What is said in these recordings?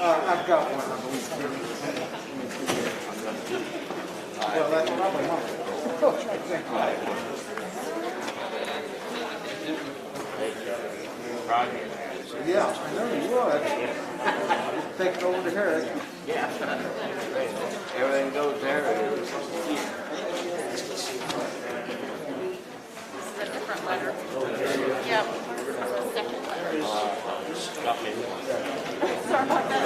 I've got one, I believe. Well, that's probably not. Yeah, I know you would. Just take it over to her. Yeah. Everything goes there. Is that a different letter? Yep. Second letter. Got me. Sorry about that.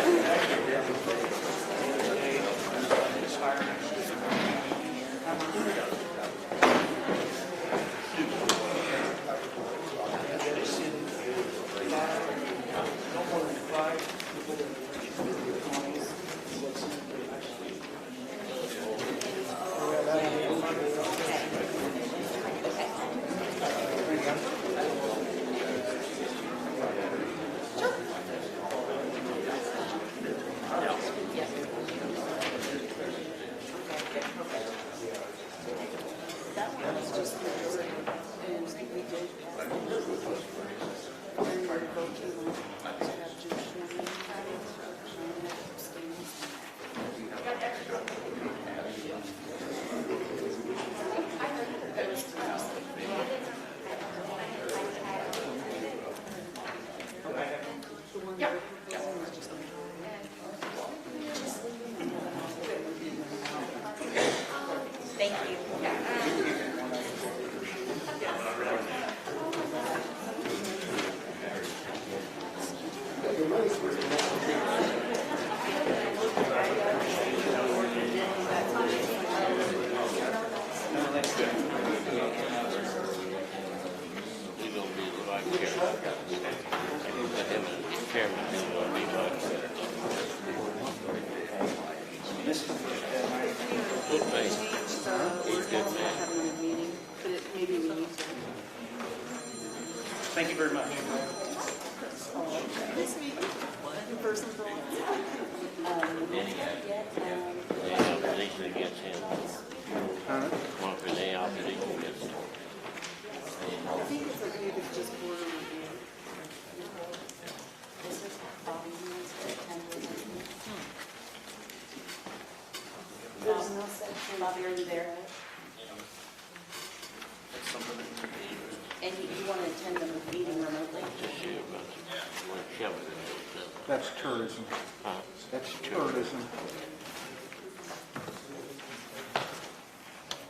Thank you. Thank you very much. This week, first of all, The opposition against him. One for the opposition against him. I think it's okay if it's just board review. This is Bobby wants to attend with us. There's no section. Bobby, are you there? And you want to attend the meeting remotely? That's tourism. That's tourism.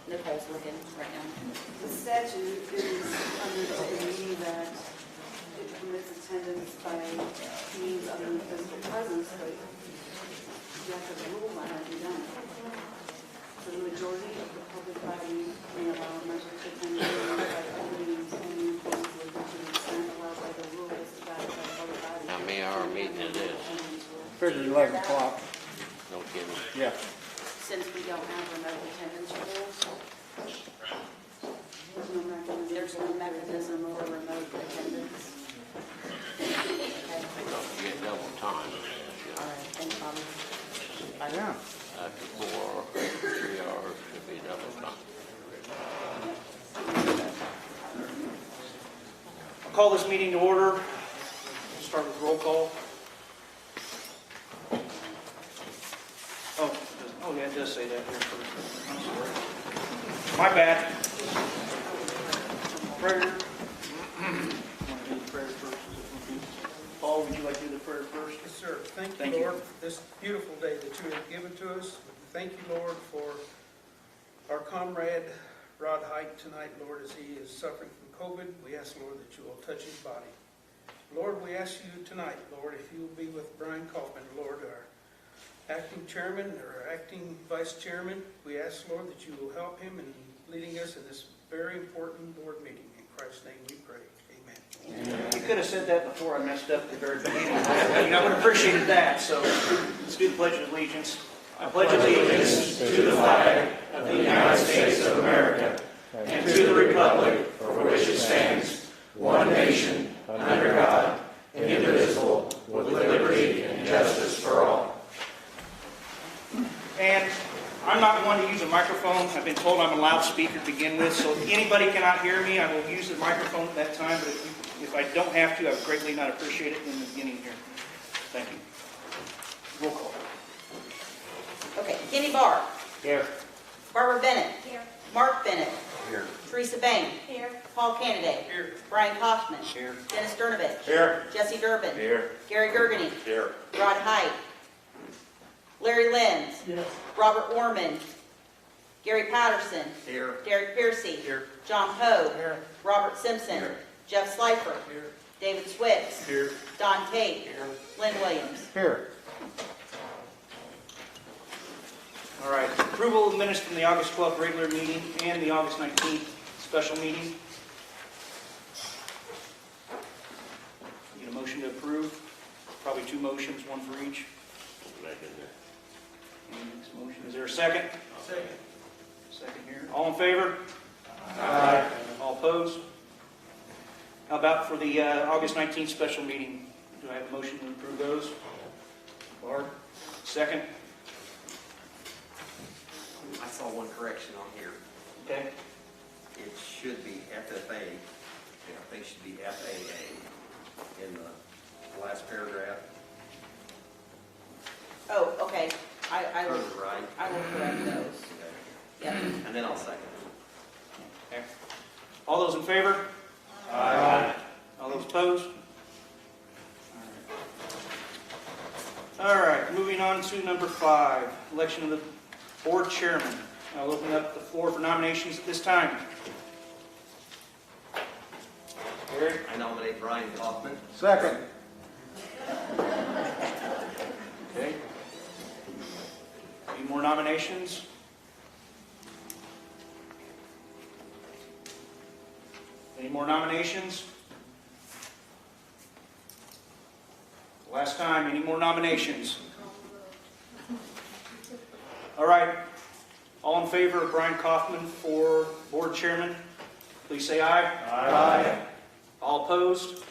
Nicole's looking right now. The statute is under the meaning that it permits attendance by means other than physical presence, but you have to rule by how you done it. So the majority of the public body may allow members to attend meetings by other means only employees with the consent allowed by the rules established by the public body. How many hour meeting it is? Figured 11 o'clock. No kidding. Yeah. Since we don't have remote attendance rules, there's no mechanism for remote attendance. Okay. They don't get double time. All right, thanks, Bobby. Yeah. After 4 or 3 hours should be double time. I'll call this meeting to order. We'll start with roll call. Oh yeah, it does say that here first. I'm sorry. My bad. Prayer. Want to do the prayer first? Paul, would you like to do the prayer first? Yes, sir. Thank Thank you, you. Lord, for this beautiful day that you have given to us. Thank you, Lord, for our comrade Rod Height tonight, Lord, as he is suffering from COVID. We ask, Lord, that you will touch his body. Lord, we ask you tonight, Lord, if you will be with Brian Kaufman, Lord, our acting chairman or acting vice chairman. We ask, Lord, that you will help him in leading us in this very important board meeting. In Christ's name we pray. Amen. You could have said that before I messed up at the very beginning. I would have appreciated that. So let's do the Pledge of Allegiance. I pledge allegiance to the flag of the United States of America and to the republic for which it stands, one nation, under God, indivisible, with liberty and justice for all. And I'm not one to use a microphone. I've been told I'm a loudspeaker to begin with, so if anybody cannot hear me, I will use the microphone at that time, but if I don't have to, I would greatly not appreciate it in the beginning here. Thank you. Roll call. Okay, Kenny Barr. Here. Barbara Bennett. Here. Mark Bennett. Here. Teresa Bain. Here. Paul Candidate. Here. Brian Kaufman. Here. Dennis Durnovich. Here. Jesse Durbin. Here. Gary Gergany. Here. Rod Height. Larry Lenz. Yes. Robert Orman. Gary Patterson. Here. Derek Piercy. Here. John Poe. Here. Robert Simpson. Here. Jeff Slifer. Here. David Switz. Here. Don Tate. Here. Lynn Williams. Here. All right. Approval of minutes from the August 12th regular meeting and the August 19th special meeting. Need a motion to approve? Probably two motions, one for each. Any next motion? Is there a second? Second. Second here. All in favor? Aye. All opposed? How about for the August 19th special meeting? Do I have a motion to approve those? Barb? Second? I saw one correction on here. Okay. It should be FFA. I think it should be FAA in the last paragraph. Oh, okay. I will, Further right. I will correct those. Okay. Yep. And then I'll second. Okay. All those in favor? Aye. All those opposed? All right, moving on to number 5, election of the board chairman. I'll open up the floor for nominations at this time. Gary? I nominate Brian Kaufman. Second. Okay. Any more nominations? Any more nominations? Last time, any more nominations? All right. All in favor of Brian Kaufman for board chairman, please say aye. Aye. All opposed?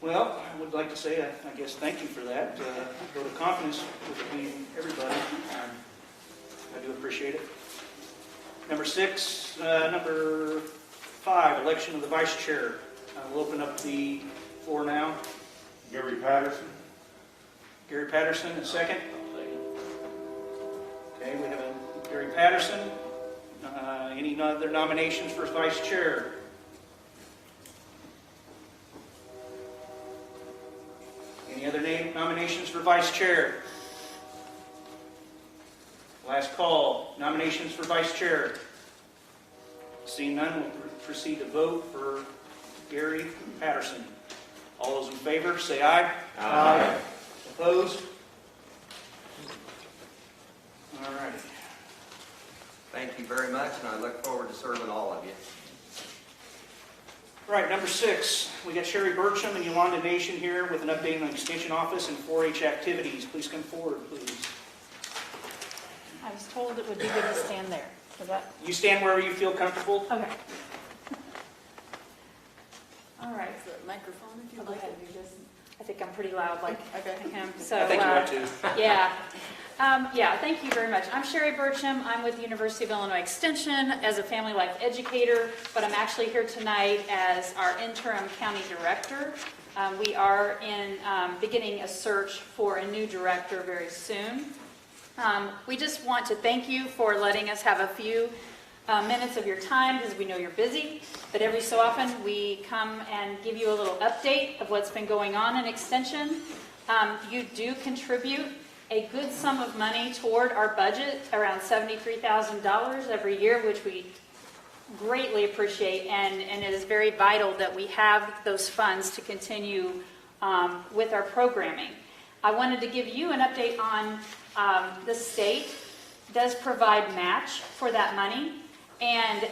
Well, I would like to say, I guess, thank you for that. Vote of confidence with it being everybody. I do appreciate it. Number 5, election of the vice chair. We'll open up the floor now. Gary Patterson. Gary Patterson, a second. Okay, we have a Gary Patterson. Any other nominations for vice chair? Any other nominations for vice chair? Last call. Nominations for vice chair. Seeing none, we'll proceed to vote for Gary Patterson. All those in favor, say aye. Aye. Opposed? All right. Thank you very much, and I look forward to serving all of you. All right, number 6, we got Sherry Burcham and Yolanda Nation here with an update on the Extension Office and 4-H activities. Please come forward, please. I was told it would be good to stand there. Is that You stand wherever you feel comfortable. okay? All right. Is the microphone if you Go like ahead. it? I think I'm pretty loud, like him. So I think you are too. yeah. Thank you very much. I'm Sherry Burcham. I'm with the University of Illinois Extension as a family life educator, but I'm actually here tonight as our interim county director. We are beginning a search for a new director very soon. We just want to thank you for letting us have a few minutes of your time because we know you're busy, but every so often we come and give you a little update of what's been going on in Extension. You do contribute a good sum of money toward our budget, around $73,000 every year, which we greatly appreciate, and it is very vital that we have those funds to continue with our programming. I wanted to give you an update on the state does provide match for that money. And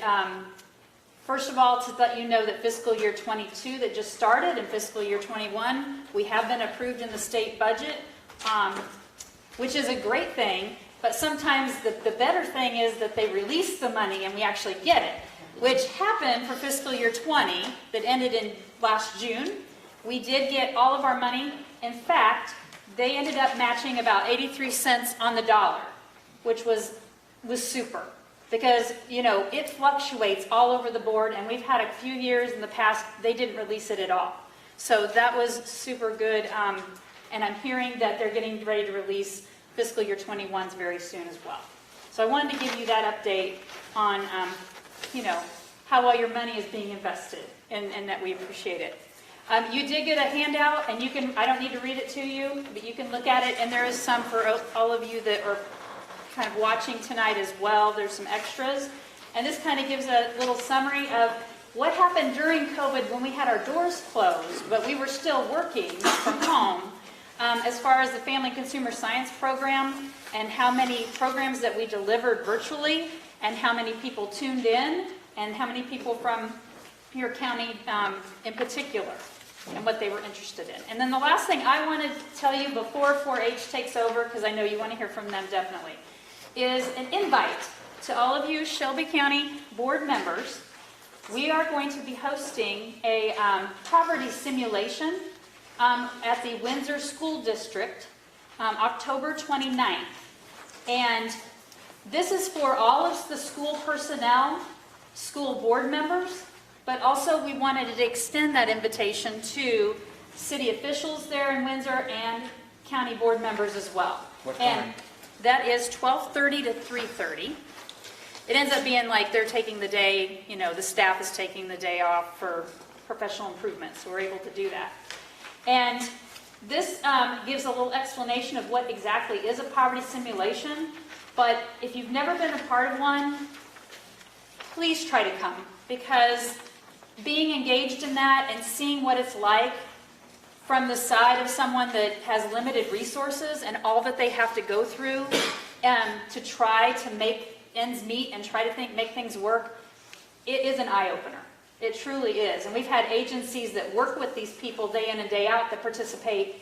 first of all, to let you know that fiscal year 22 that just started and fiscal year 21, we have been approved in the state budget, which is a great thing. But sometimes the better thing is that they release the money and we actually get it, which happened for fiscal year 20 that ended in last June. We did get all of our money. In fact, they ended up matching about 83 cents on the dollar, which was super. Because, you know, it fluctuates all over the board, and we've had a few years in the past, they didn't release it at all. So that was super good, and I'm hearing that they're getting ready to release fiscal year 21's very soon as well. So I wanted to give you that update on, you know, how well your money is being invested, and that we appreciate it. You did get a handout, and you can, I don't need to read it to you, but you can look at it, and there is some for all of you that are kind of watching tonight as well. There's some extras, and this kind of gives a little summary of what happened during COVID when we had our doors closed, but we were still working from home, as far as the Family Consumer Science program and how many programs that we delivered virtually and how many people tuned in and how many people from your county in particular and what they were interested in. And then the last thing I want to tell you before 4-H takes over, because I know you want to hear from them definitely, is an invite to all of you Shelby County board members. We are going to be hosting a poverty simulation at the Windsor School District October 29th. And this is for all of the school personnel, school board members, but also we wanted to extend that invitation to city officials there in Windsor and county board members as well. What and time? That is 12:30 to 3:30. It ends up being like they're taking the day, you know, the staff is taking the day off for professional improvement, so we're able to do that. And this gives a little explanation of what exactly is a poverty simulation, but if you've never been a part of one, please try to come, because being engaged in that and seeing what it's like from the side of someone that has limited resources and all that they have to go through to try to make ends meet and try to make things work, it is an eye-opener. It truly is. And we've had agencies that work with these people day in and day out that participate,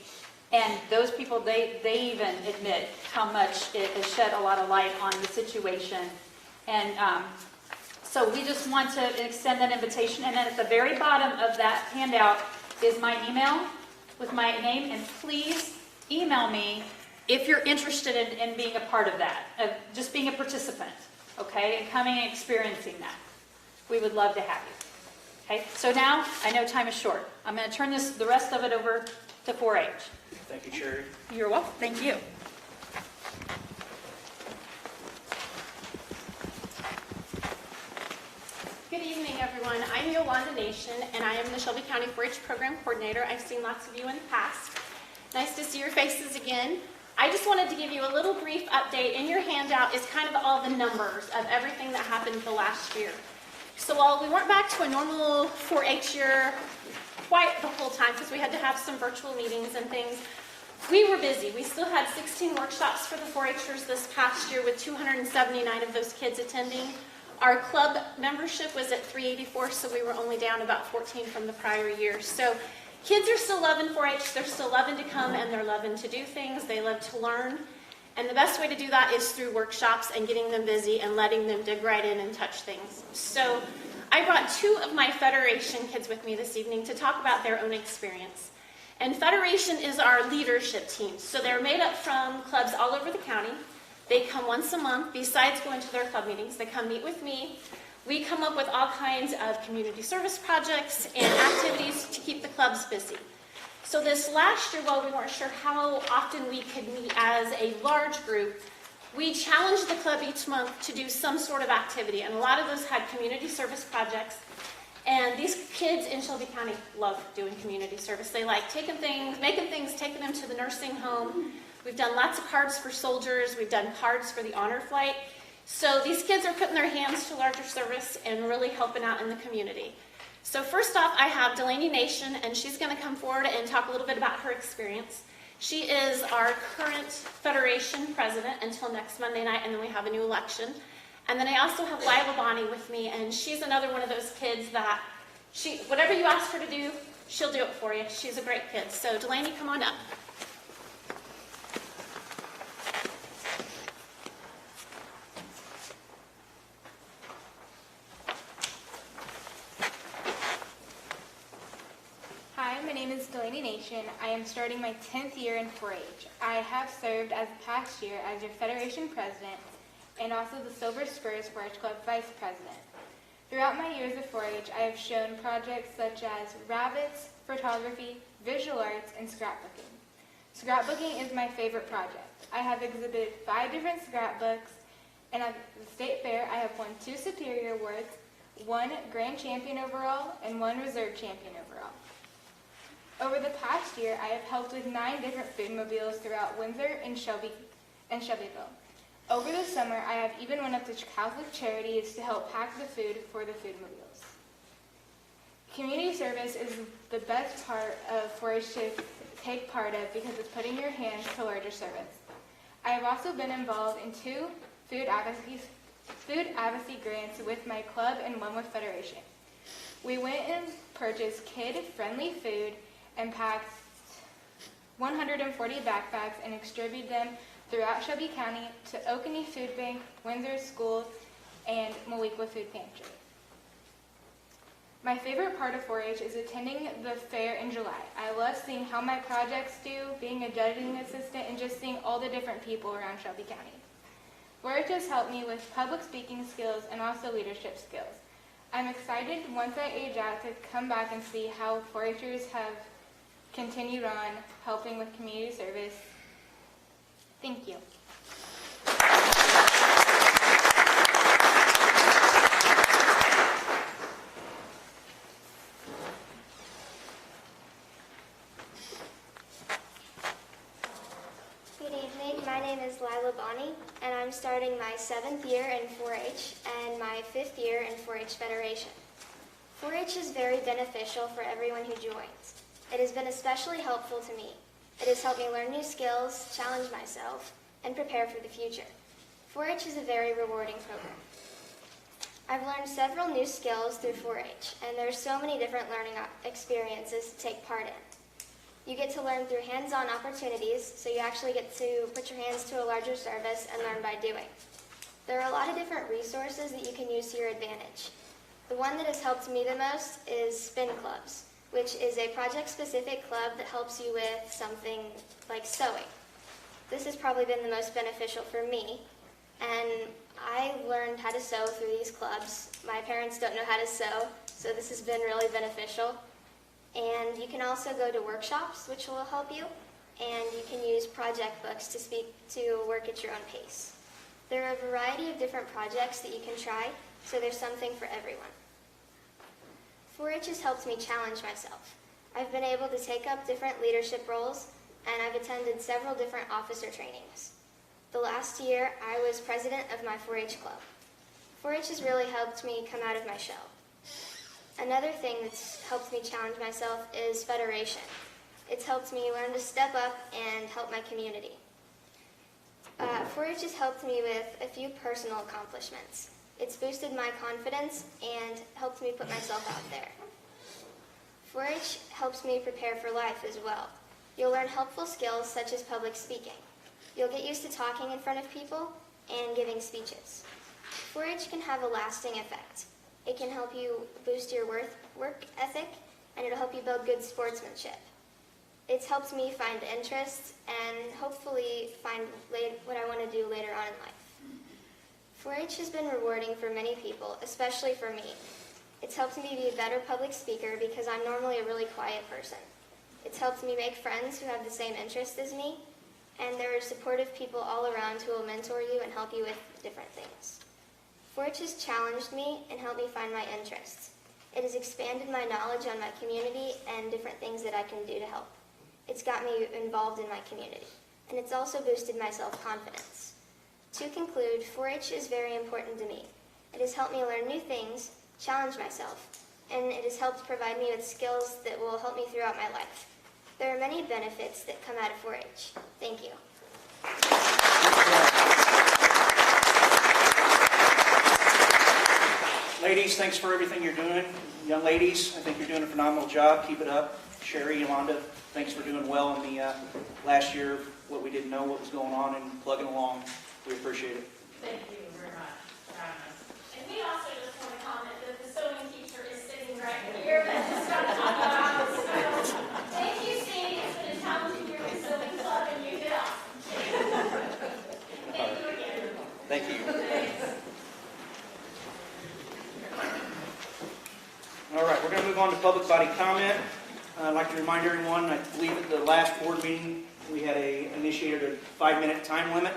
and those people, they even admit how much it has shed a lot of light on the situation. And so we just want to extend that invitation. And then at the very bottom of that handout is my email with my name, and please email me if you're interested in being a part of that, of just being a participant, okay, and coming and experiencing that. We would love to have you. Okay, so now I know time is short. I'm going to turn the rest of it over to 4-H. Thank you, Sherry. You're welcome. Thank you. Good evening, everyone. I'm Yolanda Nation, and I am the Shelby County 4-H Program Coordinator. I've seen lots of you in the past. Nice to see your faces again. I just wanted to give you a little brief update. In your handout is kind of all the numbers of everything that happened the last year. So while we weren't back to a normal 4-H year quite the whole time, because we had to have some virtual meetings and things, we were busy. We still had 16 workshops for the 4-Hers this past year with 279 of those kids attending. Our club membership was at 384, so we were only down about 14 from the prior year. So kids are still loving 4-H. They're still loving to come, and they're loving to do things. They love to learn. And the best way to do that is through workshops and getting them busy and letting them dig right in and touch things. So I brought 2 of my Federation kids with me this evening to talk about their own experience. And Federation is our leadership team. So they're made up from clubs all over the county. They come once a month. Besides going to their club meetings, they come meet with me. We come up with all kinds of community service projects and activities to keep the clubs busy. So this last year, while we weren't sure how often we could meet as a large group, we challenged the club each month to do some sort of activity. And a lot of those had community service projects. And these kids in Shelby County love doing community service. They like taking things, making things, taking them to the nursing home. We've done lots of cards for soldiers. We've done cards for the honor flight. So these kids are putting their hands to larger service and really helping out in the community. So first off, I have Delaney Nation, and she's going to come forward and talk a little bit about her experience. She is our current Federation president until next Monday night, and then we have a new election. And then I also have Lila Bonnie with me, and she's another one of those kids that whatever you ask her to do, she'll do it for you. She's a great kid. So Delaney, come on up. Hi, my name is Delaney Nation. I am starting my 10th year in 4-H. I have served as the past year as your Federation President and also the Silver Spurs 4-H Club Vice President. Throughout my years of 4-H, I have shown projects such as rabbits, photography, visual arts, and scrapbooking. Scrapbooking is my favorite project. I have exhibited 5 different scrapbooks, and at the State Fair, I have won 2 Superior Awards, 1 Grand Champion overall, and 1 Reserve Champion overall. Over the past year, I have helped with 9 different food mobiles throughout Windsor and Shelbyville. Over the summer, I have even went up to Catholic Charities to help pack the food for the food mobiles. Community service is the best part of 4-H to take part of because it's putting your hands to larger service. I have also been involved in 2 food advocacy grants with my club and 1 with Federation. We went and purchased kid-friendly food and packed 140 backpacks and distributed them throughout Shelby County to Oconee Food Bank, Windsor Schools, and Maliqua Food Pantry. My favorite part of 4-H is attending the fair in July. I love seeing how my projects do, being a judging assistant, and just seeing all the different people around Shelby County. 4-H has helped me with public speaking skills and also leadership skills. I'm excited once I age out to come back and see how 4-Hers have continued on helping with community service. Thank you. Good evening. My name is Lila Bonnie, and I'm starting my 7th year in 4-H and my 5th year in 4-H Federation. 4-H is very beneficial for everyone who joins. It has been especially helpful to me. It has helped me learn new skills, challenge myself, and prepare for the future. 4-H is a very rewarding program. I've learned several new skills through 4-H, and there are so many different learning experiences to take part in. You get to learn through hands-on opportunities, so you actually get to put your hands to a larger service and learn by doing. There are a lot of different resources that you can use to your advantage. The one that has helped me the most is spin clubs, which is a project-specific club that helps you with something like sewing. This has probably been the most beneficial for me, and I learned how to sew through these clubs. My parents don't know how to sew, so this has been really beneficial. And you can also go to workshops, which will help you, and you can use project books to work at your own pace. There are a variety of different projects that you can try, so there's something for everyone. 4-H has helped me challenge myself. I've been able to take up different leadership roles, and I've attended several different officer trainings. The last year, I was president of my 4-H club. 4-H has really helped me come out of my shell. Another thing that's helped me challenge myself is Federation. It's helped me learn to step up and help my community. 4-H has helped me with a few personal accomplishments. It's boosted my confidence and helped me put myself out there. 4-H helps me prepare for life as well. You'll learn helpful skills such as public speaking. You'll get used to talking in front of people and giving speeches. 4-H can have a lasting effect. It can help you boost your work ethic, and it'll help you build good sportsmanship. It's helped me find interests and hopefully find what I want to do later on in life. 4-H has been rewarding for many people, especially for me. It's helped me be a better public speaker because I'm normally a really quiet person. It's helped me make friends who have the same interests as me, and there are supportive people all around who will mentor you and help you with different things. 4-H has challenged me and helped me find my interests. It has expanded my knowledge on my community and different things that I can do to help. It's got me involved in my community, and it's also boosted my self-confidence. To conclude, 4-H is very important to me. It has helped me learn new things, challenge myself, and it has helped provide me with skills that will help me throughout my life. There are many benefits that come out of 4-H. Thank you. Ladies, thanks for everything you're doing. Young ladies, I think you're doing a phenomenal job. Keep it up. Sherry, Yolanda, thanks for doing well in the last year, what we didn't know, what was going on, and plugging along. We appreciate it. Thank you very much. And we also just want to comment that the sewing teacher is sitting right here. That just got to talk about the sew. Thank you, Sandy. It's been a challenging year with Sewing Club, and you did awesome. Thank you again. Thank you. All right, we're going to move on to public body comment. I'd like to remind everyone, I believe at the last board meeting, we had initiated a 5-minute time limit.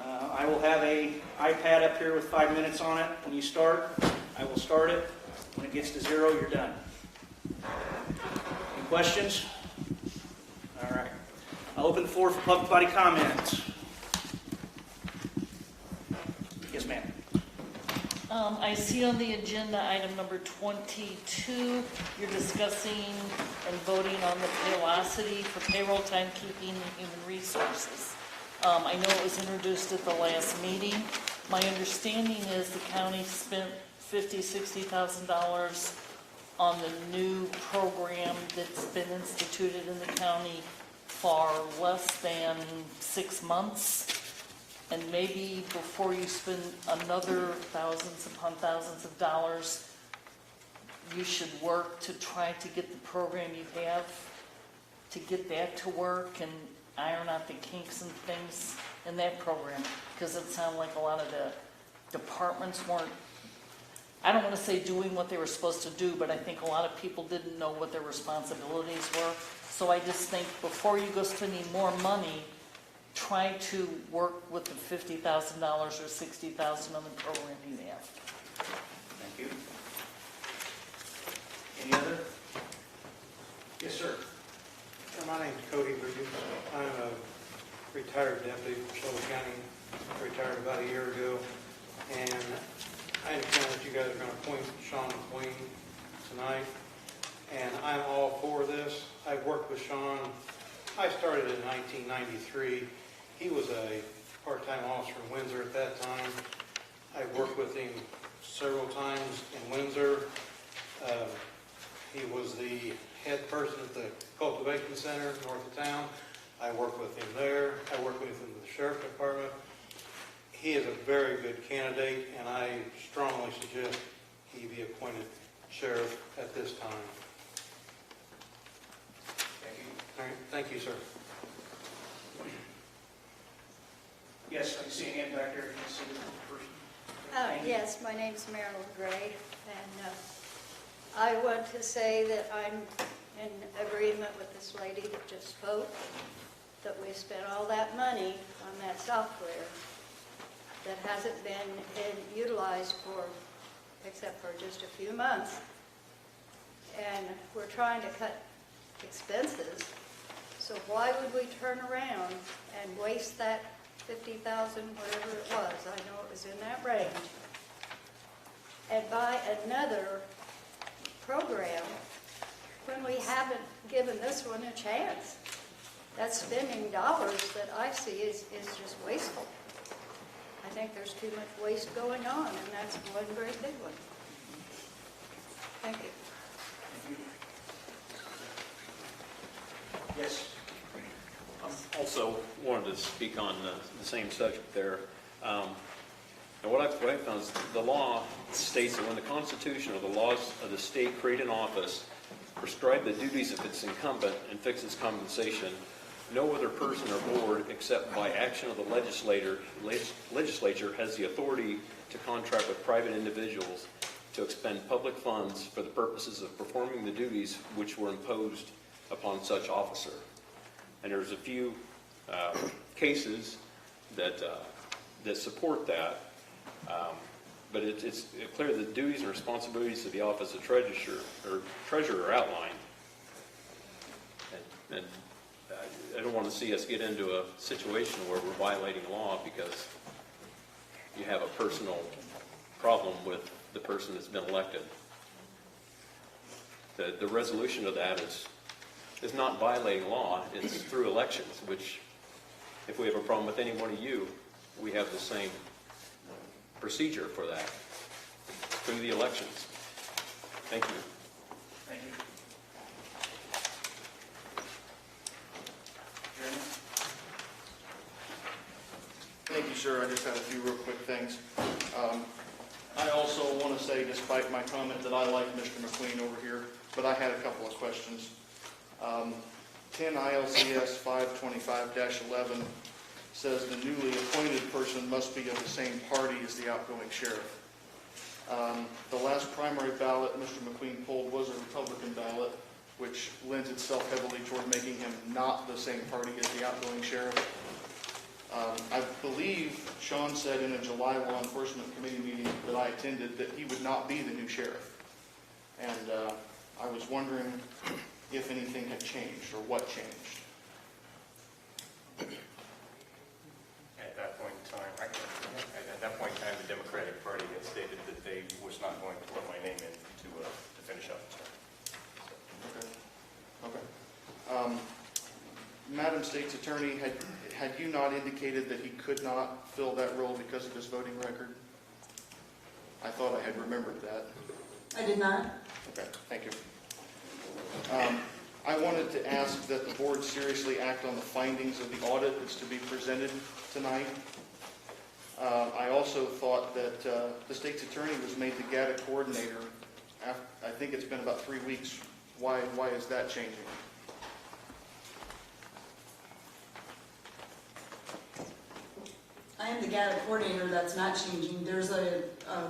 I will have an iPad up here with 5 minutes on it. When you start, I will start it. When it gets to 0, you're done. Any questions? All right. I'll open the floor for public body comments. Yes, ma'am. I see on the agenda item number 22, you're discussing and voting on the velocity for payroll, timekeeping, and human resources. I know it was introduced at the last meeting. My understanding is the county spent $50,000-$60,000 on the new program that's been instituted in the county for less than 6 months. And maybe before you spend another thousands upon thousands of dollars, you should work to try to get the program you have, to get that to work and iron out the kinks and things in that program. Because it sounded like a lot of the departments weren't, I don't want to say doing what they were supposed to do, but I think a lot of people didn't know what their responsibilities were. So I just think before you go spending more money, try to work with the $50,000 or $60,000 on the program you have. Thank you. Any other? Yes, sir. My name's Cody Bridges. I'm a retired deputy from Shelby County. Retired about a year ago. And I understand that you guys are going to appoint Sean McQueen tonight. And I'm all for this. I've worked with Sean. I started in 1993. He was a part-time officer in Windsor at that time. I worked with him several times in Windsor. He was the head person at the cultivation center north of town. I worked with him there. I worked with him in the sheriff's department. He is a very good candidate, and I strongly suggest he be appointed sheriff at this time. Thank you. All right, thank you, sir. Yes, I can see a hand back there. I can see the person. Yes, my name's Marilyn Gray, and I want to say that I'm in agreement with this lady that just spoke, that we spent all that money on that software that hasn't been utilized except for just a few months. And we're trying to cut expenses, so why would we turn around and waste that $50,000, whatever it was, I know it was in that range, and buy another program when we haven't given this one a chance? That spending dollars that I see is just wasteful. I think there's too much waste going on, and that's one very big one. Thank you. Yes. Also wanted to speak on the same subject there. And what I've found is the law states that when the Constitution or the laws of the state create an office, prescribe the duties of its incumbent, and fix its compensation, no other person or board except by action of the legislature has the authority to contract with private individuals to expend public funds for the purposes of performing the duties which were imposed upon such officer. And there's a few cases that support that, but it's clear the duties and responsibilities of the office of treasurer are outlined. And I don't want to see us get into a situation where we're violating law because you have a personal problem with the person that's been elected. The resolution of that is is not violating law, it's through elections, which, if we have a problem with any one of you, we have the same procedure for that, through the elections. Thank you. Thank you. Thank you, sir. I just had a few real quick things. I also want to say, despite my comment that I like Mr. McQueen over here, but I had a couple of questions. 10 ILCS 525-11 says the newly appointed person must be of the same party as the outgoing sheriff. The last primary ballot Mr. McQueen pulled was a Republican ballot, which lends itself heavily toward making him not the same party as the outgoing sheriff. I believe Sean said in a July Law Enforcement Committee meeting that I attended that he would not be the new sheriff. And I was wondering if anything had changed or what changed. At that point in time, the Democratic Party had stated that they was not going to put my name in to finish up the term. Okay. Madam State's Attorney, had you not indicated that he could not fill that role because of his voting record? I thought I had remembered that. I did not. Okay, thank you. I wanted to ask that the board seriously act on the findings of the audit that's to be presented tonight. I also thought that the State's Attorney was made the GATA coordinator. I think it's been about 3 weeks. Why is that changing? I am the GATA coordinator. That's not changing. There's a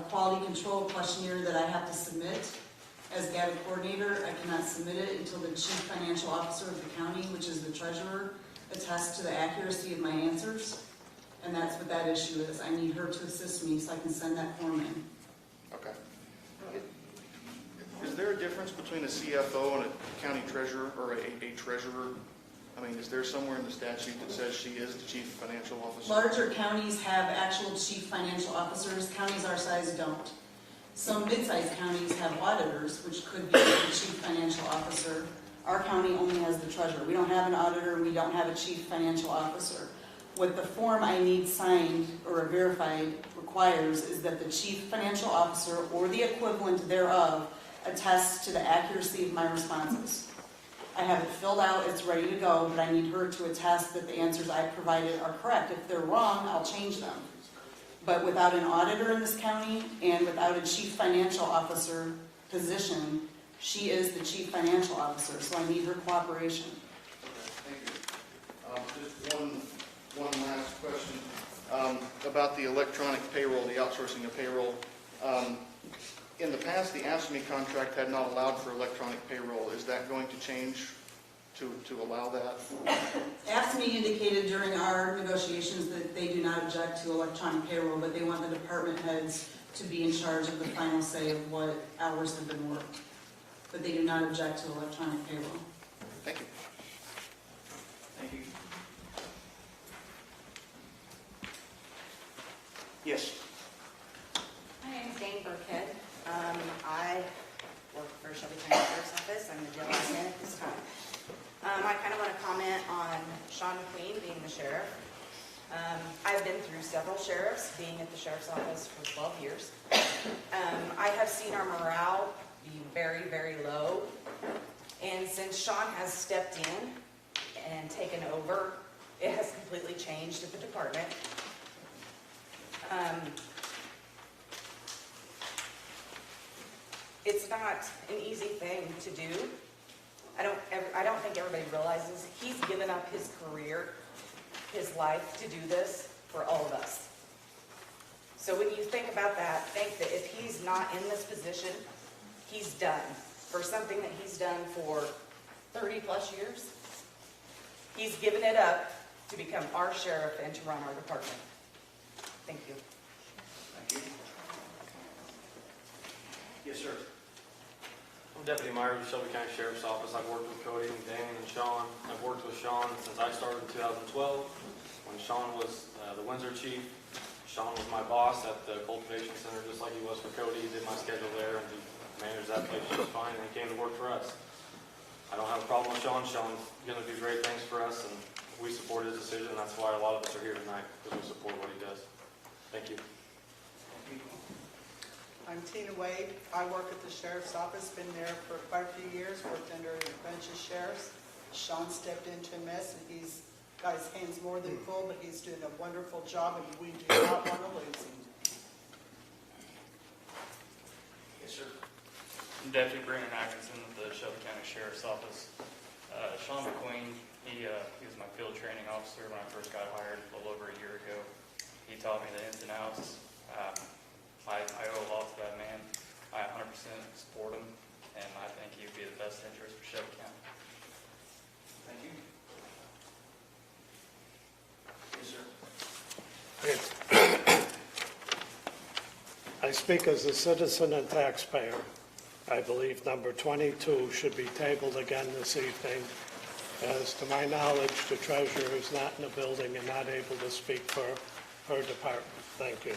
quality control questionnaire that I have to submit as GATA coordinator. I cannot submit it until the chief financial officer of the county, which is the treasurer, attests to the accuracy of my answers. And that's what that issue is. I need her to assist me so I can send that form in. Okay. Is there a difference between a CFO and a county treasurer or a treasurer? I mean, is there somewhere in the statute that says she is the chief financial officer? Larger counties have actual chief financial officers. Counties our size don't. Some mid-sized counties have auditors, which could be the chief financial officer. Our county only has the treasurer. We don't have an auditor, and we don't have a chief financial officer. What the form I need signed or verified requires is that the chief financial officer or the equivalent thereof attests to the accuracy of my responses. I have it filled out, it's ready to go, but I need her to attest that the answers I provided are correct. If they're wrong, I'll change them. But without an auditor in this county and without a chief financial officer position, she is the chief financial officer, so I need her cooperation. Okay, thank you. Just one last question about the electronic payroll, the outsourcing of payroll. In the past, the AFSCME contract had not allowed for electronic payroll. Is that going to change to allow that? AFSCME indicated during our negotiations that they do not object to electronic payroll, but they want the department heads to be in charge of the final say of what hours have been worked. But they do not object to electronic payroll. Thank you. Thank you. Yes. My name's Dane Burkhead. I work for Shelby County Sheriff's Office. I'm the jail admin at this time. I kind of want to comment on Sean McQueen being the sheriff. I've been through several sheriffs, being at the sheriff's office for 12 years. I have seen our morale be very, very low. And since Sean has stepped in and taken over, it has completely changed at the department. It's not an easy thing to do. I don't think everybody realizes he's given up his career, his life to do this for all of us. So when you think about that, think that if he's not in this position, he's done for something that he's done for 30 plus years. He's given it up to become our sheriff and to run our department. Thank you. Thank you. Yes, sir. I'm Deputy Myers with Shelby County Sheriff's Office. I've worked with Cody and Danny and Sean. I've worked with Sean since I started in 2012. When Sean was the Windsor chief, Sean was my boss at the cultivation center, just like he was for Cody. He did my schedule there, and he managed that place just fine, and he came to work for us. I don't have a problem with Sean. Sean's going to do great things for us, and we support his decision, and that's why a lot of us are here tonight, because we support what he does. Thank you. I'm Tina Wade. I work at the sheriff's office, been there for quite a few years, worked under a bunch of sheriffs. Sean stepped into a mess, and he's got his hands more than full, but he's doing a wonderful job, and we do not want to lose him. Yes, sir. I'm Deputy Brandon Atkinson with the Shelby County Sheriff's Office. Sean McQueen, he was my field training officer when I first got hired a little over a year ago. He taught me the ins and outs. I owe a lot to that man. I 100% support him, and I think he would be the best interest for Shelby County. Thank you. Yes, sir. I speak as a citizen and taxpayer. I believe number 22 should be tabled again this evening, as to my knowledge, the treasurer is not in the building and not able to speak for her department. Thank you.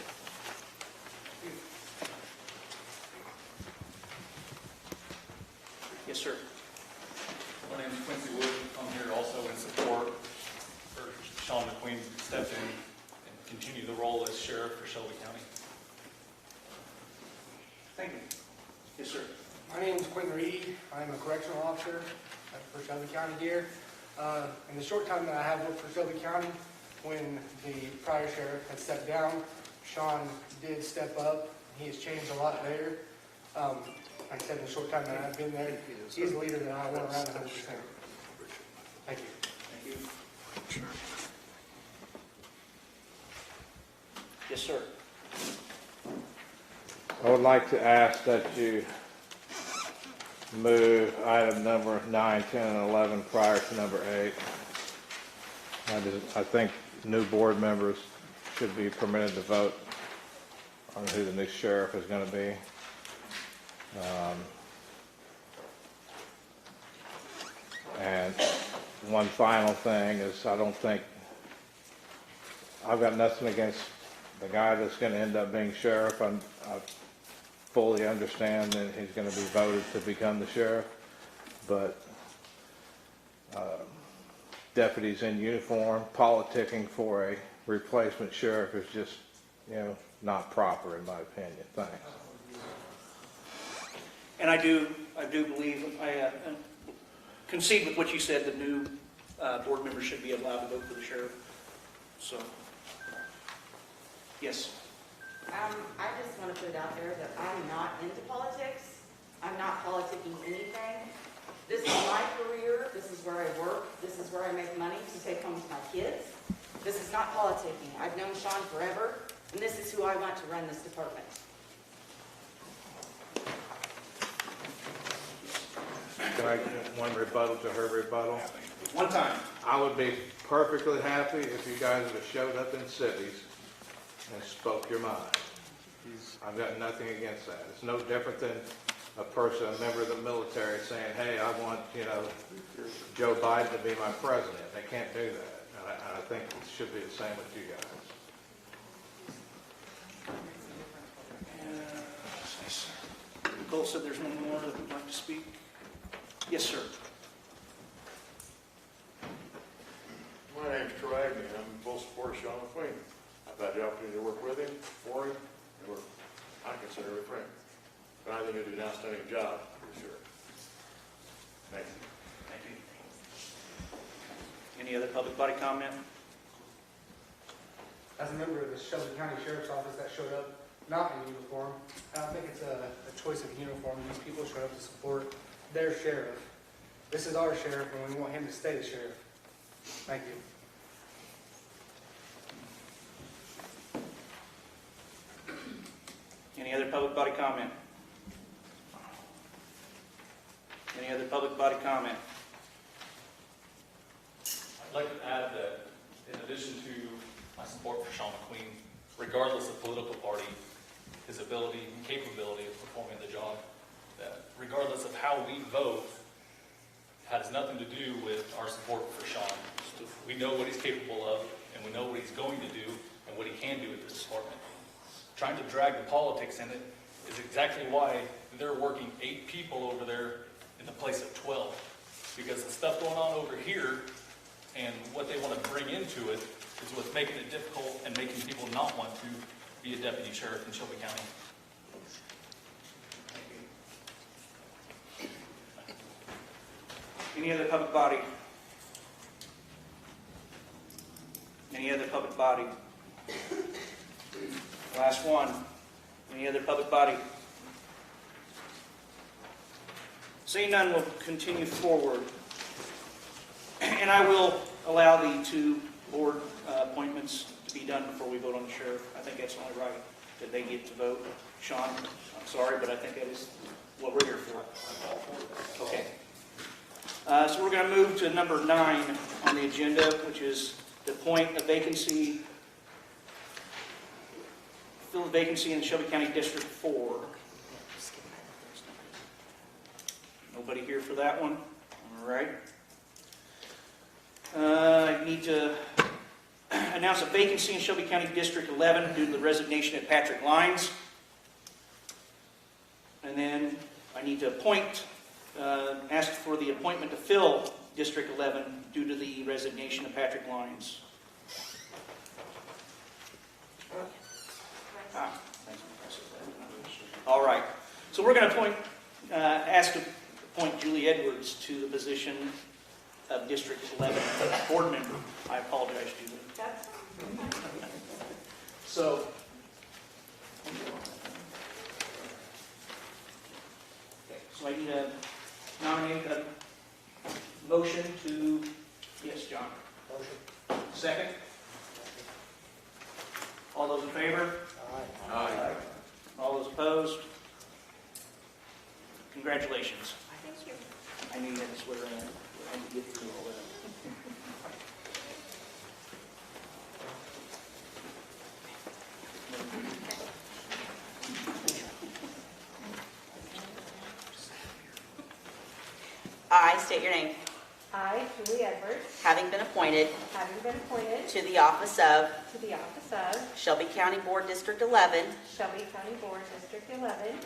Yes, sir. My name is Quincy Wood. I'm here also in support for Sean McQueen to step in and continue the role as sheriff for Shelby County. Thank you. Yes, sir. My name is Quentin Reed. I'm a correctional officer for Shelby County here. In the short time that I have worked for Shelby County, when the prior sheriff had stepped down, Sean did step up. He has changed a lot there. Like I said, in the short time that I've been there, he's the leader that I want around 100%. Thank you. Thank you. Yes, sir. I would like to ask that you move item number 9, 10, and 11 prior to number 8. I think new board members should be permitted to vote on who the new sheriff is going to be. And one final thing is, I've got nothing against the guy that's going to end up being sheriff. I fully understand that he's going to be voted to become the sheriff, but deputies in uniform politicking for a replacement sheriff is just, not proper in my opinion. Thanks. And I do believe, I concede with what you said, the new board members should be allowed to vote for the sheriff. So, yes. I just want to put it out there that I'm not into politics. I'm not politicking anything. This is my career. This is where I work. This is where I make money to take home to my kids. This is not politicking. I've known Sean forever, and this is who I want to run this department. Can I get one rebuttal to her rebuttal? One time. I would be perfectly happy if you guys would have showed up in cities and spoke your mind. I've got nothing against that. It's no different than a member of the military saying, hey, I want, Joe Biden to be my president. They can't do that. And I think it should be the same with you guys. Nicole said there's one more that would like to speak. Yes, sir. My name's Troy Agnew, and I'm in full support of Sean McQueen. I've had the opportunity to work with him, for him, and I consider him a friend. But I think he'll do an outstanding job, for sure. Thank you. Thank you. Any other public body comment? As a member of the Shelby County Sheriff's Office that showed up not in uniform, I don't think it's a choice of uniform. These people showed up to support their sheriff. This is our sheriff, and we want him to stay the sheriff. Thank you. Any other public body comment? Any other public body comment? I'd like to add that in addition to my support for Sean McQueen, regardless of political party, his ability and capability of performing the job, that regardless of how we vote, has nothing to do with our support for Sean. We know what he's capable of, and we know what he's going to do, and what he can do with this department. Trying to drag the politics in it is exactly why they're working 8 people over there in the place of 12. because the stuff going on over here and what they want to bring into it is what's making it difficult and making people not want to be a deputy sheriff in Shelby County. Any other public body? Any other public body? Last one. Any other public body? Seeing none, we'll continue forward. And I will allow the 2 board appointments to be done before we vote on the sheriff. I think that's only right that they get to vote. Sean, I'm sorry, but I think that is what we're here for. Okay. So we're going to move to number 9 on the agenda, which is to appoint a vacancy, fill a vacancy in Shelby County District 4. Nobody here for that one? All right. I need to announce a vacancy in Shelby County District 11 due to the resignation of Patrick Lines. And then I need to appoint, ask for the appointment to fill District 11 due to the resignation of Patrick Lines. All right. So we're going to ask to appoint Julie Edwards to the position of District 11 board member. I apologize, Julie. So, I need to nominate a motion to, yes, John. Motion. Second? All those in favor? Aye. Aye. All those opposed? Congratulations. Thank you. I knew you had to swear in. I had to get through all that. I state your name. I, Julie Edwards, Having been appointed having been appointed to the office of to the office of Shelby County Board District 11 Shelby County Board District 11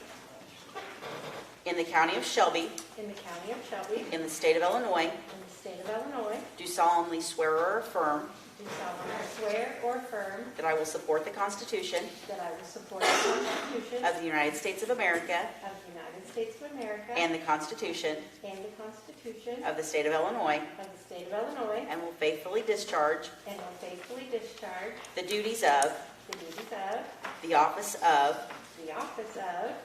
in the county of Shelby, in the county of Shelby, in the state of Illinois, in the state of Illinois, do solemnly swear or affirm do solemnly swear or affirm that I will support the Constitution that I will support the Constitution of the United States of America of the United States of America and the Constitution and the Constitution of the state of Illinois, of the state of Illinois, and will faithfully discharge and will faithfully discharge the duties of the duties of the office of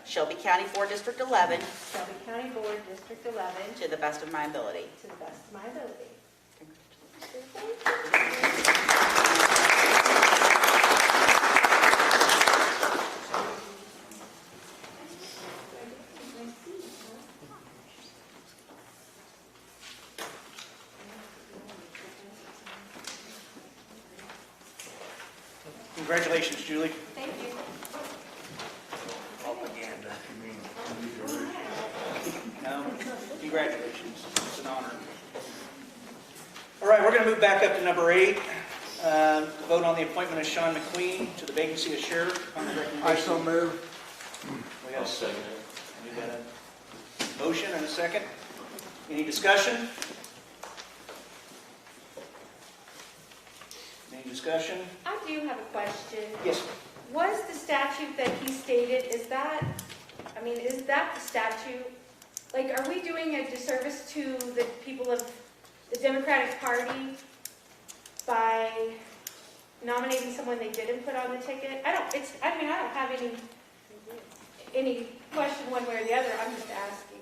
Shelby County Board District 11 Shelby County Board District 11 to the best of my ability. to the best of my ability. Congratulations, Julie. Thank you. Propaganda. No, congratulations. It's an honor. All right, we're going to move back up to number 8. To vote on the appointment of Sean McQueen to the vacancy of sheriff on the recommendation. I so move. We got a second. We got a motion and a second. Any discussion? Any discussion? I do have a question. Yes. Was the statute that he stated, is that the statute? Like, are we doing a disservice to the people of the Democratic Party by nominating someone they didn't put on the ticket? I don't have any question one way or the other. I'm just asking.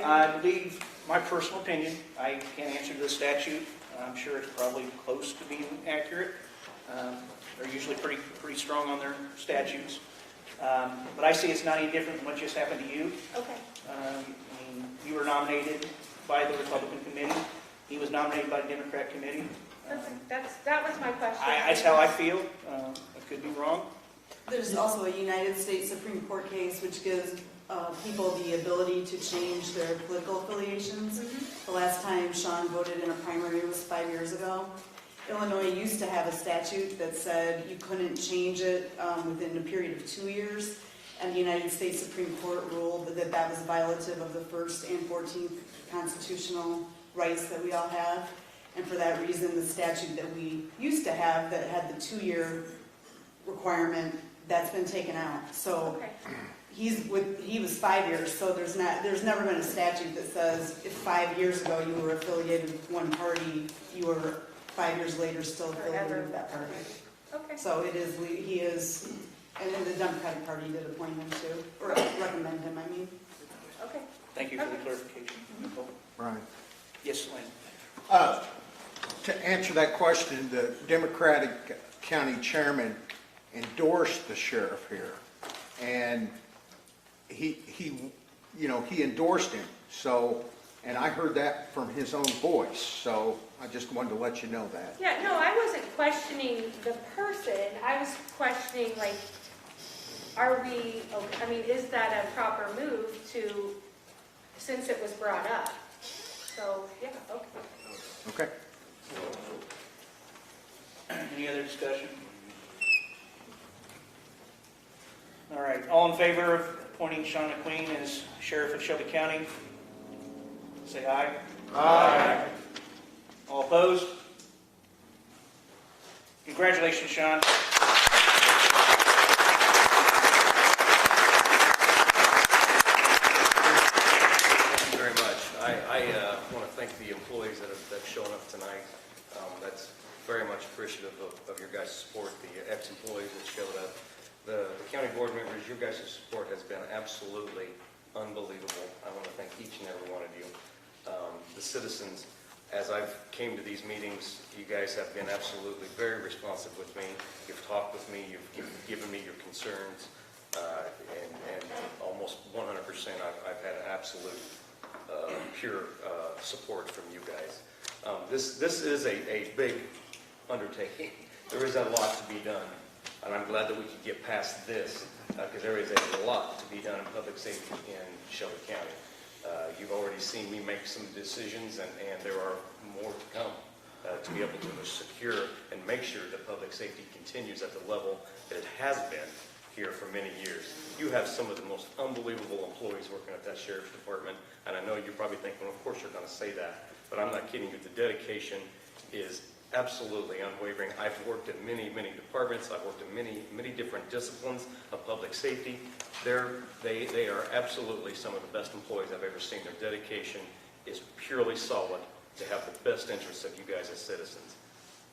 I believe, my personal opinion, I can't answer the statute. I'm sure it's probably close to being accurate. They're usually pretty strong on their statutes. But I see it's not any different than what just happened to you. Okay. You were nominated by the Republican committee. He was nominated by the Democrat committee. Perfect. That was my question. That's how I feel. I could be wrong. There's also a United States Supreme Court case which gives people the ability to change their political affiliations. The last time Sean voted in a primary was 5 years ago. Illinois used to have a statute that said you couldn't change it within a period of 2 years, and the United States Supreme Court ruled that that was violative of the First and 14th constitutional rights that we all have. And for that reason, the statute that we used to have that had the 2-year requirement, that's been taken out. So he was 5 years, so there's never been a statute that says if 5 years ago you were affiliated with one party, you were 5 years later still affiliated with that party. Okay. So he is, and then the Democratic Party did appoint him too, or recommend him, I mean. Okay. Thank you for the clarification, Nicole. Brian. Yes, Lynn. To answer that question, the Democratic county chairman endorsed the sheriff here, and he endorsed him. So, and I heard that from his own voice. So I just wanted to let you know that. Yeah, no, I wasn't questioning the person. I was questioning, like, is that a proper move since it was brought up? So, yeah, okay. Okay. Any other discussion? All right, all in favor of appointing Sean McQueen as sheriff of Shelby County? Say aye. Aye. All opposed? Congratulations, Sean. Thank you very much. I want to thank the employees that have shown up tonight. That's very much appreciative of your guys' support, the ex-employees that showed up. The county board members, your guys' support has been absolutely unbelievable. I want to thank each and every one of you. The citizens, as I've came to these meetings, you guys have been absolutely very responsive with me. You've talked with me, you've given me your concerns, and almost 100% I've had absolute pure support from you guys. This is a big undertaking. There is a lot to be done, and I'm glad that we could get past this, because there is a lot to be done in public safety in Shelby County. You've already seen me make some decisions, and there are more to come to be able to secure and make sure that public safety continues at the level that it has been here for many years. You have some of the most unbelievable employees working at that sheriff's department, and I know you're probably thinking, well, of course you're going to say that, but I'm not kidding you. The dedication is absolutely unwavering. I've worked in many, many departments. I've worked in many different disciplines of public safety. They are absolutely some of the best employees I've ever seen. Their dedication is purely solid to have the best interests of you guys as citizens.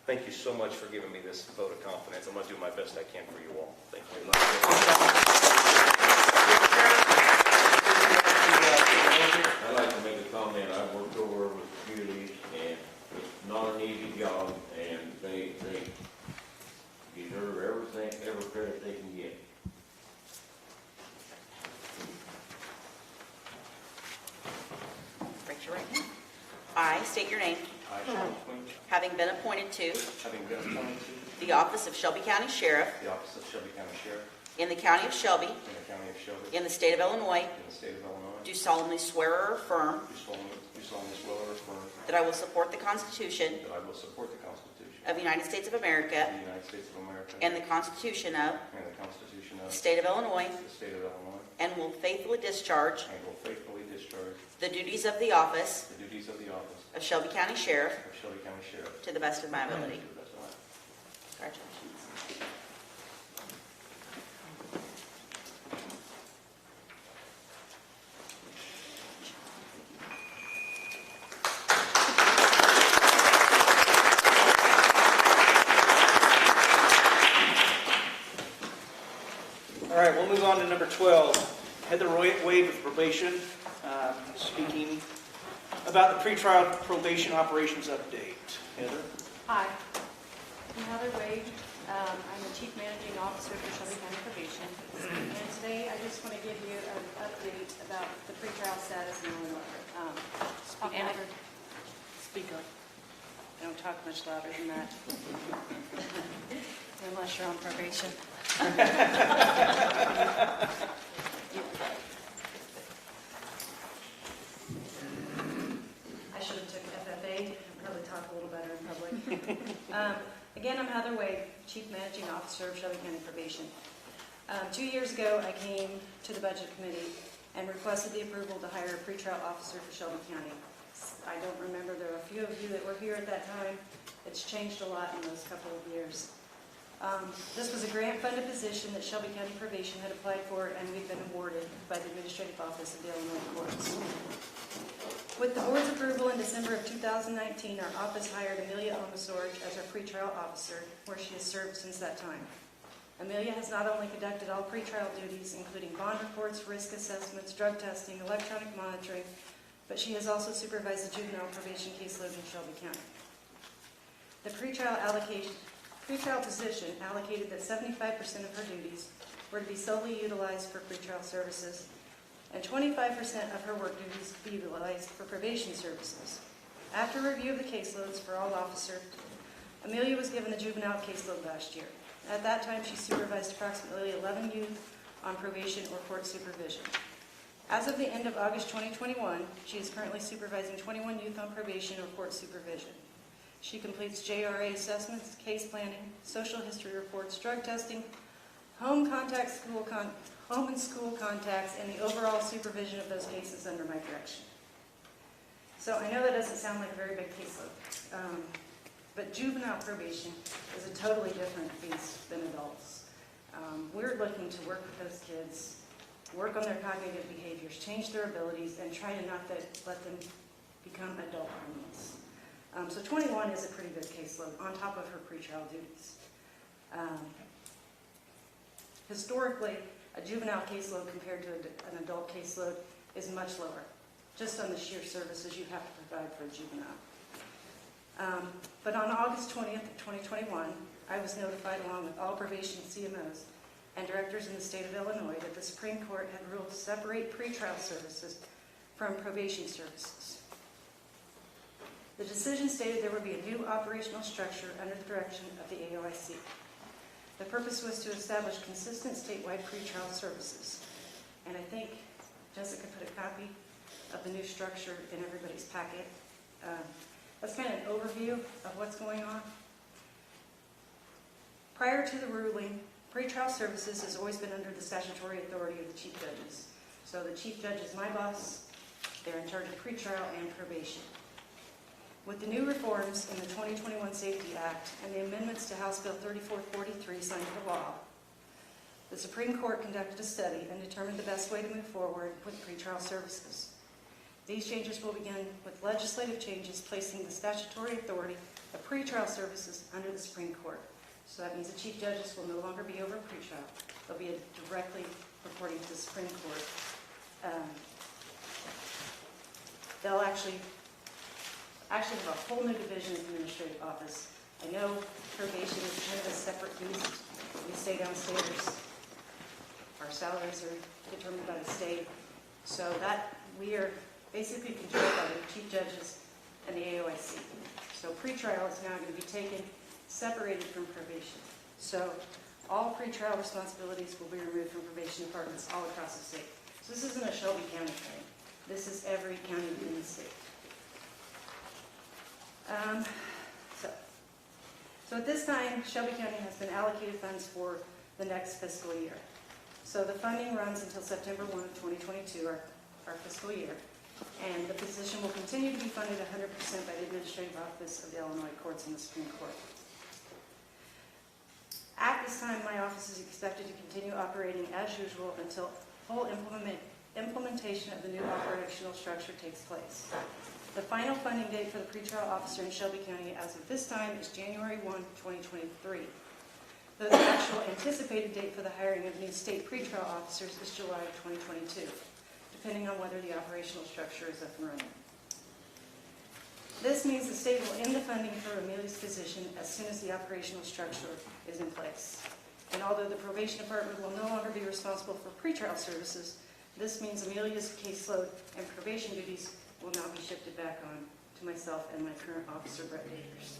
Thank you so much for giving me this vote of confidence. I'm going to do my best I can for you all. Thank you. I'd like to make a comment. I've worked over with communities, and it's not an easy job, and they deserve every credit they can get. Raise your right hand. I state your name. I, Sean McQueen, Having been appointed to having been appointed to the office of Shelby County Sheriff the office of Shelby County Sheriff in the county of Shelby, in the county of Shelby, in the state of Illinois, in the state of Illinois, do solemnly swear or affirm do solemnly swear or affirm that I will support the Constitution that I will support the Constitution of the United States of of America the United States of America and the Constitution of and the Constitution the of state of Illinois, the state of Illinois, and will faithfully discharge and will faithfully discharge the duties of the office the duties of the office of Shelby County Sheriff of Shelby County Sheriff to the best of my ability. to the best of my Congratulations. All right, we'll move on to number 12. Heather Wade with probation, speaking about the pretrial probation operations update. Heather? Hi, I'm Heather Wade. I'm the Chief Managing Officer for Shelby County Probation. And today I just want to give you an update about the pretrial status in Illinois. Speak up. I don't talk much louder than that. Unless you're on probation. I should have took FFA. I'd probably talk a little better in public. Again, I'm Heather Wade, Chief Managing Officer of Shelby County Probation. 2 years ago, I came to the Budget Committee and requested the approval to hire a pretrial officer for Shelby County. I don't remember, there were a few of you that were here at that time. It's changed a lot in those couple of years. This was a grant-funded position that Shelby County Probation had applied for, and we've been awarded by the Administrative Office of the Illinois Courts. With the board's approval in December of 2019, our office hired Amelia Omasorge as our pretrial officer, where she has served since that time. Amelia has not only conducted all pretrial duties, including bond reports, risk assessments, drug testing, electronic monitoring, but she has also supervised the juvenile probation caseload in Shelby County. The pretrial position allocated that 75% of her duties were to be solely utilized for pretrial services, and 25% of her work duties be utilized for probation services. After review of the caseloads for all officers, Amelia was given the juvenile caseload last year. At that time, she supervised approximately 11 youth on probation or court supervision. As of the end of August 2021, she is currently supervising 21 youth on probation or court supervision. She completes JRA assessments, case planning, social history reports, drug testing, home and school contacts, and the overall supervision of those cases under my direction. So I know that doesn't sound like a very big caseload, but juvenile probation is a totally different beast than adults. We're looking to work with those kids, work on their cognitive behaviors, change their abilities, and try to not let them become adult criminals. So 21 is a pretty good caseload on top of her pretrial duties. Historically, a juvenile caseload compared to an adult caseload is much lower, just on the sheer services you have to provide for a juvenile. But on August 20th of 2021, I was notified along with all probation CMOs and directors in the state of Illinois that the Supreme Court had ruled to separate pretrial services from probation services. The decision stated there would be a new operational structure under the direction of the AOIC. The purpose was to establish consistent statewide pretrial services. And I think Jessica put a copy of the new structure in everybody's packet. That's kind of an overview of what's going on. Prior to the ruling, pretrial services has always been under the statutory authority of the chief judges. So the chief judge is my boss. They're in charge of pretrial and probation. With the new reforms in the 2021 Safety Act and the amendments to House Bill 3443 signed into law, the Supreme Court conducted a study and determined the best way to move forward with pretrial services. These changes will begin with legislative changes placing the statutory authority of pretrial services under the Supreme Court. So that means the chief judges will no longer be over pretrial. They'll be directly reporting to the Supreme Court. They'll actually have a whole new division of the administrative office. I know probation is kind of a separate beast. We stay downstairs. Our salaries are determined by the state. So that we are basically controlled by the chief judges and the AOIC. So pretrial is now going to be taken, separated from probation. So all pretrial responsibilities will be removed from probation departments all across the state. So this isn't a Shelby County thing. This is every county in the state. So at this time, Shelby County has been allocated funds for the next fiscal year. So the funding runs until September 1 of 2022, our fiscal year, and the position will continue to be funded 100% by the Administrative Office of the Illinois Courts and the Supreme Court. At this time, my office is expected to continue operating as usual until full implementation of the new operational structure takes place. The final funding date for the pretrial officer in Shelby County as of this time is January 1, 2023. Though the actual anticipated date for the hiring of new state pretrial officers is July of 2022, depending on whether the operational structure is up and running. This means the state will end the funding for Amelia's position as soon as the operational structure is in place. And although the probation department will no longer be responsible for pretrial services, this means Amelia's caseload and probation duties will now be shifted back on to myself and my current officer, Brett Akers.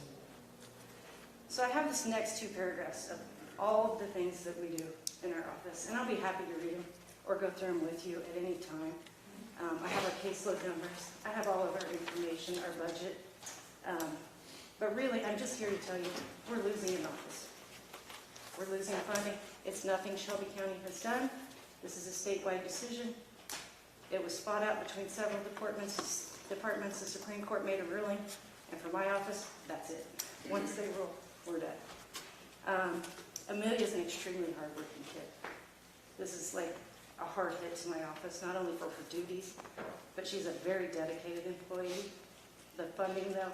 So I have this next two paragraphs of all of the things that we do in our office, and I'll be happy to read them or go through them with you at any time. I have our caseload numbers. I have all of our information, our budget. But really, I'm just here to tell you, we're losing an office. We're losing funding. It's nothing Shelby County has done. This is a statewide decision. It was fought out between several departments departments, the Supreme Court made a ruling, and for my office, that's it. Once they rule, we're done. Amelia's an extremely hardworking kid. This is like a hard hit to my office, not only for her duties, but she's a very dedicated employee. The funding, though,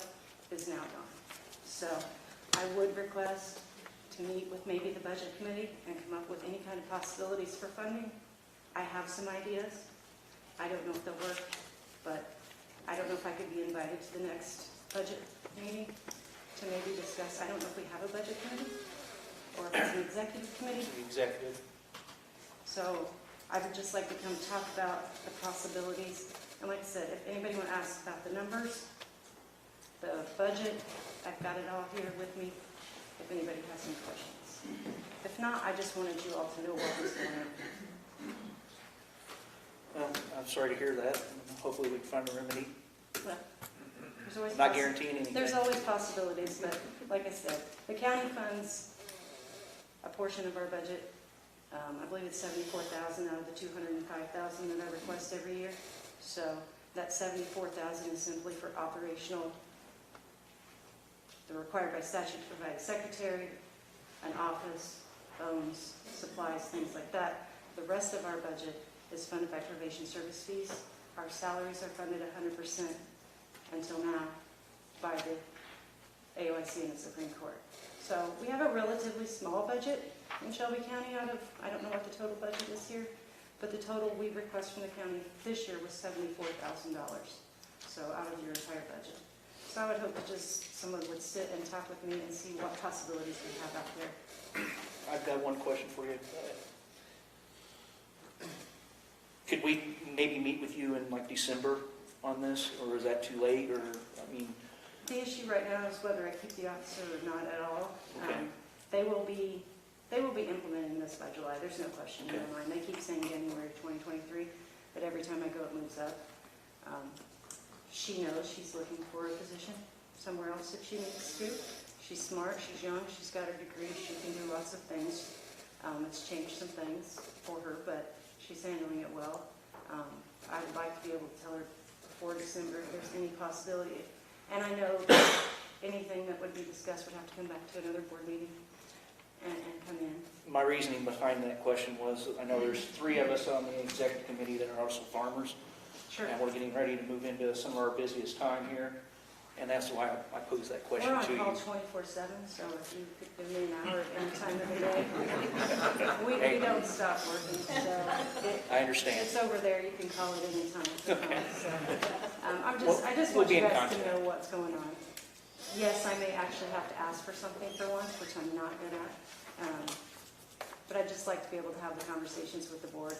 is now gone. So I would request to meet with maybe the budget committee and come up with any kind of possibilities for funding. I have some ideas. I don't know if they'll work, but I don't know if I could be invited to the next budget meeting to maybe discuss. I don't know if we have a budget committee or if it's an executive committee. Executive. So I would just like to come talk about the possibilities. And like I said, if anybody wants to ask about the numbers, the budget, I've got it all here with me if anybody has any questions. If not, I just wanted you all to know what was going on. Well, I'm sorry to hear that. Hopefully we can find a remedy. Well, there's always Not guaranteeing anything. There's always possibilities, but like I said, the county funds a portion of our budget. I believe it's $74,000 out of the $205,000 that I request every year. So that $74,000 is simply for operational. They're required by statute to provide a secretary, an office, phones, supplies, things like that. The rest of our budget is funded by probation service fees. Our salaries are funded 100% until now by the AOIC and the Supreme Court. So we have a relatively small budget in Shelby County out of, I don't know what the total budget is here, but the total we request from the county this year was $74,000. So out of your entire budget. So I would hope that just someone would sit and talk with me and see what possibilities we have out there. I've got one question for you. Could we maybe meet with you in like December on this, or is that too late, or, I mean? The issue right now is whether I keep the officer or not at all. Okay. They will be implementing this by July. There's no question in Okay. my mind. They keep saying January 2023, but every time I go, it moves up. She knows she's looking for a position somewhere else if she needs to. She's smart, she's young, she's got her degree, she can do lots of things. It's changed some things for her, but she's handling it well. I would like to be able to tell her before December if there's any possibility. And I know that anything that would be discussed would have to come back to another board meeting and come in. My reasoning behind that question was, I know there's 3 of us on the executive committee that are also farmers. Sure. And we're getting ready to move into some of our busiest time here. And that's why I posed that question We're to on you. call 24/7, so if you could give me an hour at any time of the day. We don't stop working, so. I understand. It's over there, you can call it any time. Okay. So, I just We'll want be you in guys to contact. know what's going on. Yes, I may actually have to ask for something for once, which I'm not good at. But I'd just like to be able to have the conversations with the board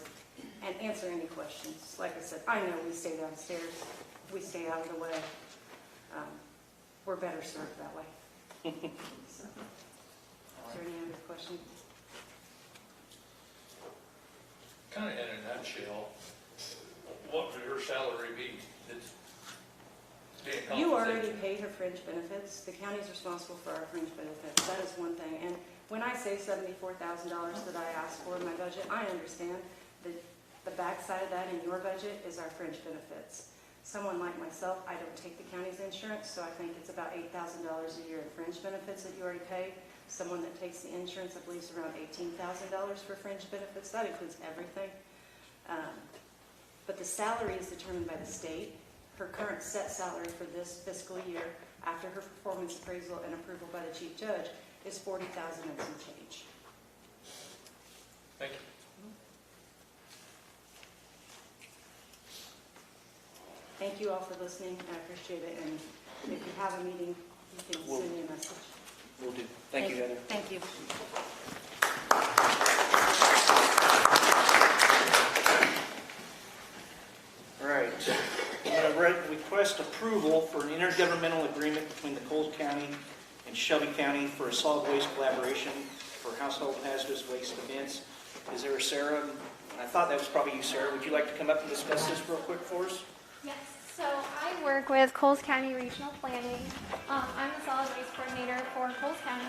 and answer any questions. Like I said, I know we stay downstairs, we stay out of the way. We're better served that way. So, is there any other questions? Kind of in a nutshell, what would her salary be? It's being You already compensated. pay her fringe benefits. The county is responsible for our fringe benefits. That is one thing. And when I say $74,000 that I asked for in my budget, I understand that the backside of that in your budget is our fringe benefits. Someone like myself, I don't take the county's insurance, so I think it's about $8,000 a year in fringe benefits that you already pay. Someone that takes the insurance, I believe, is around $18,000 for fringe benefits. That includes everything. But the salary is determined by the state. Her current set salary for this fiscal year, after her performance appraisal and approval by the chief judge, is $40,000 and some change. Thank you. Thank you all for listening. I appreciate it. And if you have a meeting, you can send me a message. Will do. Thank you, Heather. Thank you. All right. I'm going to request approval for an intergovernmental agreement between the Coles County and Shelby County for a solid waste collaboration for household hazardous waste events. Is there a Sarah? I thought that was probably you, Sarah. Would you like to come up and discuss this real quick for us? Yes, so I work with Coles County Regional Planning. I'm the solid waste coordinator for Coles County.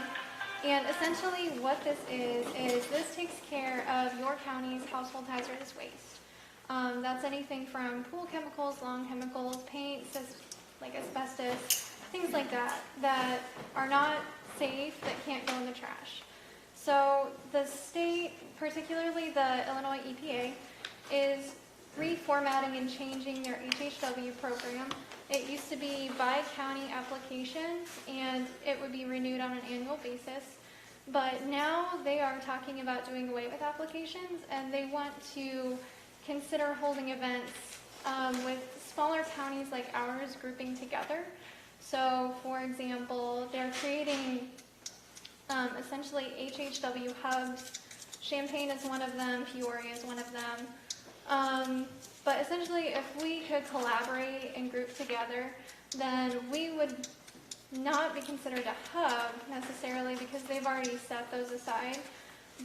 And essentially what this is this takes care of your county's household hazardous waste. That's anything from pool chemicals, lawn chemicals, paints, like asbestos, things like that, that are not safe, that can't go in the trash. So the state, particularly the Illinois EPA, is reformatting and changing their HHW program. It used to be by county application, and it would be renewed on an annual basis. But now they are talking about doing away with applications, and they want to consider holding events with smaller counties like ours grouping together. So, for example, they're creating essentially HHW hubs. Champaign is one of them, Peoria is one of them. But essentially, if we could collaborate and group together, then we would not be considered a hub necessarily because they've already set those aside,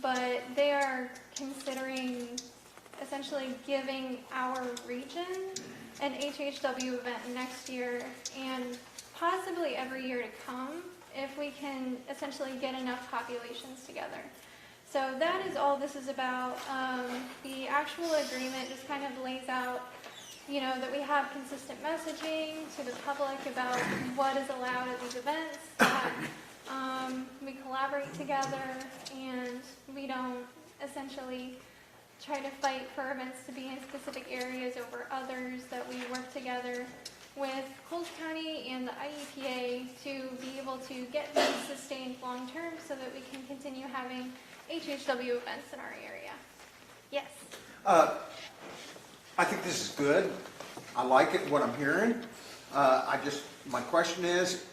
but they are considering essentially giving our region an HHW event next year and possibly every year to come if we can essentially get enough populations together. So that is all this is about. The actual agreement just kind of lays out, you know, that we have consistent messaging to the public about what is allowed at these events, that we collaborate together, and we don't essentially try to fight for events to be in specific areas over others, that we work together with Coles County and the IEPA to be able to get these sustained long term so that we can continue having HHW events in our area. Yes? I think this is good. I like it, what I'm hearing. My question is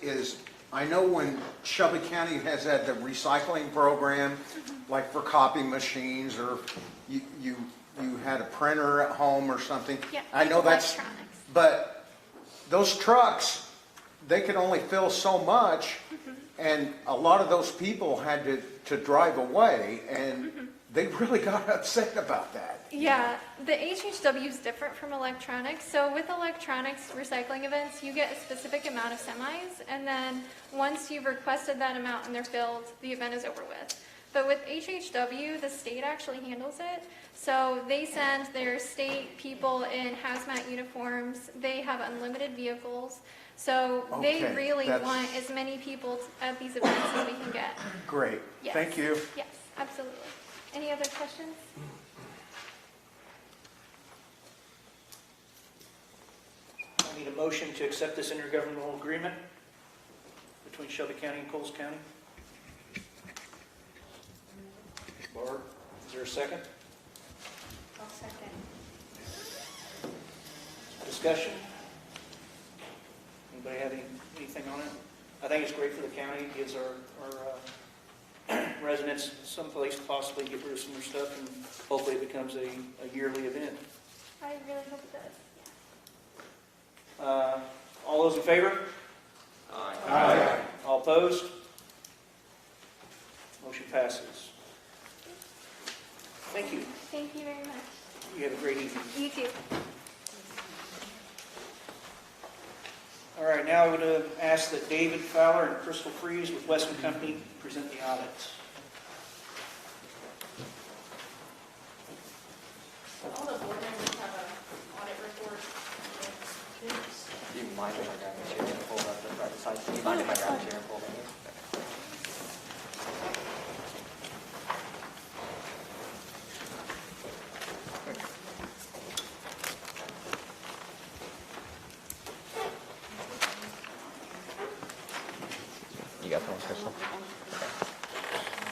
I know when Shelby County has had the recycling program, like for copy machines, or you had a printer at home or something. Yeah, I know that's, electronics. but those trucks, they could only fill so much, and a lot of those people had to drive away, and they really got upset about that. Yeah, the HHW is different from electronics. So with electronics recycling events, you get a specific amount of semis, and then once you've requested that amount and they're filled, the event is over with. But with HHW, the state actually handles it. So they send their state people in hazmat uniforms. They have unlimited vehicles. So they Okay, really that's- want as many people at these events as we can get. Great. Yes. Thank you. Yes, absolutely. Any other questions? I need a motion to accept this intergovernmental agreement between Shelby County and Coles County. Barb, is there a second? I'll second. Discussion? Anybody have anything on it? I think it's great for the county. It gives our residents some place to possibly get rid of some of their stuff, and hopefully it becomes a yearly event. I really hope it does. All those in favor? Aye. Aye. All opposed? Motion passes. Thank you. Thank you very much. You have a great evening. You too. All right, now I'm going to ask that David Fowler and Crystal Freeze with Weston Company present the audits. All the board members have an audit report. Do you mind if I grab a chair and pull up the right side? Do you mind if I grab a chair and pull them in? You got one, Crystal? Okay.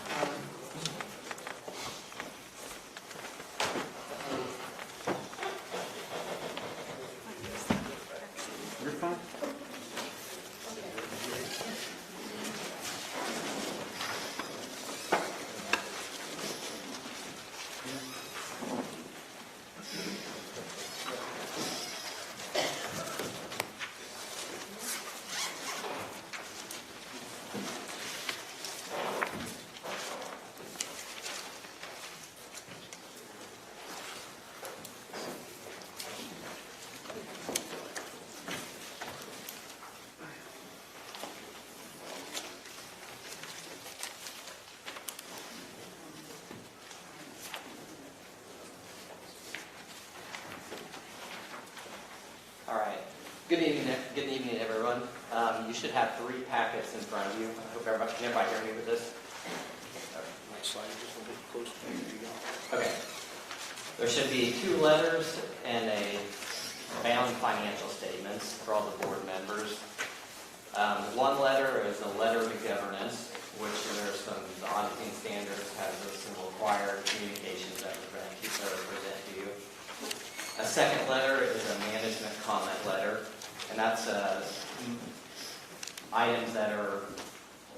Good evening, everyone. You should have 3 packets in front of you. I hope everybody, can everybody hear me with this? My slide just a bit closer to you. Okay. There should be 2 letters and a bound financial statements for all the board members. One letter is a letter to governance, which there's some auditing standards, has some required communications that we're going to present to you. A second letter is a management comment letter, and that's items that are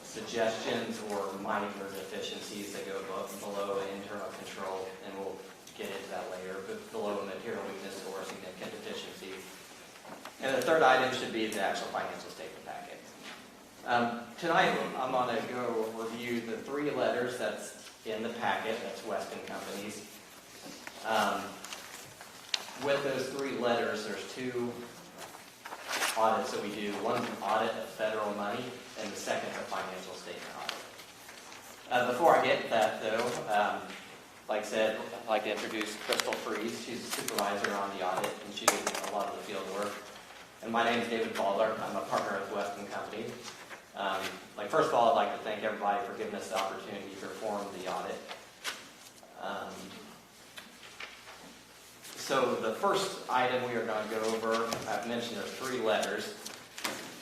suggestions or minor deficiencies that go below internal control, and we'll get into that later, but below material weakness or significant deficiency. And the third item should be the actual financial statement packet. Tonight, I'm going to go review the 3 letters that's in the packet, that's Weston Companies. With those 3 letters, there's 2 audits that we do. One's an audit of federal money, and the second is a financial statement audit. Before I get to that, though, like I said, I'd like to introduce Crystal Freeze. She's a supervisor on the audit, and she does a lot of the field work. And my name is David Baller. I'm a partner with Weston Company. First of all, I'd like to thank everybody for giving us the opportunity to perform the audit. So the first item we are going to go over, I've mentioned there's 3 letters.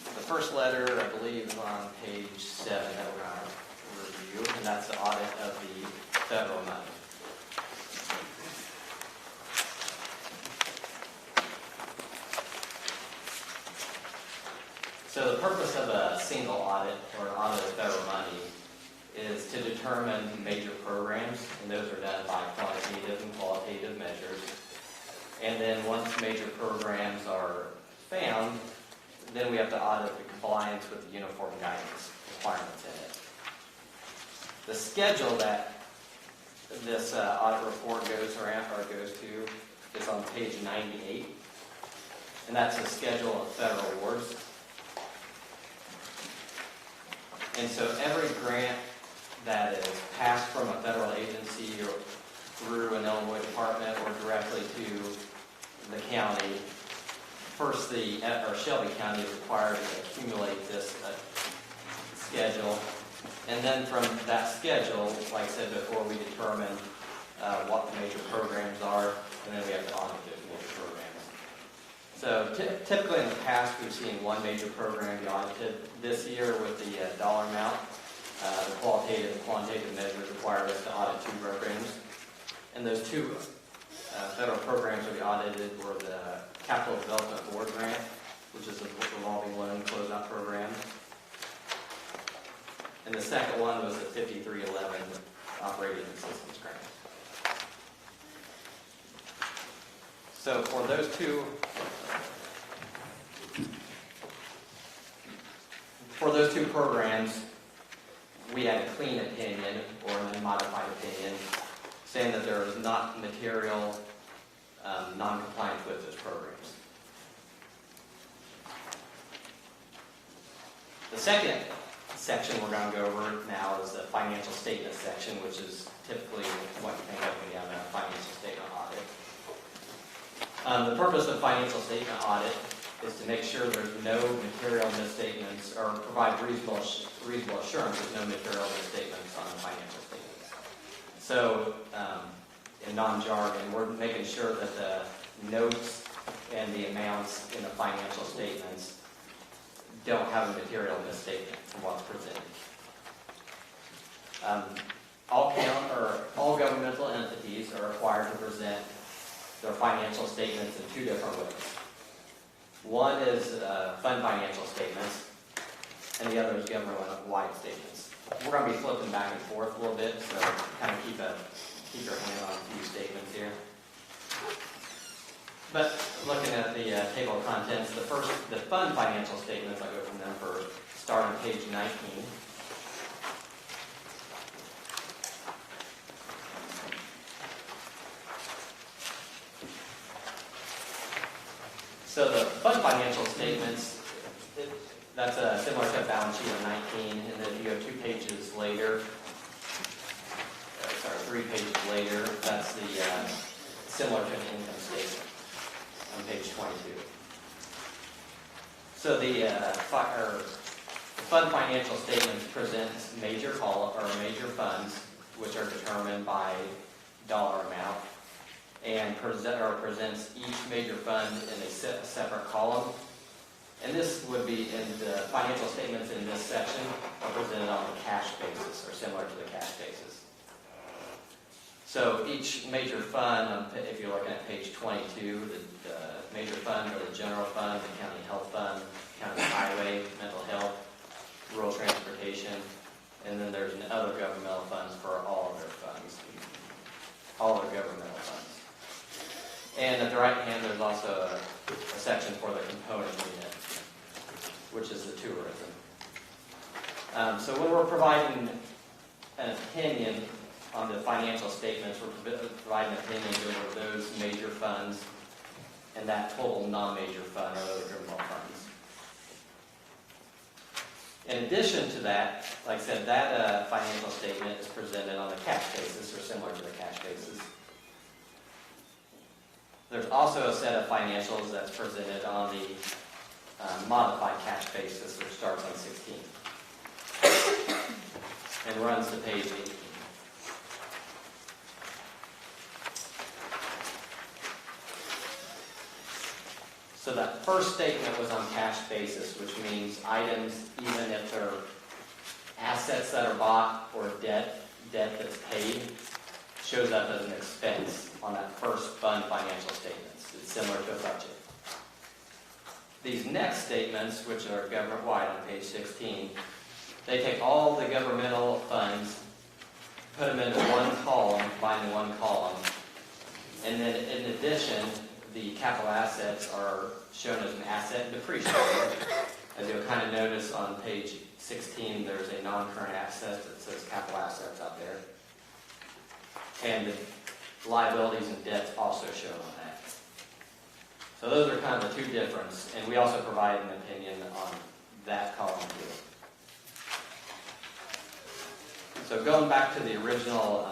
The first letter, I believe, is on page 7 that we're going to review, and that's the audit of the federal money. So the purpose of a single audit or an audit of federal money is to determine major programs, and those are done by quantitative and qualitative measures. And then once major programs are found, then we have to audit the compliance with the uniform guidance requirements in it. The schedule that this audit report goes to is on page 98, and that's a schedule of federal awards. And so every grant that is passed from a federal agency or through an Illinois department or directly to the county, first Shelby County is required to accumulate this schedule. And then from that schedule, like I said before, we determine what the major programs are, and then we have to audit those major programs. So typically in the past, we've seen one major program be audited. This year with the dollar amount, the qualitative and quantitative measures required us to audit 2 programs. And those 2 federal programs that we audited were the Capital Development Board Grant, which is a revolving loan closeout program. And the second one was the 5311 Operating Systems Grant. So for those 2 programs, we had a clean opinion or an unmodified opinion saying that there is not material non-compliance with those programs. The second section we're going to go over now is the financial statement section, which is typically what you think of when you have a financial statement audit. The purpose of financial statement audit is to make sure there's no material misstatements or provide reasonable assurance there's no material misstatements on the financial statements. So, in non-jargon, we're making sure that the notes and the amounts in the financial statements don't have a material misstatement from what's presented. All governmental entities are required to present their financial statements in 2 different ways. One is fund financial statements, and the other is government-wide statements. We're going to be flipping back and forth a little bit, so kind of keep your hand on a few statements here. But looking at the table of contents, the fund financial statements, I'll go from them first, start on page 19. So the fund financial statements, that's similar to a balance sheet of 19, and then if you go 2 pages later, 3 pages later, that's the similar to an income statement on page 22. So the fund financial statements presents major funds, which are determined by dollar amount, and presents each major fund in a separate column. And this would be in the financial statements in this section are presented on the cash basis, or similar to the cash basis. So each major fund, if you're looking at page 22, the major fund or the general fund, the county health fund, county highway, mental health, rural transportation, and then there's other governmental funds for all of their funds, all their governmental funds. And at the right hand, there's also a section for the component unit, which is the tourism. So when we're providing an opinion on the financial statements, we're providing opinions over those major funds and that total non-major fund or other criminal funds. In addition to that, like I said, that financial statement is presented on the cash basis or similar to the cash basis. There's also a set of financials that's presented on the modified cash basis, which starts on 16 and runs to page 18. So that first statement was on cash basis, which means items, even if they're assets that are bought or debt that's paid, shows up as an expense on that first fund financial statements. It's similar to a budget. These next statements, which are government-wide on page 16, they take all the governmental funds, put them into one column, combine in one column, and then in addition, the capital assets are shown as an asset and depreciated. As you'll kind of notice on page 16, there's a non-current asset that says capital assets out there. And the liabilities and debts also shown on that. So those are kind of the two differences, and we also provide an opinion on that column too. So going back to the original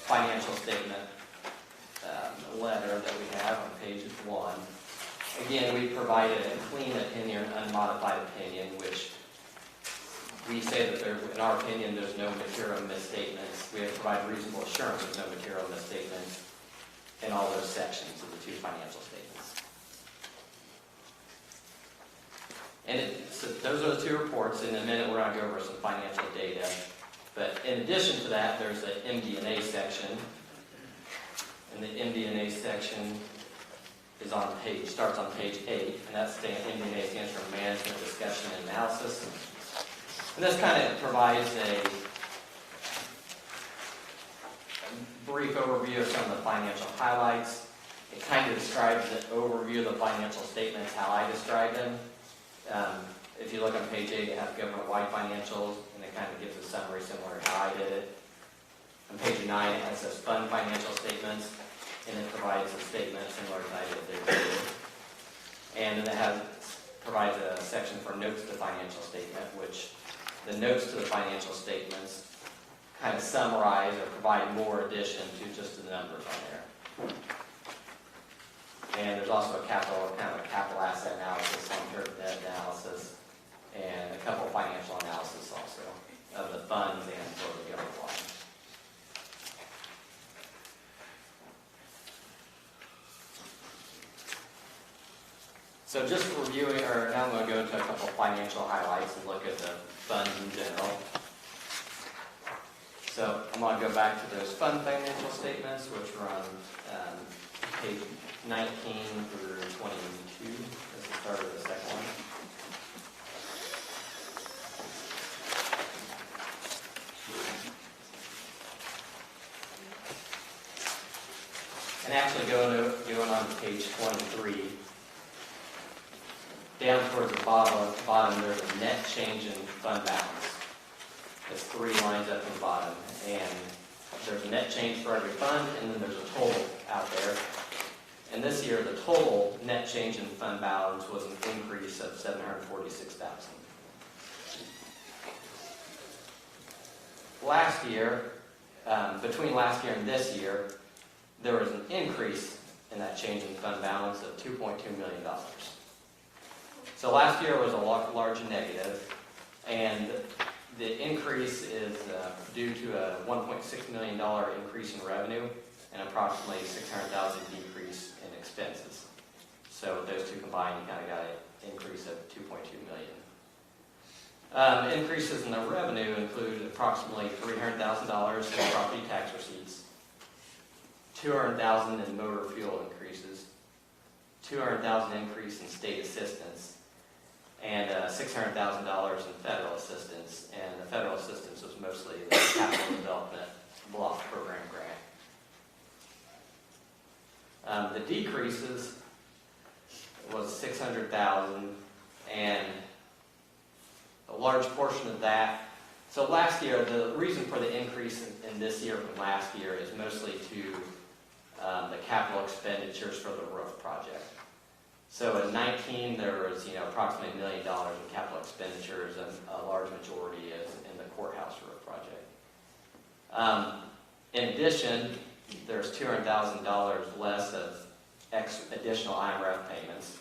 financial statement letter that we have on page 1, again, we provided a clean opinion, unmodified opinion, which we say that there, in our opinion, there's no material misstatements. We have provided reasonable assurance of no material misstatements in all those sections of the two financial statements. And so those are the two reports. In a minute, we're going to go over some financial data. But in addition to that, there's the MD&A section. And the MD&A section is on starts on page 8, and that's the MD&A stands for Management Discussion and Analysis. And this kind of provides a brief overview of some of the financial highlights. It kind of describes the overview of the financial statements, how I describe them. If you look on page 8, it has government-wide financials, and it kind of gives a summary similar to how I did it. On page 9, it says fund financial statements, and it provides a statement similar to how I did there. And then it provides a section for notes to financial statement, which the notes to the financial statements kind of summarize or provide more addition to just the numbers on there. And there's also a kind of a capital asset analysis, long-term debt analysis, and a couple of financial analysis also of the funds and for the government line. So just reviewing, or now I'm going to go into a couple of financial highlights and look at the funds in general. So I'm going to go back to those fund financial statements, which are on page 19 through 22. That's the start of the second one. And actually going on to page 23, down towards the bottom, there's a net change in fund balance. It's 3 lines up in the bottom, and there's a net change for every fund, and then there's a total out there. And this year, the total net change in fund balance was an increase of $746,000. Last year, between last year and this year, there was an increase in that change in fund balance of $2.2 million. So last year was a large negative, and the increase is due to a $1.6 million increase in revenue and approximately $600,000 decrease in expenses. So those two combined, you kind of got an increase of $2.2 million. Increases in the revenue include approximately $300,000 in property tax receipts, $200,000 in motor fuel increases, $200,000 increase in state assistance, and $600,000 in federal assistance. And the federal assistance was mostly the Capital Development Block Program grant. The decreases was $600,000, and a large portion of that. So last year, the reason for the increase in this year from last year is mostly to the capital expenditures for the roof project. So in 19, there was approximately $1 million in capital expenditures, and a large majority is in the courthouse roof project. In addition, there's $200,000 less of additional IMRF payments,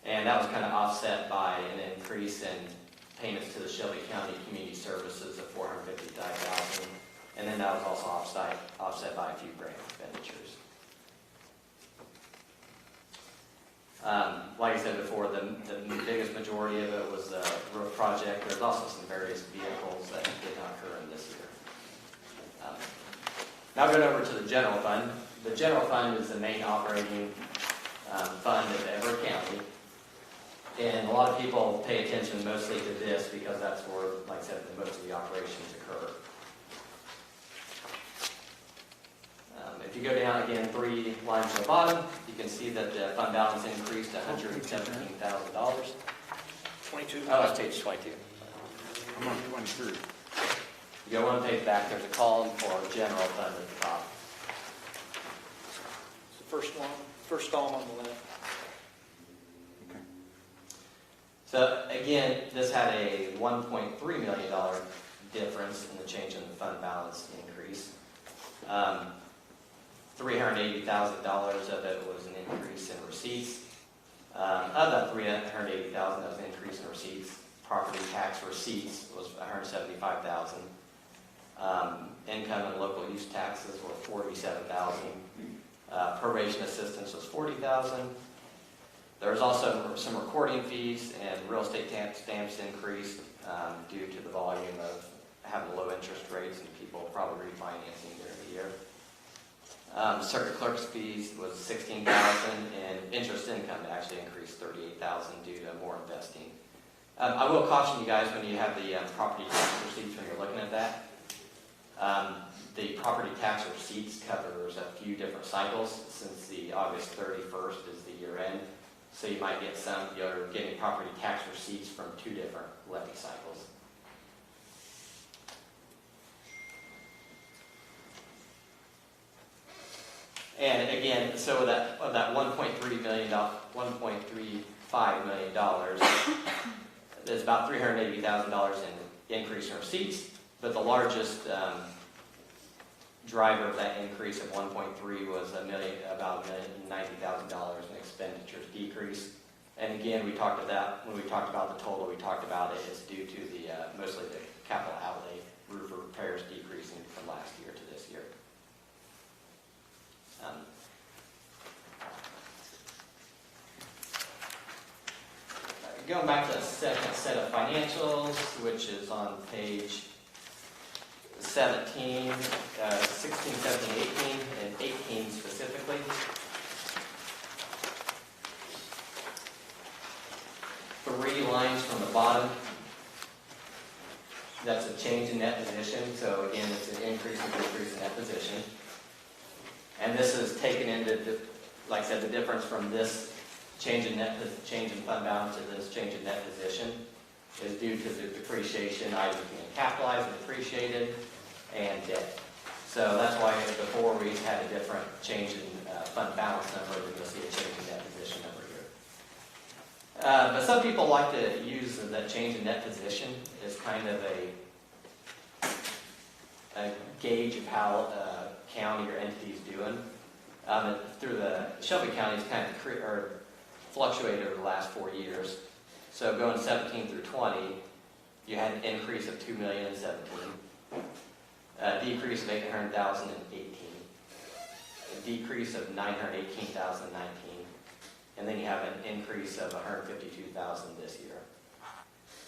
and that was kind of offset by an increase in payments to the Shelby County Community Services of $455,000, and then that was also offset by a few grant expenditures. Like I said before, the biggest majority of it was the roof project. There's also some various vehicles that did not occur in this year. Now going over to the general fund. The general fund is the main operating fund of every county. And a lot of people pay attention mostly to this because that's where, like I said, most of the operations occur. If you go down again 3 lines to the bottom, you can see that the fund balance increased to $117,000. 22. Oh, that's page 22. I'm on 23. You go one page back, there's a column for general fund at the top. It's the first column on the left. So again, this had a $1.3 million difference in the change in the fund balance increase. $380,000 of it was an increase in receipts. Of that $380,000, that was an increase in receipts. Property tax receipts was $175,000. Income and local use taxes were $47,000. Probation assistance was $40,000. There was also some recording fees and real estate stamps increased due to the volume of having low interest rates and people probably refinancing during the year. Circuit clerk's fees was $16,000, and interest income actually increased $38,000 due to more investing. I will caution you guys when you have the property tax receipts when you're looking at that. The property tax receipts covers a few different cycles since the August 31st is the year end. So you might get you're getting property tax receipts from 2 different levy cycles. And again, so of that $1.35 million, there's about $380,000 in increase in receipts, but the largest driver of that increase of 1.3 was about $90,000 in expenditures decrease. And again, we talked about that when we talked about the total. We talked about it is due to the mostly the capital outlay, roof repairs decreasing from last year to this year. Going back to the second set of financials, which is on page 17, 16, 17, 18, and 18 specifically. Three lines from the bottom. That's a change in net position. So again, it's an increase and decrease in net position. And this is taken into, like I said, the difference from this change in fund balance to this change in net position is due to the depreciation items being capitalized and depreciated and debt. So that's why before we had a different change in fund balance number, we're going to see a change in net position number here. But some people like to use that change in net position as kind of a gauge of how county or entity is doing. Through the Shelby County, it's kind of fluctuated over the last 4 years. So going 17 through 20, you had an increase of $2 million in 17, a decrease of $800,000 in 18, a decrease of $918,000 in 19, and then you have an increase of $152,000 this year.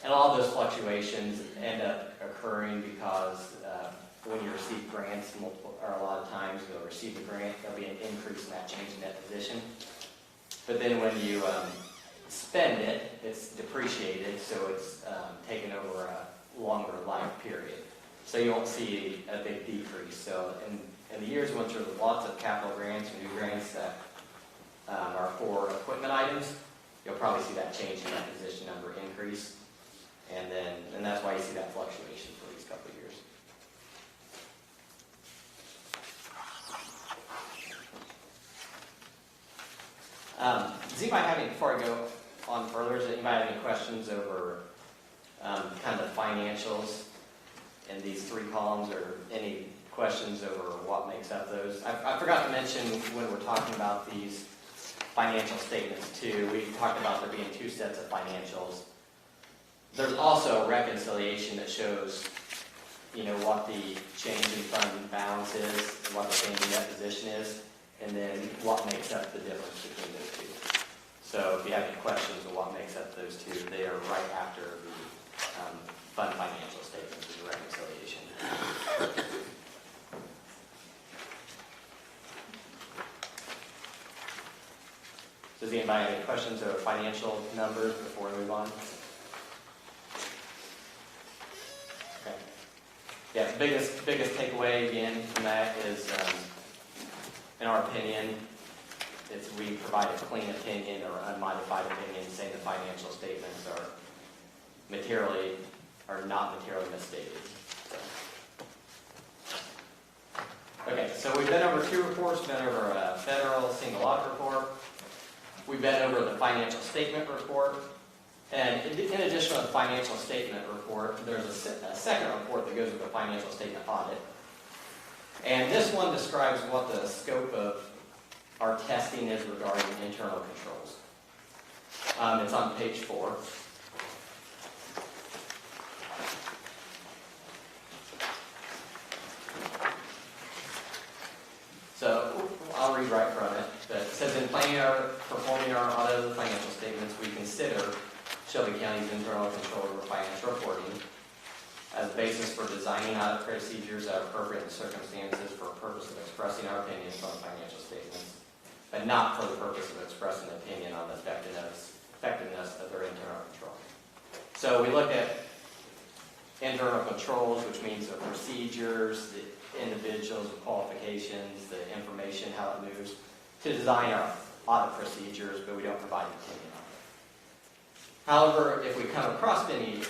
And all those fluctuations end up occurring because when you receive grants, or a lot of times you'll receive a grant, there'll be an increase in that change in that position. But then when you spend it, it's depreciated, so it's taken over a longer life period. So you won't see a big decrease. So in the years when there's lots of capital grants or new grants that are for equipment items, you'll probably see that change in that position number increase. And that's why you see that fluctuation for these couple of years. Does anybody have any, before I go on further, does anybody have any questions over kind of the financials in these three columns, or any questions over what makes up those? I forgot to mention when we're talking about these financial statements too, we talked about there being two sets of financials. There's also a reconciliation that shows, what the change in fund balance is, what the change in net position is, and then what makes up the difference between those two. So if you have any questions on what makes up those two, they are right after the fund financial statements and the reconciliation. Does anybody have any questions over financial numbers before we move on? Okay. Yeah, the biggest takeaway again from that is, in our opinion, we provide a clean opinion or unmodified opinion saying the financial statements are not materially misstated. Okay, so we've been over two reports, been over a federal single audit report. We've been over the financial statement report. And in addition to the financial statement report, there's a second report that goes with the financial statement audit. And this one describes what the scope of our testing is regarding internal controls. It's on page 4. So I'll read right from it. But it says, in planning or performing our audit of the financial statements, we consider Shelby County's internal control over financial reporting as a basis for designing audit procedures that are appropriate in circumstances for the purpose of expressing our opinions on financial statements, but not for the purpose of expressing an opinion on the effectiveness of their internal control. So we look at internal controls, which means the procedures, the individuals, the qualifications, the information, how it moves, to design our audit procedures, but we don't provide an opinion on it. However, if we come across any,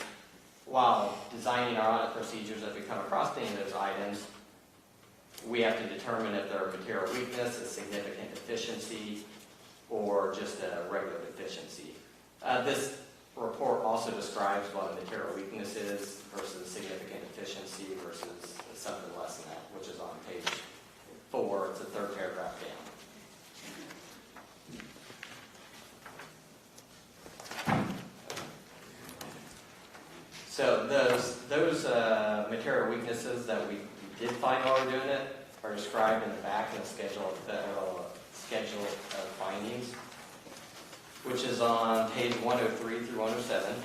while designing our audit procedures, if we come across any of those items, we have to determine if they're a material weakness, a significant deficiency, or just a regular deficiency. This report also describes what a material weakness is versus a significant deficiency versus something less than that, which is on page 4. It's the third paragraph down. So those material weaknesses that we did find while we're doing it are described in the back in the schedule of findings, which is on page 103 through 107.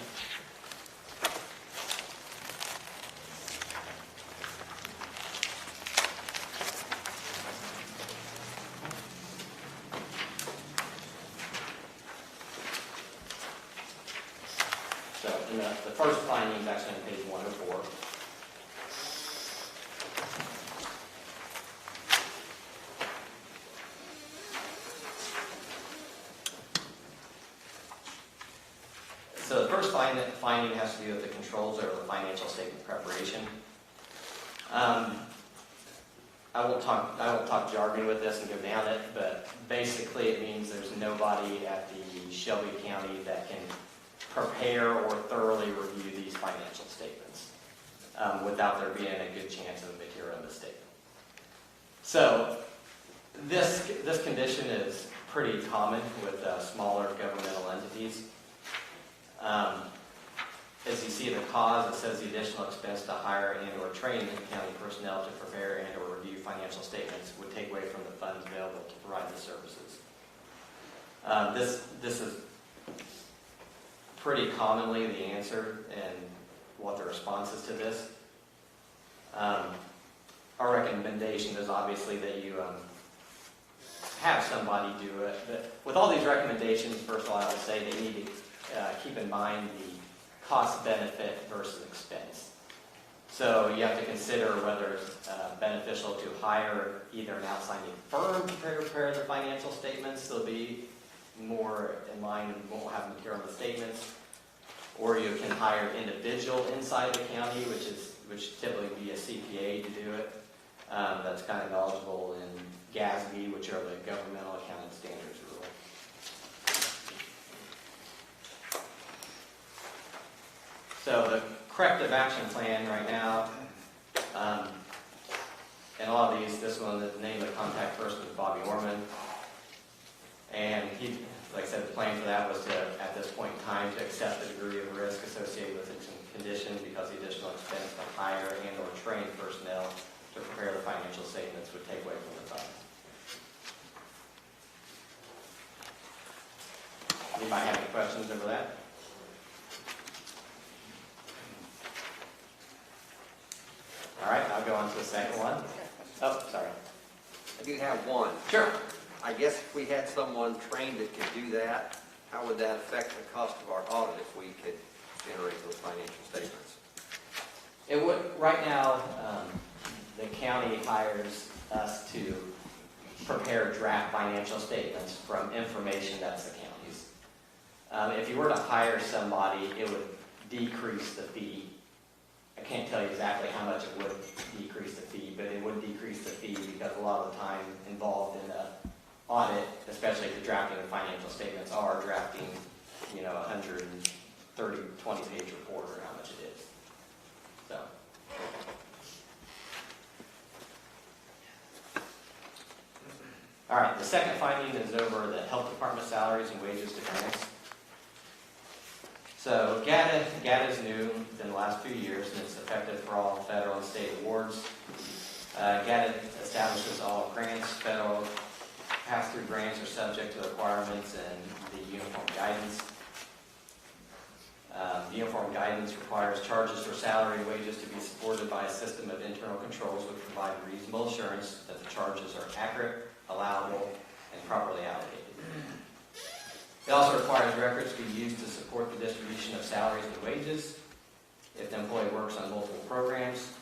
So the first finding is actually on page 104. So the first finding has to do with the controls over the financial statement preparation. I won't talk jargon with this and go down it, but basically it means there's nobody at the Shelby County that can prepare or thoroughly review these financial statements without there being a good chance of a material mistake. So this condition is pretty common with smaller governmental entities. As you see the cause, it says the additional expense to hire and or train county personnel to prepare and or review financial statements would take away from the funds available to provide the services. This is pretty commonly the answer and what the response is to this. Our recommendation is obviously that you have somebody do it. But with all these recommendations, first of all, I would say that you need to keep in mind the cost benefit versus expense. So you have to consider whether it's beneficial to hire either an outside firm to prepare the financial statements. They'll be more in line and won't have material in the statements. Or you can hire an individual inside the county, which typically be a CPA to do it. That's kind of knowledgeable in GASB, which are the Governmental Accounting Standards rule. So the corrective action plan right now, and a lot of these, this one, the name of the contact person is Bobby Orman. And he, like I said, the plan for that was to, at this point in time, to accept the degree of risk associated with the condition because the additional expense to hire and or train personnel to prepare the financial statements would take away from the funds. Anybody have any questions over that? All right, I'll go on to the second one. Oh, sorry. I do have one. Sure. I guess if we had someone trained that could do that, how would that affect the cost of our audit if we could generate those financial statements? It would, right now, the county hires us to prepare draft financial statements from information that's the county's. If you were to hire somebody, it would decrease the fee. I can't tell you exactly how much it would decrease the fee, but it would decrease the fee because a lot of the time involved in the audit, especially if you're drafting the financial statements, are drafting, 130, 20-page report or how much it is. So. All right, the second finding is over the health department salaries and wages to grants. So GATA is new within the last few years, and it's effective for all federal and state awards. GATA establishes all grants. Federal pass-through grants are subject to the requirements and the uniform guidance. The uniform guidance requires charges for salary and wages to be supported by a system of internal controls which provide reasonable assurance that the charges are accurate, allowable, and properly allocated. It also requires records to be used to support the distribution of salaries and wages if the employee works on multiple programs.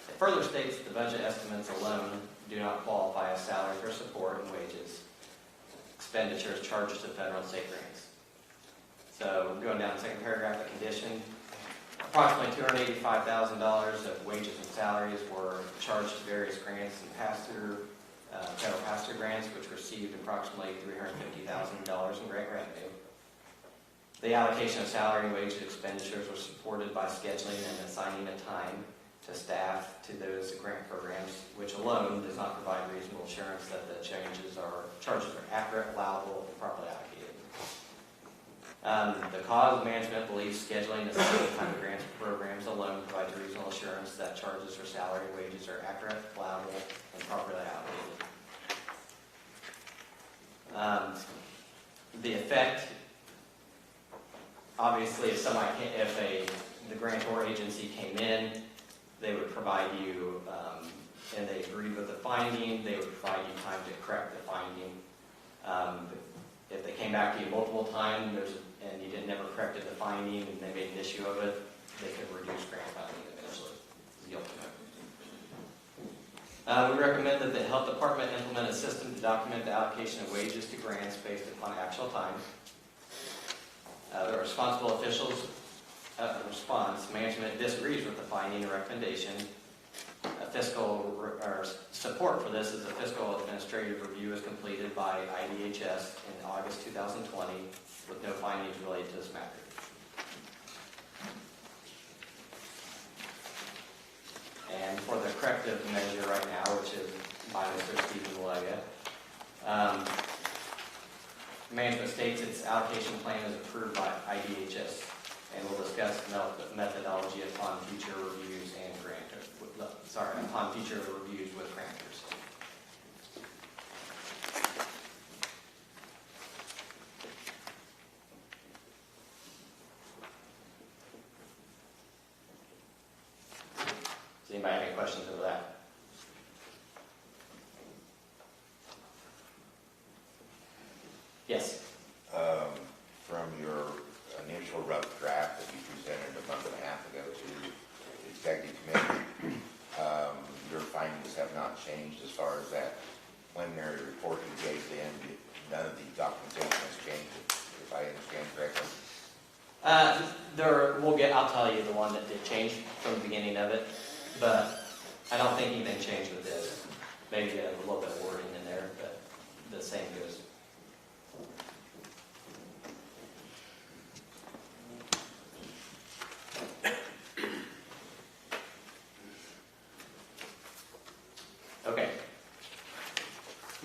It further states that the budget estimates alone do not qualify as salary for support and wages, expenditures, charges to federal and state grants. So going down the second paragraph, the condition, approximately $285,000 of wages and salaries were charged to various grants and pass-through federal pass-through grants, which received approximately $350,000 in grant revenue. The allocation of salary and wage expenditures was supported by scheduling and assigning a time to staff to those grant programs, which alone does not provide reasonable assurance that the charges are accurate, allowable, and properly allocated. The cause of management believes scheduling and assigning time to grants programs alone provides reasonable assurance that charges for salary and wages are accurate, allowable, and properly allocated. The effect, obviously, if the grantor agency came in, they would provide you, and they agreed with the finding, they would provide you time to correct the finding. If they came back to you multiple times and you never corrected the finding and they made an issue of it, they could reduce grant funding eventually. Is the ultimate. We recommend that the health department implement a system to document the allocation of wages to grants based upon actual time. The responsible officials' response, management disagrees with the finding and recommendation. Support for this is a fiscal administrative review is completed by IDHS in August 2020 with no findings related to this matter. And for the corrective measure right now, which is by Mr. Stephen Lega, management states its allocation plan is approved by IDHS and we'll discuss methodology upon future reviews and upon future reviews with grantors. Does anybody have any questions over that? Yes. From your initial rough draft that you presented a month and a half ago to the executive committee, your findings have not changed as far as that preliminary report you gave them, none of the documentation has changed, if I understand correctly? I'll tell you the one that did change from the beginning of it, but I don't think anything changed with this. Maybe a little bit of wording in there, but the same goes. Okay.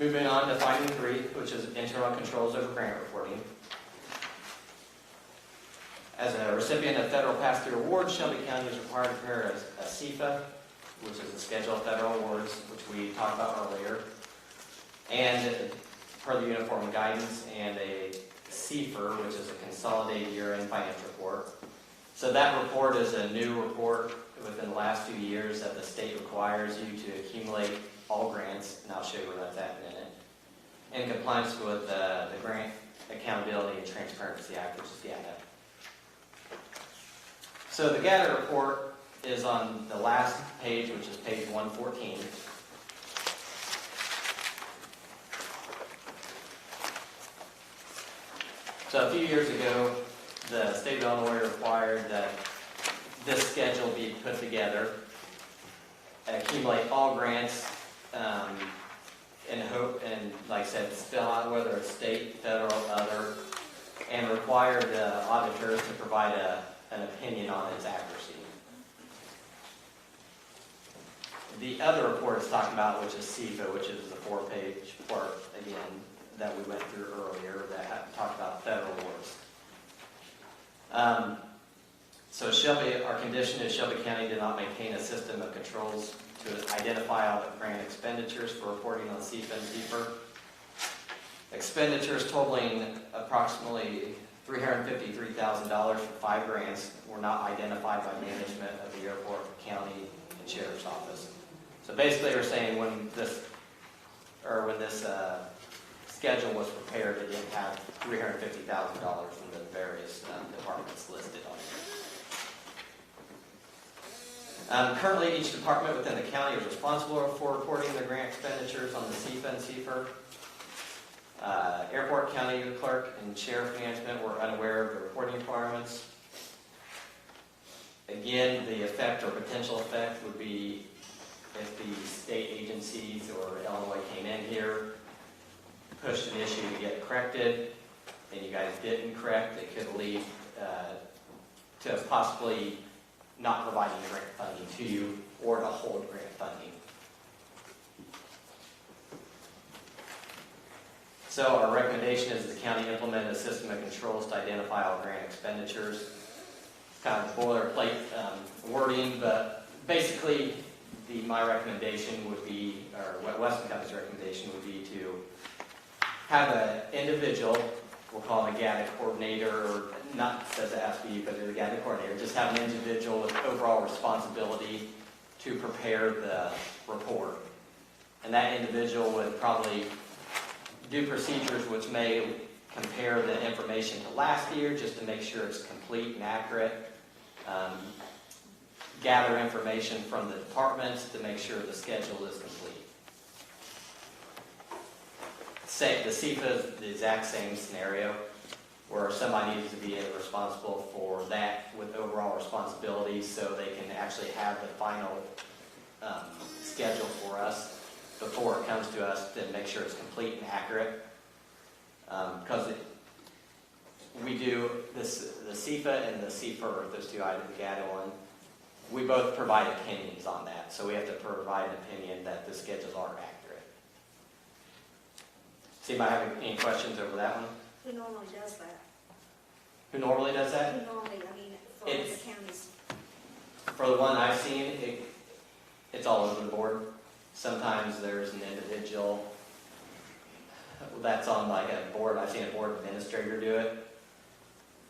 Moving on to finding 3, which is internal controls over grant reporting. As a recipient of federal pass-through awards, Shelby County is required to prepare a CFA, which is a schedule of federal awards, which we talked about earlier, and per the uniform guidance, and a CFR, which is a consolidated year-end financial report. So that report is a new report within the last 2 years that the state requires you to accumulate all grants, and I'll show you where that's at in a minute, in compliance with the Grant Accountability and Transparency Act, which is GATA. So the GATA report is on the last page, which is page 114. So a few years ago, the state of Illinois required that this schedule be put together, accumulate all grants, and like I said, spell out whether it's state, federal, other, and require the auditors to provide an opinion on its accuracy. The other report is talking about, which is CFA, which is the 4-page part, again, that we went through earlier that talked about federal awards. So Shelby, our condition is Shelby County did not maintain a system of controls to identify all the grant expenditures for reporting on CFA and CFR. Expenditures totaling approximately $353,000 for 5 grants were not identified by management of the airport, county, and sheriff's office. So basically, we're saying when this schedule was prepared, it didn't have $350,000 from the various departments listed on it. Currently, each department within the county is responsible for reporting their grant expenditures on the CFA and CFR. Airport, county clerk, and sheriff management were unaware of the reporting requirements. Again, the effect or potential effect would be if the state agencies or Illinois came in here, pushed an issue to get corrected, and you guys didn't correct, it could lead to possibly not providing grant funding to you or to hold grant funding. So our recommendation is the county implement a system of controls to identify all grant expenditures. Kind of boilerplate wording, but basically my recommendation would be, or what Weston County's recommendation would be to have an individual, we'll call him a GATA coordinator, or not says it has to be, but a GATA coordinator, just have an individual with overall responsibility to prepare the report. And that individual would probably do procedures which may compare the information to last year just to make sure it's complete and accurate. Gather information from the departments to make sure the schedule is complete. The CFA is the exact same scenario where somebody needs to be responsible for that with overall responsibility so they can actually have the final schedule for us before it comes to us to make sure it's complete and accurate. Because we do this, the CFA and the CFR, those two items, the GATA one, we both provide opinions on that. So we have to provide an opinion that the schedules are accurate. Does anybody have any questions over that one? Who normally does that? Who normally does that? Who normally, I mean, for all the It's- counties? For the one I've seen, it's all over the board. Sometimes there's an individual that's on like a board. I've seen a board administrator do it.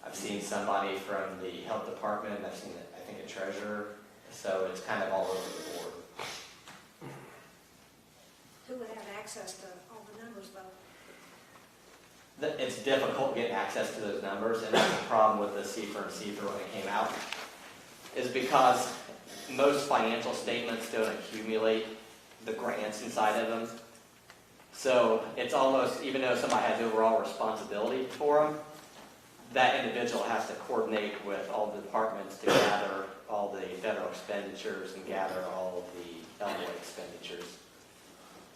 I've seen somebody from the health department. I've seen, I think, a treasurer. So it's kind of all over the board. Who would have access to all the numbers though? It's difficult getting access to those numbers, and that's the problem with the CFR and CFR when it came out, is because most financial statements don't accumulate the grants inside of them. So it's almost, even though somebody has overall responsibility for them, that individual has to coordinate with all the departments to gather all the federal expenditures and gather all of the Illinois expenditures.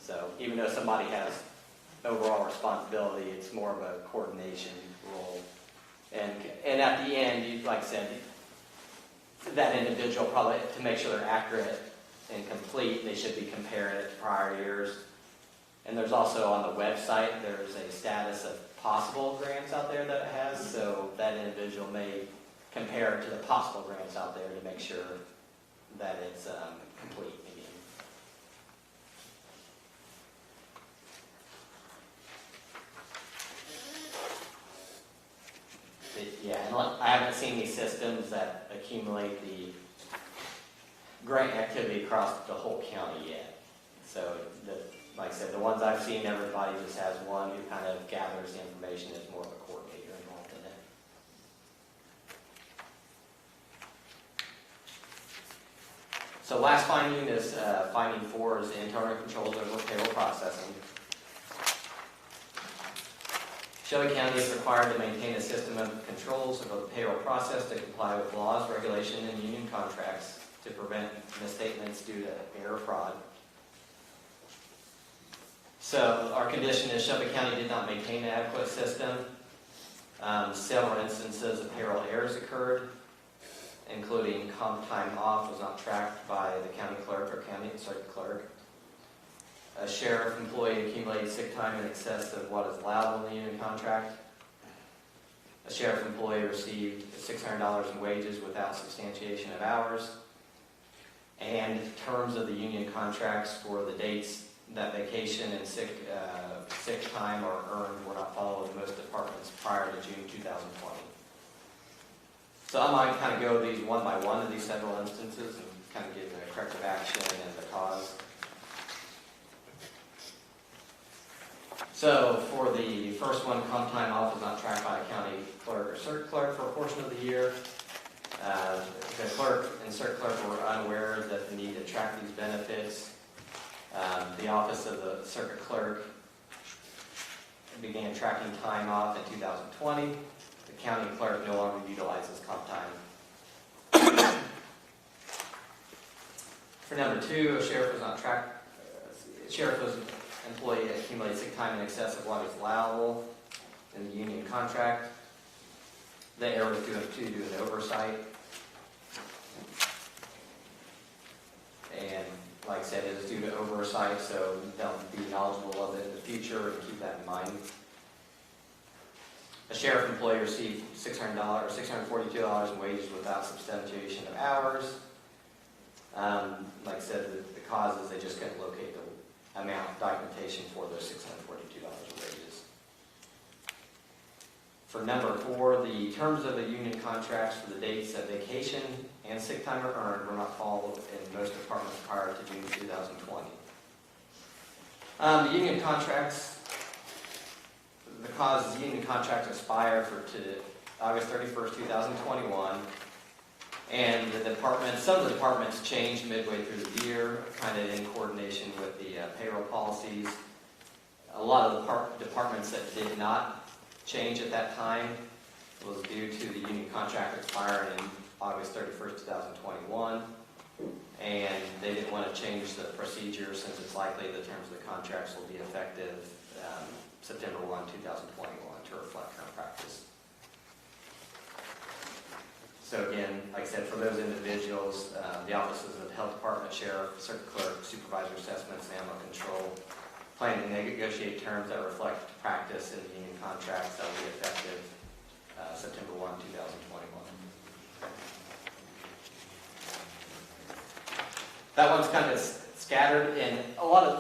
So even though somebody has overall responsibility, it's more of a coordination role. And at the end, like I said, that individual probably, to make sure they're accurate and complete, they should be comparing it to prior years. And there's also on the website, there's a status of possible grants out there that it has, so that individual may compare it to the possible grants out there to make sure that it's complete again. Yeah, and I haven't seen these systems that accumulate the grant activity across the whole county yet. So, like I said, the ones I've seen, everybody just has one who kind of gathers the information as more of a coordinator involved in it. So last finding is, finding 4 is internal controls over payroll processing. Shelby County is required to maintain a system of controls over the payroll process to comply with laws, regulation, and union contracts to prevent misstatements due to error fraud. So our condition is Shelby County did not maintain an adequate system. Several instances of payroll errors occurred, including comp time off was not tracked by the county clerk or county circuit clerk. A sheriff employee accumulated sick time in excess of what is allowed in the union contract. A sheriff employee received $600 in wages without substantiation of hours. And terms of the union contracts for the dates that vacation and sick time are earned were not followed in most departments prior to June 2020. So I might kind of go these one by one of these several instances and kind of give the corrective action and the cause. So for the first one, comp time off was not tracked by a county clerk or circuit clerk for a portion of the year. The clerk and circuit clerk were unaware that they need to track these benefits. The office of the circuit clerk began tracking time off in 2020. The county clerk no longer utilizes comp time. For number 2, a sheriff was not tracked. Sheriff was employee accumulated sick time in excess of what is allowable in the union contract. The error was due to an oversight. And like I said, it is due to oversight, so don't be knowledgeable of it in the future and keep that in mind. A sheriff employee received $642 in wages without substantiation of hours. Like I said, the cause is they just couldn't locate the amount of documentation for those $642 in wages. For number 4, the terms of the union contracts for the dates that vacation and sick time are earned were not followed in most departments prior to June 2020. The union contracts, the cause is the union contracts expire to August 31st, 2021. And the department, some of the departments changed midway through the year, kind of in coordination with the payroll policies. A lot of the departments that did not change at that time was due to the union contract expiring in August 31st, 2021. And they didn't want to change the procedure since it's likely the terms of the contracts will be effective September 1, 2021 to reflect current practice. So again, like I said, for those individuals, the offices of the health department, sheriff, circuit clerk, supervisor assessments, and animal control plan to negotiate terms that reflect practice in the union contracts that will be effective September 1, 2021. That one's kind of scattered, and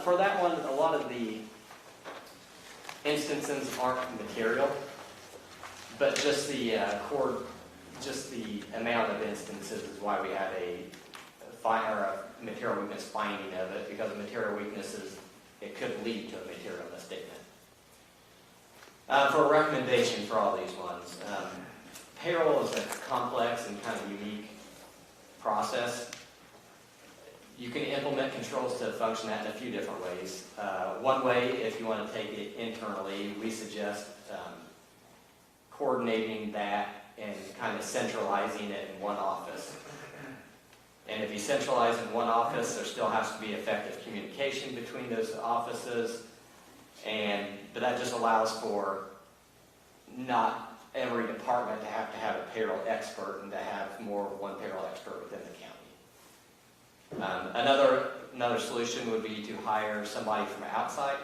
for that one, a lot of the instances aren't material, but just the amount of instances is why we have a material weakness finding of it, because of material weaknesses, it could lead to a material misstatement. For a recommendation for all these ones, payroll is a complex and kind of unique process. You can implement controls to function that in a few different ways. One way, if you want to take it internally, we suggest coordinating that and kind of centralizing it in one office. And if you centralize in one office, there still has to be effective communication between those offices, but that just allows for not every department to have a payroll expert and to have more of one payroll expert within the county. Another solution would be to hire somebody from outside.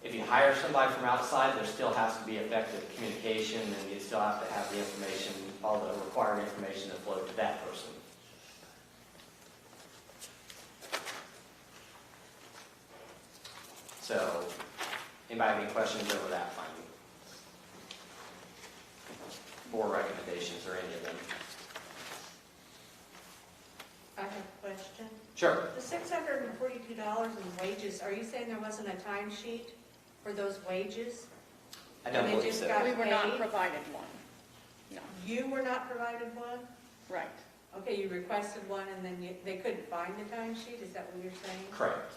If you hire somebody from outside, there still has to be effective communication, and you still have to have the information, all the required information to flow to that person. So, anybody have any questions over that finding? Or recommendations, or any of them? I have a question. Sure. The $642 in wages, are you saying there wasn't a timesheet for those wages? I don't And they believe just so. got We were not paid? provided one. No. You were not provided one? Right. Okay, you requested one and then they couldn't find the timesheet, is that what you're saying? Correct.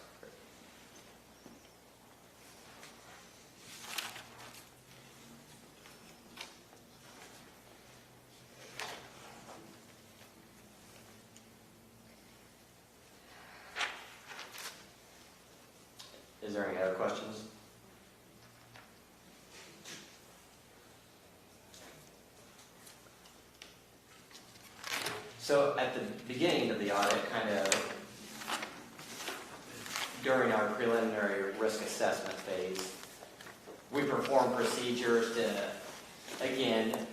Is there any other questions? So at the beginning of the audit, kind of during our preliminary risk assessment phase, we perform procedures to, again,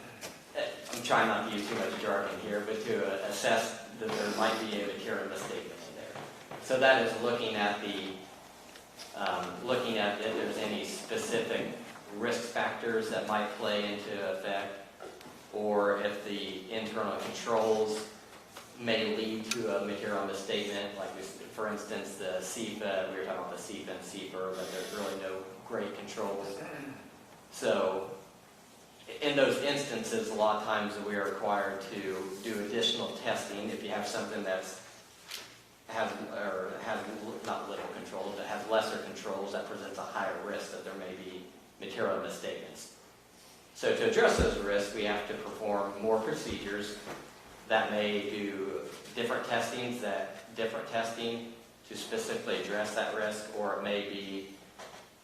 I'm trying not to use too much jargon here, but to assess that there might be a material misstatement in there. So that is looking at if there's any specific risk factors that might play into effect, or if the internal controls may lead to a material misstatement, like for instance, the CFA, we were talking about the CFA and CFR, but there's really no great controls. So in those instances, a lot of times we are required to do additional testing. If you have something has not little controls, but has lesser controls, that presents a higher risk that there may be material misstatements. So to address those risks, we have to perform more procedures that may do different testing to specifically address that risk, or it may be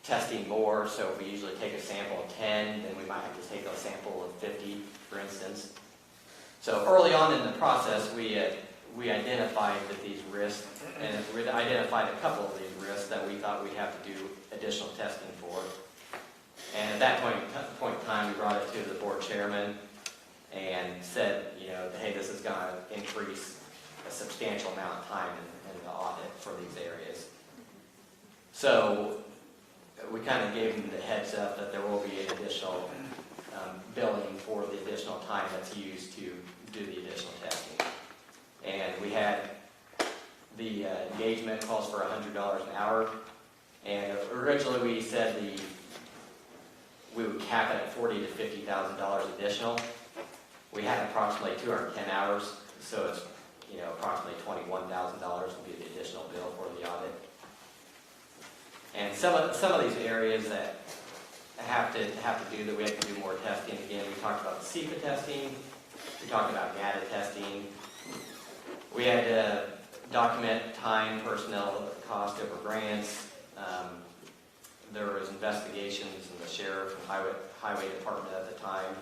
testing more. So if we usually take a sample of 10, then we might have to take a sample of 50, for instance. So early on in the process, we identified that these risks, and we identified a couple of these risks that we thought we'd have to do additional testing for. And at that point in time, we brought it to the board chairman and said, hey, this is going to increase a substantial amount of time in the audit for these areas. So we kind of gave them the heads up that there will be an additional billing for the additional time that's used to do the additional testing. And we had the engagement calls for $100 an hour. And originally we said we would cap it at $40,000 to $50,000 additional. We had approximately 210 hours, so it's approximately $21,000 would be the additional bill for the audit. And some of these areas that have to do that, we have to do more testing. Again, we talked about the CFA testing, we talked about GATA testing. We had to document time, personnel, cost over grants. There was investigations in the sheriff and highway department at the time.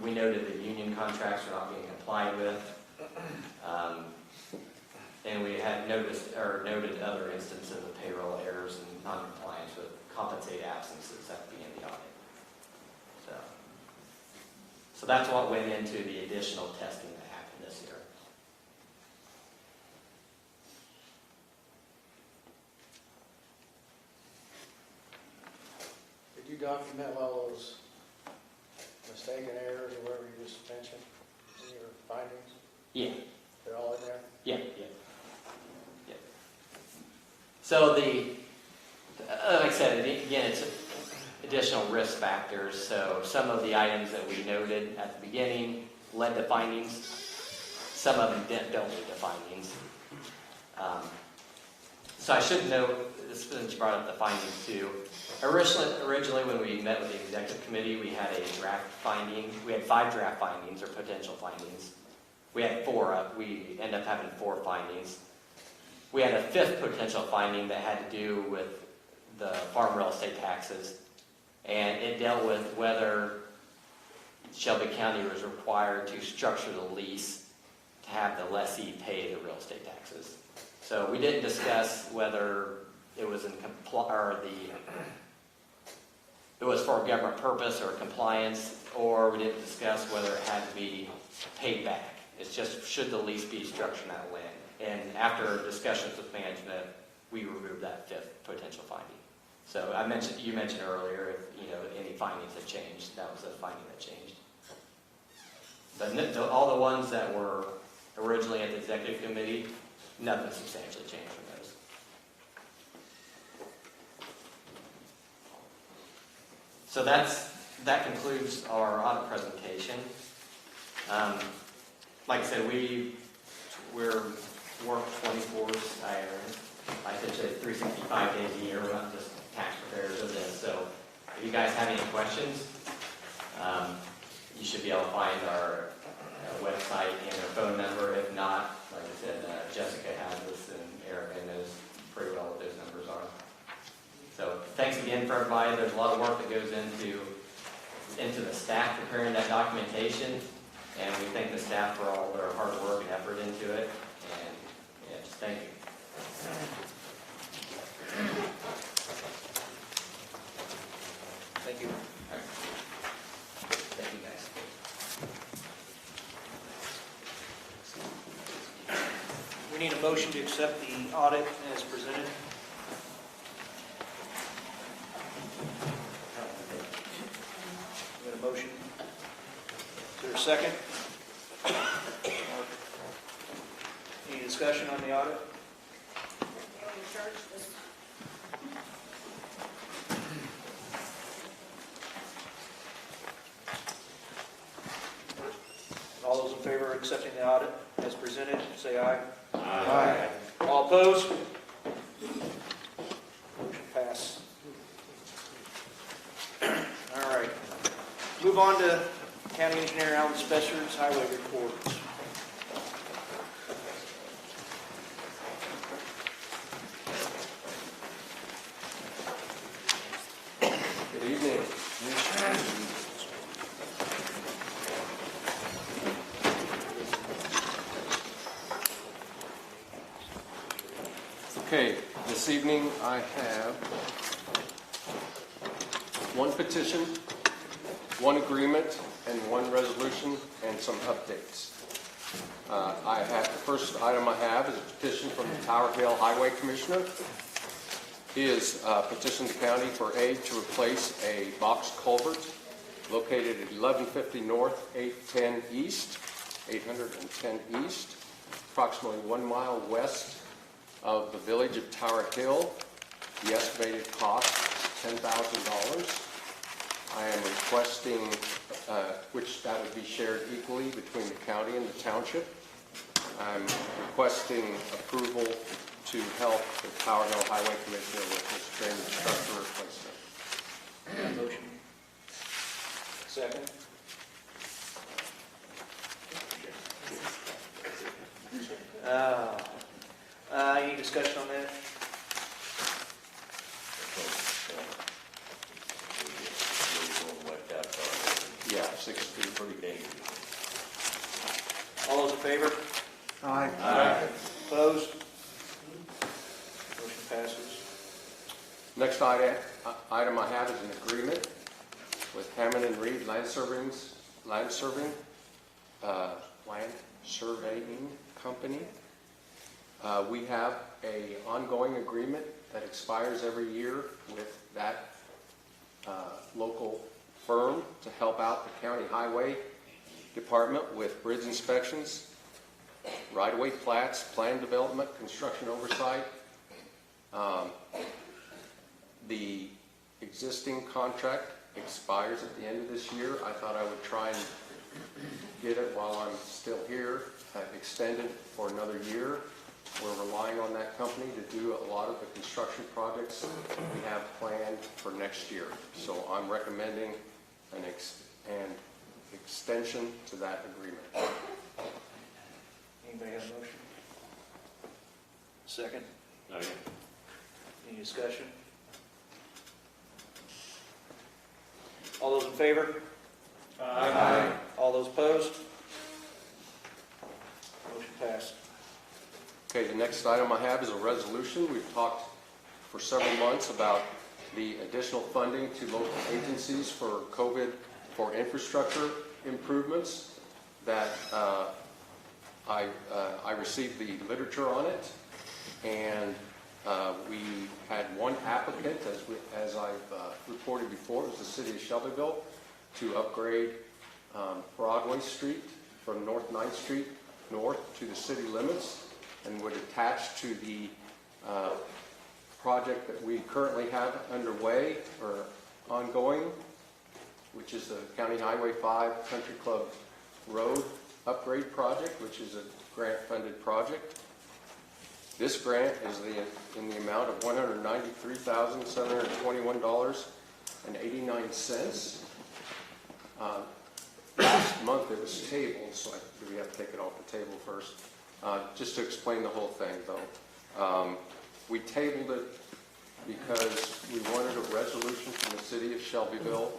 We noted that union contracts were not being complied with. And we had noted other instances of payroll errors and non-compliance with compensated absences at the beginning of the audit. So that's what went into the additional testing that happened this year. document all those mistaken errors or whatever you just mentioned in your findings? Yeah, They're all in there? yeah. So like I said, again, it's additional risk factors. So some of the items that we noted at the beginning led to findings. Some of them don't lead to findings. So I should note, since you brought up the findings too, originally when we met with the executive committee, we had a draft finding. We had 5 draft findings or potential findings. We had 4. We ended up having 4 findings. We had a 5th potential finding that had to do with the farm real estate taxes, and it dealt with whether Shelby County was required to structure the lease to have the lessee pay the real estate taxes. So we didn't discuss whether it was it was for a government purpose or compliance, or we didn't discuss whether it had to be paid back. It's just, should the lease be structured that way? And after discussions with management, we removed that 5th potential finding. So you mentioned earlier, if any findings had changed, that was a finding that changed. But all the ones that were originally at the executive committee, nothing substantially changed from those. So that concludes our audit presentation. Like I said, we're work 24 I should say 365 days a year. We're not just tax preparers of this. So if you guys have any questions, you should be able to find our website and our phone number. If not, like I said, Jessica has this and Erica knows pretty well what those numbers are. So thanks again for everybody. There's a lot of work that goes into the staff preparing that documentation, and we thank the staff for all their hard work and effort into it. And yeah, just thank you. Thank you. Thank you, guys. We need a motion to accept the audit as presented. We got a motion. Is there a second? Any discussion on the audit? All those in favor of accepting the audit as presented, say aye. Aye. All opposed? Motion pass. All right. Move on to County Engineer Alan Spesser's highway report. Good evening. Okay, this evening I have one petition, one agreement, and one resolution, and some updates. The first item I have is a petition from the Tower Hill Highway Commissioner. He has petitioned the county for aid to replace a box culvert located at 1150 North, 810 East, approximately 1 mile west of the village of Tower Hill. The estimated cost is $10,000. I am requesting, which that would be shared equally between the county and the township. I'm requesting approval to help the Tower Hill Highway Commissioner with this drainage structure replacement. Motion. Second. Any discussion on that? Yeah, 6 feet. Pretty dangerous. All those in favor? Aye. Aye. Opposed? Motion passes. Next item I have is an agreement with Hammond and Reed Land Surveying Company. We have an ongoing agreement that expires every year with that local firm to help out the county highway department with bridge inspections, right-of-way plats, plan development, construction oversight. The existing contract expires at the end of this year. I thought I would try and get it while I'm still here, extended for another year. We're relying on that company to do a lot of the construction projects we have planned for next year. So I'm recommending an extension to that agreement. Anybody have a motion? Second? Second. Any discussion? All those in favor? Aye. All those opposed? Motion passed. Okay, the next item I have is a resolution. We've talked for several months about the additional funding to local agencies for COVID, for infrastructure improvements that I received the literature on it, and we had one applicant, as I've reported before. It was the city of Shelbyville, to upgrade Broadway Street from North 9th Street north to the city limits, and would attach to the project that we currently have underway or ongoing, which is the County Highway 5 Country Club Road Upgrade Project, which is a grant-funded project. This grant is in the amount of $193,721.89. Last month it was tabled, so do we have to take it off the table first? Just to explain the whole thing, though. We tabled it because we wanted a resolution from the city of Shelbyville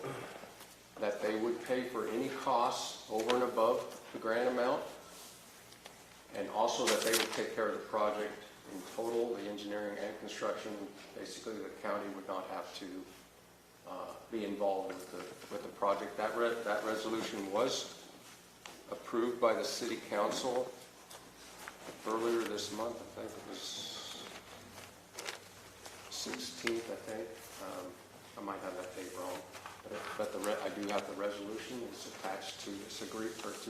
that they would pay for any costs over and above the grant amount, and also that they would take care of the project in total, the engineering and construction. Basically, the county would not have to be involved with the project. That resolution was approved by the city council earlier this month. I think it was 16th, I think. I might have that date wrong, but I do have the resolution. It's attached to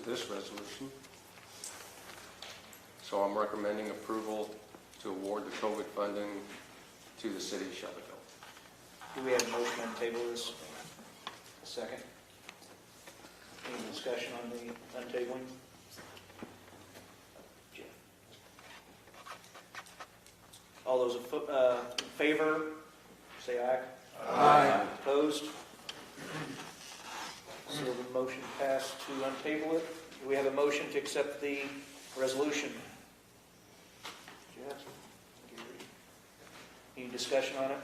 this resolution. So I'm recommending approval to award the COVID funding to the city of Shelbyville. Do we have a motion on the table this? A second? Any discussion on the untabling? Jeff. All those in favor, say aye. Aye. Opposed? So the motion passed to untable it. Do we have a motion to accept the resolution? Jeff? Any discussion on it?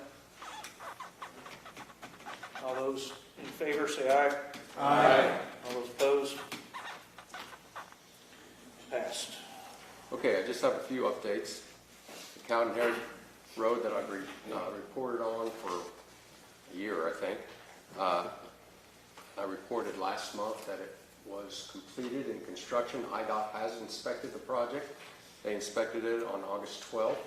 All those in favor, say aye. Aye. All those opposed? Passed. Okay, I just have a few updates. The Cowden Head Road that I've reported on for a year, I think. I reported last month that it was completed in construction. IDOT has inspected the project. They inspected it on August 12th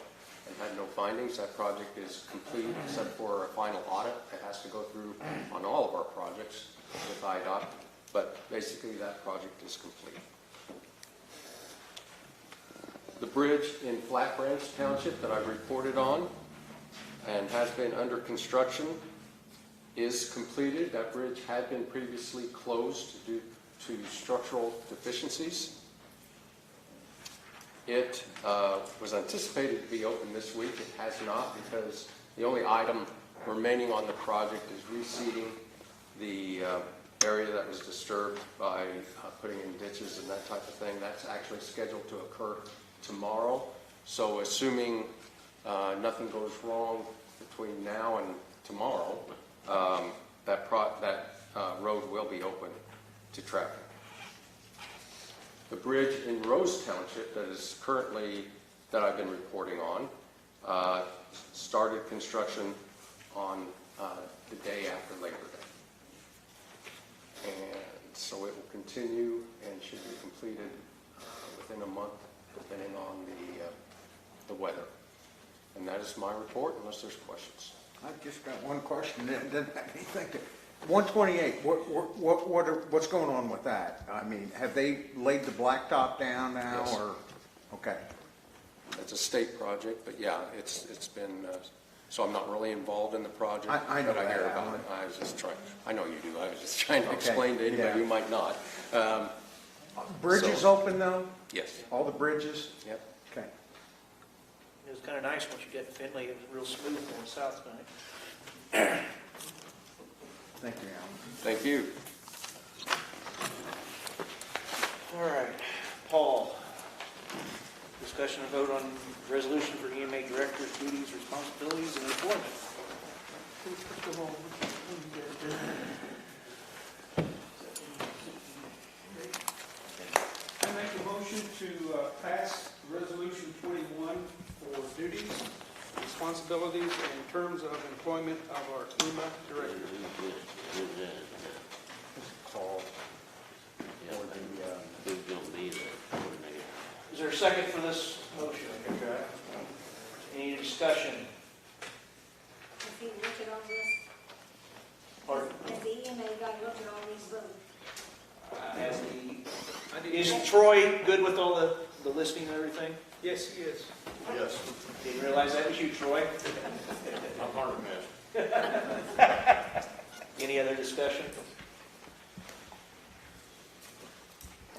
and had no findings. That project is complete except for a final audit that has to go through on all of our projects with IDOT. But basically that project is complete. The bridge in Flat Branch Township that I've reported on and has been under construction is completed. That bridge had been previously closed due to structural deficiencies. It was anticipated to be open this week. It has not, because the only item remaining on the project is reseeding the area that was disturbed by putting in ditches and that type of thing. That's actually scheduled to occur tomorrow. So assuming nothing goes wrong between now and tomorrow, that road will be open to traffic. The bridge in Rose Township that I've been reporting on, started construction on the day after Labor Day. And so it will continue and should be completed within a month, depending on the weather. And that is my report, unless there's questions. I just got one question, and then I think, 128, what's going on with that? I mean, have they laid the blacktop down now, Yes. or, okay. It's a state project, but yeah, it's been, so I'm not really involved in the project. I know but I hear that, about Alan. it. I was just trying, I know you do, I was just trying to Okay, explain to anybody yeah. who might not. Bridges So- open, though? Yes, All the bridges? yep. Okay. It was kind of nice once you get to Finley, it was real smooth going south tonight. Thank you, Alan. Thank you. All right, Paul. Discussion and vote on resolution for EMA director's duties, responsibilities, and employment. I make a motion to pass Resolution 21 for duties, responsibilities, and terms of employment of our EMA director. Call Is there a second for this motion? Okay. Any discussion? Has he looked at all this? Pardon? Has the EMA got to look at all these little? Is Troy good with all the listing and everything? Yes, he is. Yes. Didn't realize that was you, Troy. I'm hard to miss. Any other discussion?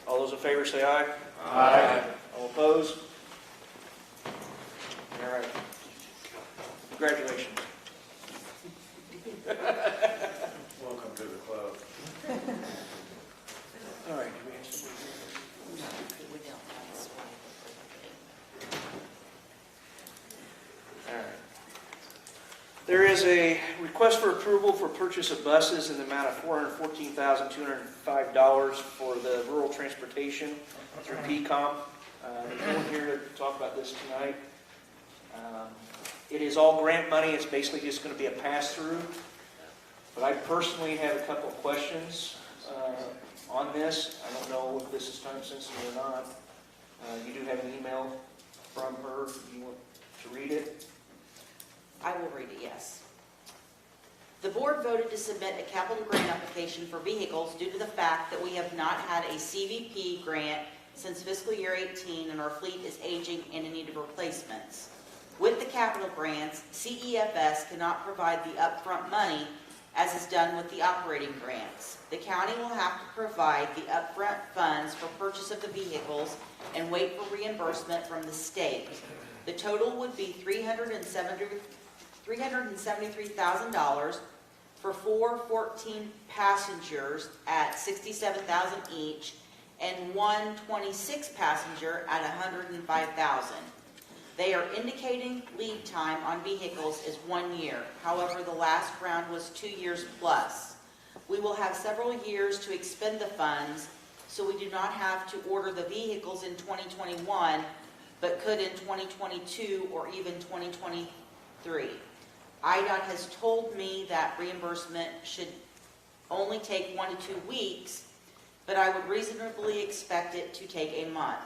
All those in favor say aye. Aye. All opposed? All right. Congratulations. Welcome to the club. All right. Do we have somebody here? All right. There is a request for approval for purchase of buses in the amount of $414,205 for the rural transportation through PCOM. There's no one here to talk about this tonight. It is all grant money. It's basically just going to be a pass-through. But I personally have a couple of questions on this. I don't know if this is time sensitive or not. You do have an email from her. You want to read it? I will read it, yes. The board voted to submit a capital grant application for vehicles due to the fact that we have not had a CVP grant since fiscal year 18 and our fleet is aging and in need of replacements. With the capital grants, CEFS cannot provide the upfront money as is done with the operating grants. The county will have to provide the upfront funds for purchase of the vehicles and wait for reimbursement from the state. The total would be $373,000 for 14 passengers at $67,000 each and 26 passenger at $105,000. They are indicating lead time on vehicles is 1 year. However, the last round was 2 years plus. We will have several years to expend the funds, so we do not have to order the vehicles in 2021, but could in 2022 or even 2023. IDOT has told me that reimbursement should only take 1 to 2 weeks, but I would reasonably expect it to take a month.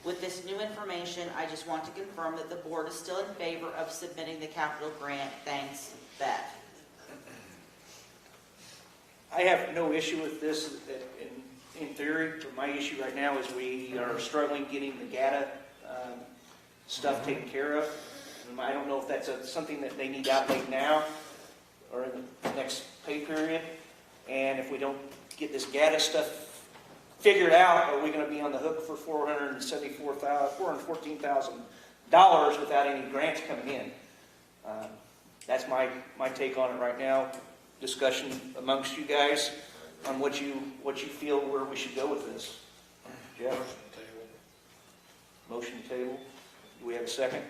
With this new information, I just want to confirm that the board is still in favor of submitting the capital grant. Thanks, Beth. I have no issue with this in theory, but my issue right now is we are struggling getting the GATA stuff taken care of. I don't know if that's something that they need outlaid now or in the next pay period. And if we don't get this GATA stuff figured out, are we going to be on the hook for $414,000 without any grants coming in? That's my take on it right now. Discussion amongst you guys on what you feel where we should go with this. Jeff? Motion to table. Do we have a second?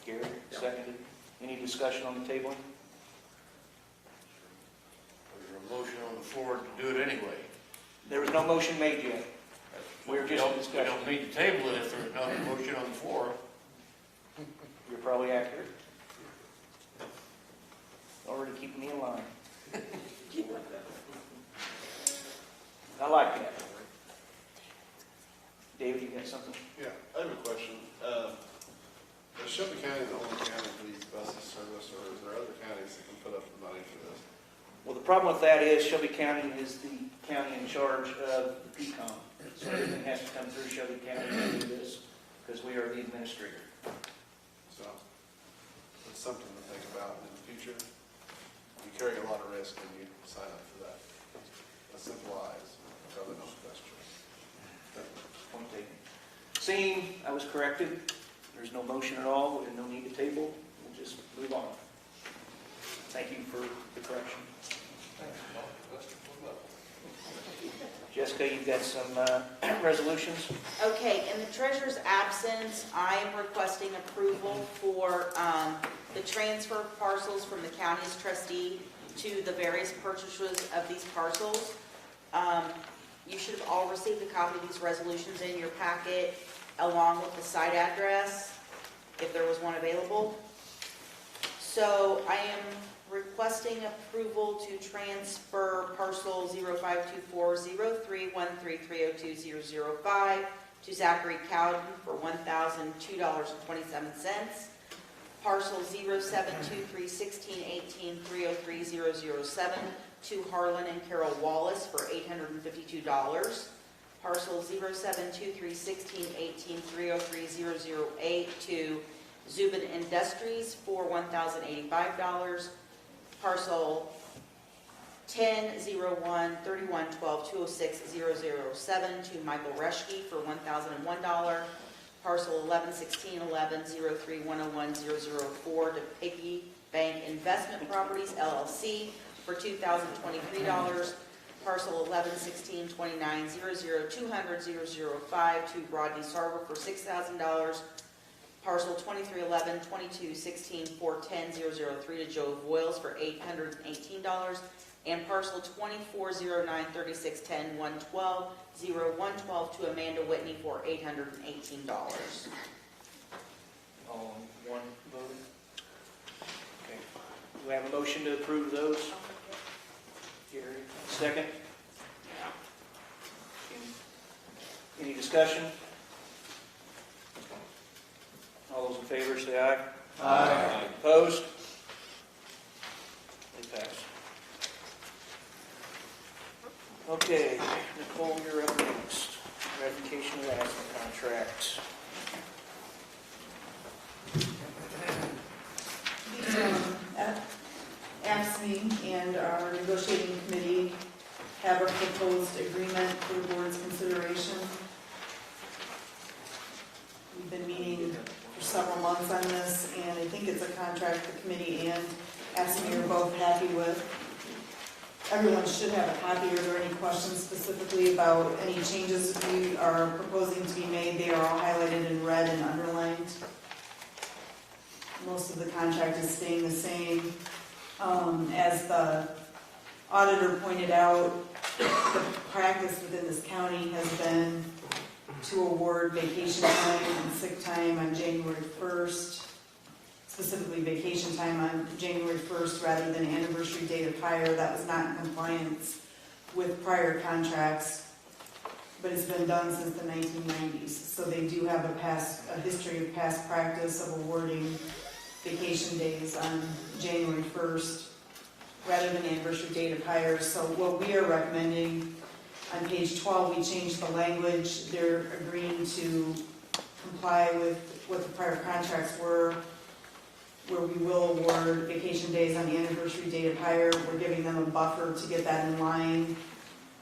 Gary, seconded. Any discussion on the tabling? There's a motion on the floor to do it anyway. There was no motion made yet. We're just in We discussion. don't need to table it if there's no motion on the floor. You're probably accurate. Already keeping me in line. I like that. David, you got something? Yeah, I have a question. Is Shelby County the only county with Well, the problem with that is Shelby County is the county in charge of the PCOM. So everything has to come through Shelby County to do this, because we are the administrator. So, it's something to think about in the future. You carry a lot of risk when you sign up for that. A simple eyes, cover no question. Point taken. Seeing I was corrected, there's no motion at all, and no need to table, we'll just move on. Thank you for the correction. Jessica, you've got some resolutions? Okay, in the treasurer's absence, I am requesting approval for the transfer of parcels from the county's trustee to the various purchasers of these parcels. You should have all received a copy of these resolutions in your packet, along with the site address, if there was one available. So I am requesting approval to transfer parcel 05240313302005 to Zachary Cowden for $1,002.27. Parcel 07231618303007 to Harlan and Carol Wallace for $852. Parcel 07231618303008 to Zubin Industries for $1,085. Parcel 10013112206007 to Michael Reschke for $1,001. Parcel 11161103101004 to Piggy Bank Investment Properties LLC for $2,023. Parcel 11162900200005 to Rodney Sarver for $6,000. Parcel 23112216410003 to Joe Voiles for $818. And parcel 2409361011200112 to Amanda Whitney for $818. All in one vote? Okay. Do we have a motion to approve those? Gary, second? Any discussion? All those in favor say aye. Aye. Opposed? They pass. Okay, Nicole, you're up next. Ratification of the asthma contract. AFSCME and our negotiating committee have a proposed agreement for the board's consideration. We've been meeting for several months on this, and I think it's a contract the committee and AFSCME are both happy with. Everyone should have a copy. Are there any questions specifically about any changes we are proposing to be made? They are all highlighted in red and underlined. Most of the contract is staying the same. As the auditor pointed out, the practice within this county has been to award vacation time and sick time on January 1st, specifically vacation time on January 1st rather than anniversary date of hire. That was not in compliance with prior contracts, but it's been done since the 1990s. So they do have a history of past practice of awarding vacation days on January 1st rather than anniversary date of hire. So what we are recommending on page 12, we changed the language. They're agreeing to comply with what the prior contracts were, where we will award vacation days on the anniversary date of hire. We're giving them a buffer to get that in line.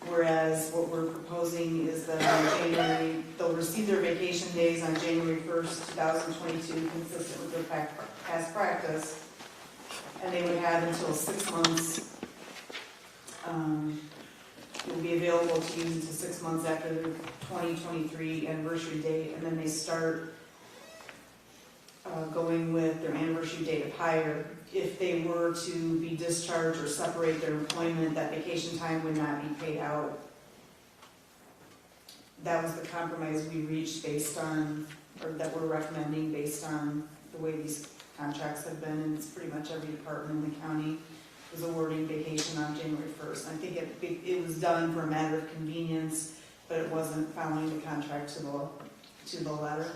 Whereas what we're proposing is that on January, they'll receive their vacation days on January 1st, 2022, consistent with their past practice. And they would have until 6 months. It will be available to use until 6 months after the 2023 anniversary date. And then they start going with their anniversary date of hire. If they were to be discharged or separate their employment, that vacation time would not be paid out. That was the compromise we reached based on, or that we're recommending based on the way these contracts have been, and it's pretty much every department in the county was awarding vacation on January 1st. I think it was done for a matter of convenience, but it wasn't following the contract to the letter.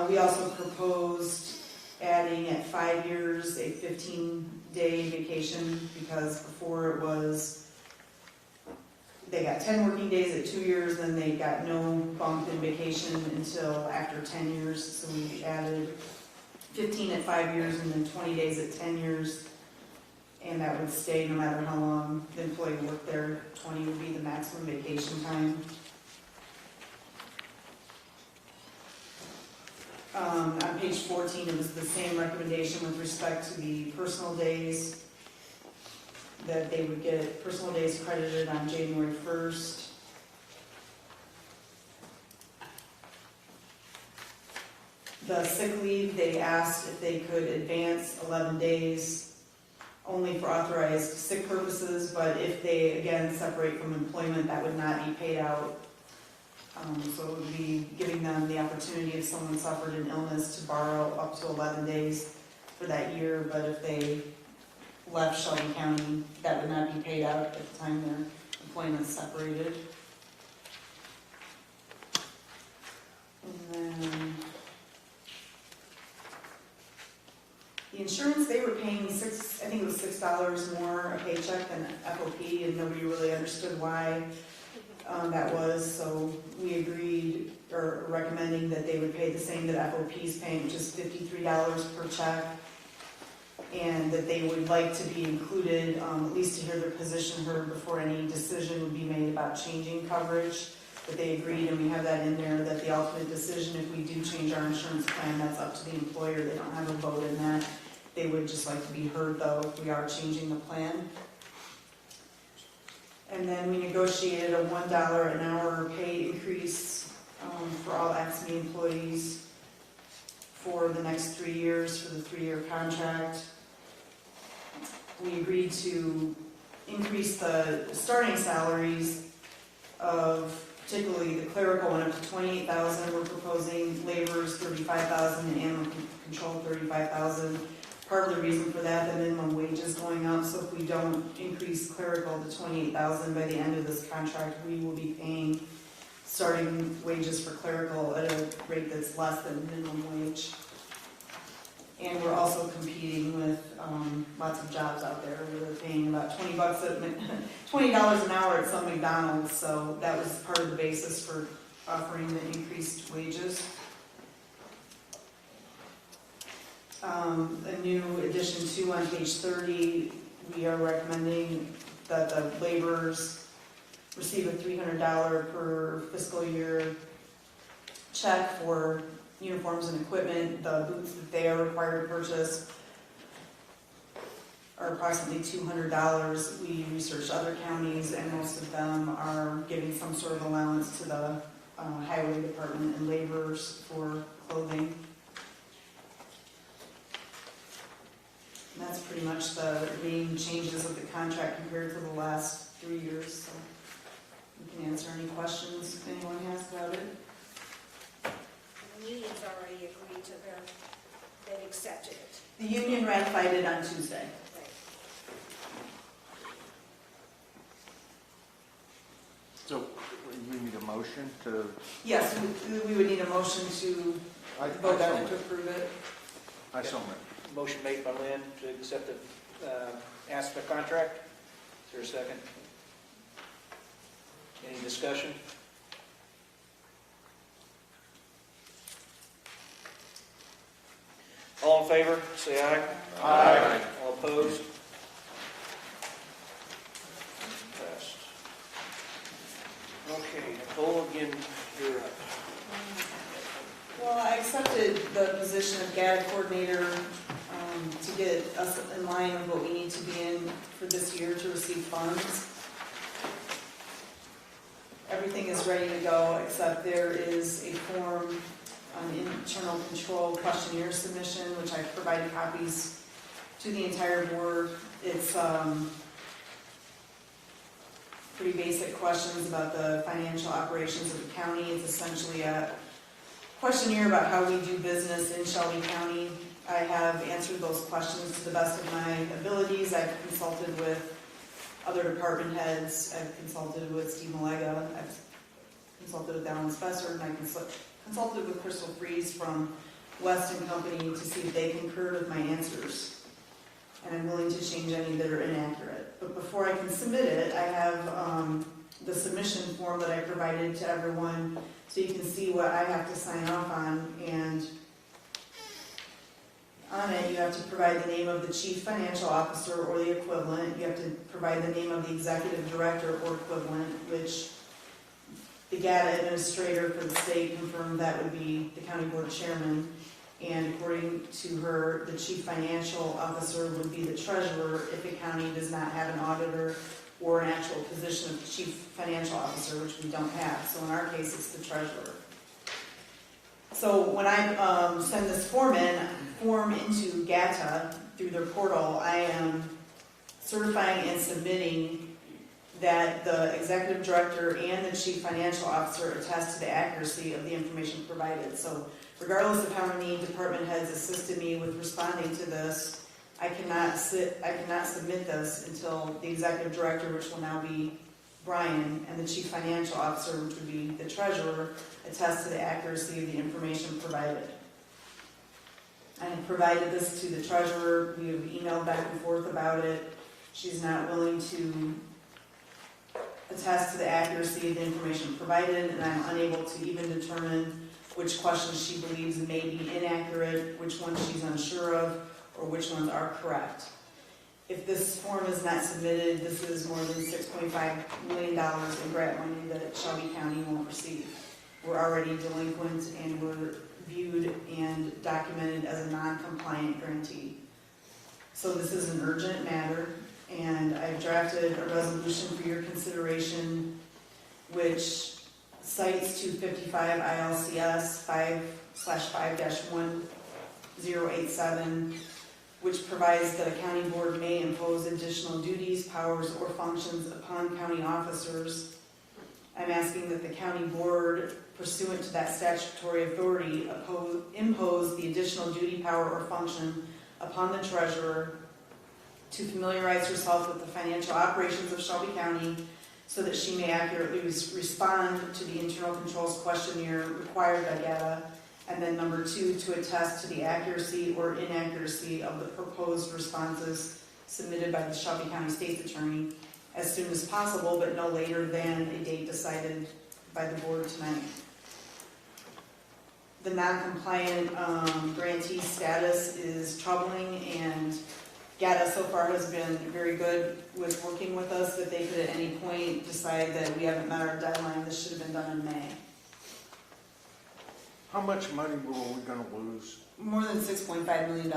We also proposed adding at 5 years a 15 day vacation, because before it was, they got 10 working days at 2 years, then they got no bump in vacation until after 10 years. So we added 15 at 5 years and then 20 days at 10 years. And that would stay no matter how long the employee worked there. 20 would be the maximum vacation time. On page 14, it was the same recommendation with respect to the personal days, that they would get personal days credited on January 1st. The sick leave, they asked if they could advance 11 days only for authorized sick purposes, but if they, again, separate from employment, that would not be paid out. So it would be giving them the opportunity if someone suffered an illness to borrow up to 11 days for that year, but if they left Shelby County, that would not be paid out at the time their employment separated. And then the insurance, they were paying I think it was $6 more a paycheck than FOP, and nobody really understood why that was. So we agreed, or recommending that they would pay the same that FOP is paying, which is $53 per check, and that they would like to be included, at least to hear their position heard before any decision would be made about changing coverage. But they agreed, and we have that in there, that the ultimate decision, if we do change our insurance plan, that's up to the employer. They don't have a vote in that. They would just like to be heard, though, if we are changing the plan. And then we negotiated a $1 an hour pay increase for all AXME employees for the next 3 years, for the 3-year contract. We agreed to increase the starting salaries of, particularly the clerical went up to $28,000. We're proposing laborers $35,000 and animal control $35,000. Part of the reason for that, the minimum wage is going up, so if we don't increase clerical to $28,000 by the end of this contract, we will be paying starting wages for clerical at a rate that's less than minimum wage. And we're also competing with lots of jobs out there where they're paying about $20 an hour at some McDonald's, so that was part of the basis for offering the increased wages. A new addition too on page 30, we are recommending that the laborers receive a $300 per fiscal year check for uniforms and equipment. The boots that they are required to purchase are approximately $200. We researched other counties, and most of them are giving some sort of allowance to the highway department and laborers for clothing. And that's pretty much the main changes of the contract compared to the last 3 years. So we can answer any questions if anyone has about it. The union's already agreed to they've accepted it. The union ratified it on Tuesday. Right. So we need a motion to? Yes, we would need a motion to vote on it to approve it. I so moved. Motion made by Lynn to accept the ASPA contract. Is there a second? Any discussion? All in favor, say aye. Aye. All opposed? Passed. Okay, Nicole, again, you're up. Well, I accepted the position of GAD coordinator to get us in line with what we need to be in for this year to receive funds. Everything is ready to go, except there is a form, internal control questionnaire submission, which I provided copies to the entire board. It's pretty basic questions about the financial operations of the county. It's essentially a questionnaire about how we do business in Shelby County. I have answered those questions to the best of my abilities. I've consulted with other department heads. I've consulted with Steve Malega. I've consulted with Alan Spessard, and I consulted with Crystal Freeze from West & Company to see if they concurred with my answers. and I'm willing to change any that are inaccurate. But before I can submit it, I have the submission form that I provided to everyone, so you can see what I have to sign off on, and on it, you have to provide the name of the chief financial officer or the equivalent. You have to provide the name of the executive director or equivalent, which the GATA administrator for the state confirmed that would be the county board chairman. And according to her, the chief financial officer would be the treasurer if the county does not have an auditor or an actual position of chief financial officer, which we don't have. So in our case, it's the treasurer. So when I send this form into GATA through their portal, I am certifying and submitting that the executive director and the chief financial officer attest to the accuracy of the information provided. So regardless of how many department heads assisted me with responding to this, I cannot submit this until the executive director, which will now be Brian, and the chief financial officer, which would be the treasurer, attest to the accuracy of the information provided. I have provided this to the treasurer. We have emailed back and forth about it. She's not willing to attest to the accuracy of the information provided, and I'm unable to even determine which questions she believes may be inaccurate, which ones she's unsure of, or which ones are correct. If this form is not submitted, this is more than $6.5 million in grant money that Shelby County won't receive. We're already delinquent, and we're viewed and documented as a non-compliant grantee. So this is an urgent matter, and I've drafted a resolution for your consideration, which cites 255 ILCS 5/5-1087, which provides that a county board may impose additional duties, powers, or functions upon county officers. I'm asking that the county board, pursuant to that statutory authority, impose the additional duty, power, or function upon the treasurer to familiarize herself with the financial operations of Shelby County so that she may accurately respond to the internal controls questionnaire required by GATA. And then number 2, to attest to the accuracy or inaccuracy of the proposed responses submitted by the Shelby County State's Attorney as soon as possible, but no later than a date decided by the board tonight. The non-compliant grantee status is troubling, and GATA so far has been very good with working with us, that they could at any point decide that we haven't met our deadline. This should have been done in May. How much money were we going to lose? More than $6.5 million.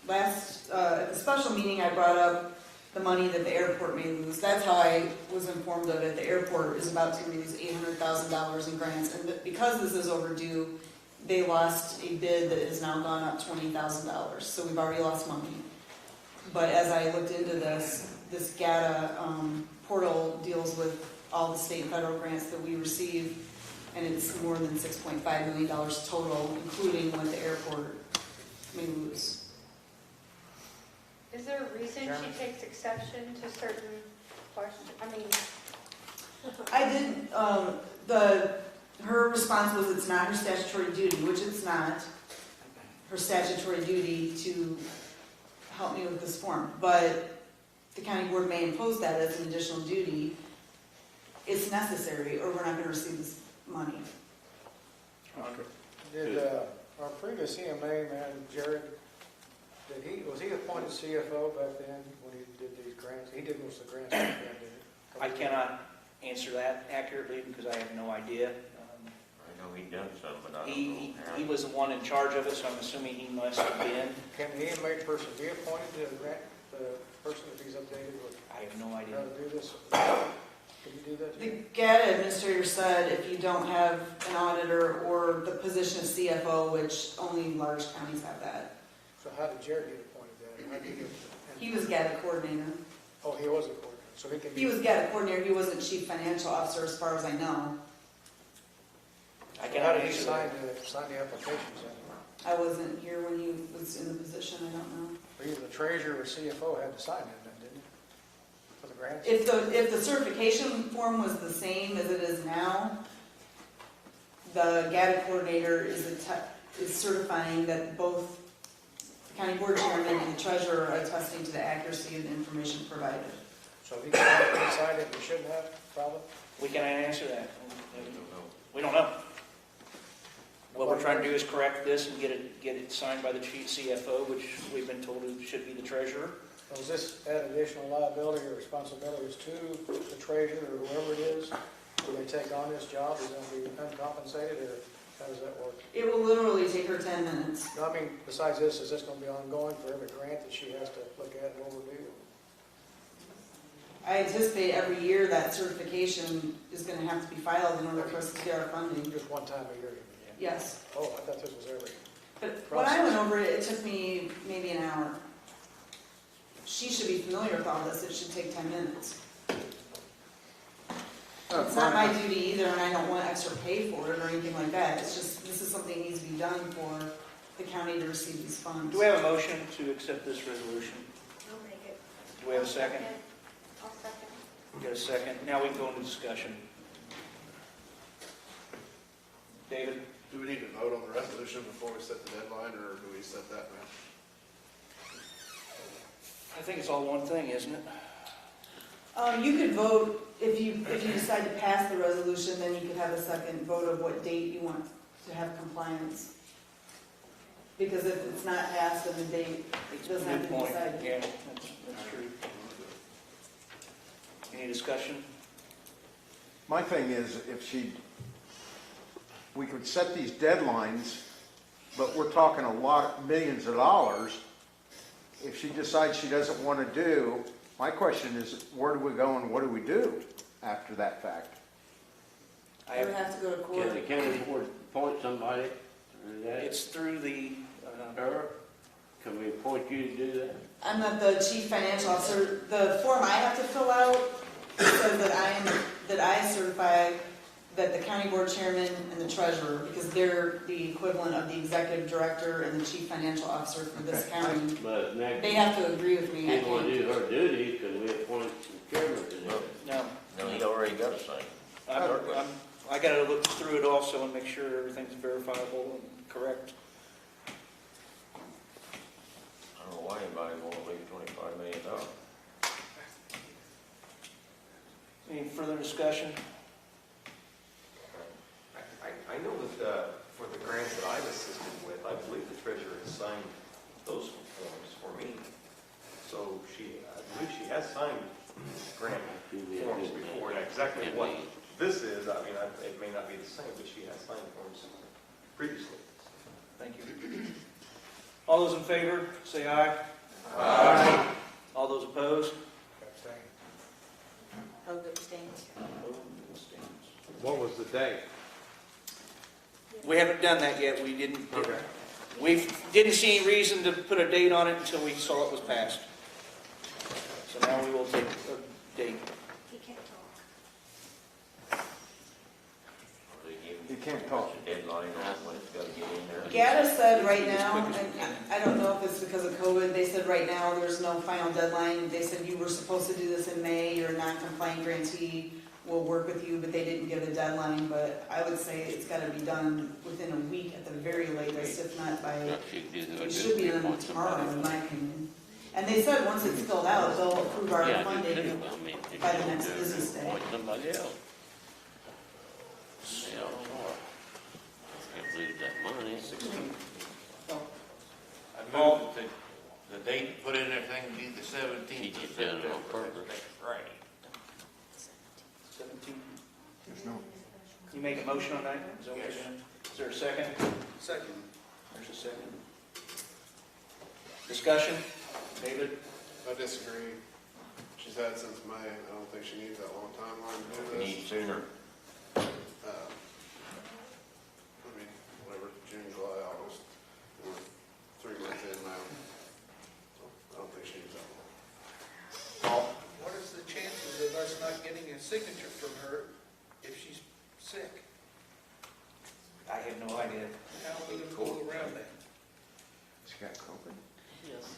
At the special meeting, I brought up the money that the airport may lose. That's how I was informed of it. The airport is about to lose $800,000 in grants, and because this is overdue, they lost a bid that has now gone up $20,000. So we've already lost money. But as I looked into this GATA portal deals with all the state and federal grants that we receive, and it's more than $6.5 million total, including what the airport may lose. Is there a reason she takes exception to certain questions? I didn't, her response was it's not her statutory duty, which it's not her statutory duty to help me with this form, but the county board may impose that as an additional duty. It's necessary, or we're not going to receive this money. Did our previous EMA man, Jared, was he appointed CFO back then when he did these grants? He did most of the grants back then, didn't he? I cannot answer that accurately because I have no idea. I know he done some, but I don't He know. was the one in charge of it, so I'm assuming he must have been. Can the EMA person be appointed to the person if he's updated with I have no idea. how to do this? Can you do that? The GATA administrator said if you don't have an auditor or the position of CFO, which only large counties have that. So how did Jared get appointed then? How did he get? He was GATA coordinator. Oh, he was a coordinator, so he can. He was GATA coordinator. He wasn't chief financial officer, as far as I know. I How cannot did he answer sign that. the applications then? I wasn't here when he was in the position. I don't know. Either the treasurer or CFO had to sign it then, didn't he? For the grants? If the certification form was the same as it is now, the GATA coordinator is certifying that both county board chairman and the treasurer are attesting to the accuracy of the information provided. So he decided we shouldn't have, probably? We can answer that. We don't know. What we're trying to do is correct this and get it signed by the chief CFO, which we've been told it should be the treasurer. Does this add additional liability or responsibilities to the treasurer or whoever it is? Will they take on this job? Is it going to be uncompensated, or how does that work? It will literally take her 10 minutes. No, I mean, besides this, is this going to be ongoing for every grant that she has to look at and overview? I anticipate every year that certification is going to have to be filed in order for us to get our funding. Just one time a year? Yes. Oh, I thought this was every. But when I went over it, it took me maybe an hour. She should be familiar with all this. It should take 10 minutes. It's not my duty either, and I don't want extra pay for it or anything like that. It's just, this is something that needs to be done for the county to receive these funds. Do we have a motion to accept this resolution? I'll make it. Do we have a second? I'll second. We got a second. Now we can go into discussion. David? Do we need to vote on the resolution before we set the deadline, or do we set that now? I think it's all one thing, isn't it? You could vote, if you decide to pass the resolution, then you could have a second vote of what date you want to have compliance. Because if it's not passed, then the date doesn't have to be decided. Yeah, that's true. Any discussion? My thing is, we could set these deadlines, but we're talking a lot, millions of dollars. If she decides she doesn't want to do, my question is, where do we go and what do we do after that fact? I would have to go to court. Can the county board appoint somebody? It's through the, Her? Can we appoint you to do that? I'm not the chief financial officer. The form I have to fill out says that I certify that the county board chairman and the treasurer, because they're the equivalent of the executive director and the chief financial officer for this county, But next, they have to agree with me. I people want to can't. do her duties, can we appoint some chairman to do it? no. No, he already got a say. I got to look through it also and make sure everything's verifiable and correct. I don't know why anybody want to leave $25 million. Any further discussion? I know that for the grants that I've assisted with, I believe the treasurer has signed those forms for me. So I believe she has signed grant forms before. And exactly what this is, I mean, it may not be the same, but she has signed forms previously. Thank you. All those in favor, say aye. Aye. All those opposed? Hope abstains. What was the date? We haven't done that yet. We didn't. We didn't see any reason to put a date on it until we saw it was passed. So now we will take a date. He can't talk. You can't talk. Deadline on when it's got to get in there. GATA said right now, and I don't know if it's because of COVID, they said right now there's no final deadline. They said you were supposed to do this in May, you're a non-compliant grantee, we'll work with you, but they didn't give a deadline. But I would say it's got to be done within a week at the very latest, if not by, it should be done tomorrow, in my opinion. And they said once it's filled out, they'll approve our funding by the next business day. Somebody else. Yeah, can't lose that money. I move that the date put in everything be the 17th. He just did it on purpose. Right. 17. There's no. You make a motion on that? Is that what you're doing? Is there a second? Second. There's a second. Discussion? David? I disagree. She's had it since May. I don't think she needs that long timeline to do We this. need sooner. I mean, whatever, June, July, August, we're 3 months in now. So I don't think she needs that long. Paul? What is the chances of us not getting a signature from her if she's sick? I have no idea. How are we going to go around that? She got COVID?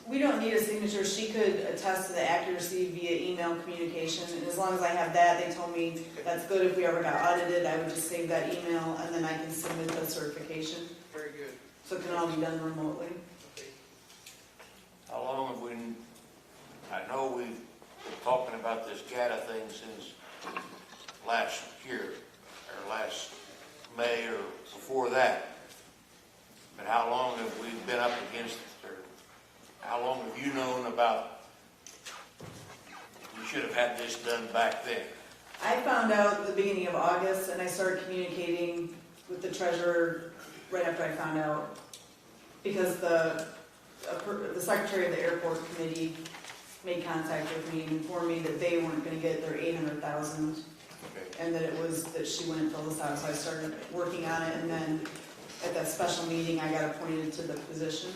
We don't need a signature. She could attest to the accuracy via email communication, and as long as I have that, they told me that's good. If we ever got audited, I would just save that email, and then I can submit the certification. Very good. So it can all be done remotely. Okay. long have we, I know we've been talking about this GATA thing since last year, or last May, or before that. But how long have we been up against it, or how long have you known about, we should have had this done back then? I found out at the beginning of August, and I started communicating with the treasurer right after I found out, because the secretary of the airport committee made contact with me and informed me that they weren't going to get their 800,000, and that it was that she wouldn't fill this out. So I started working on it, and then at that special meeting, I got appointed to the position.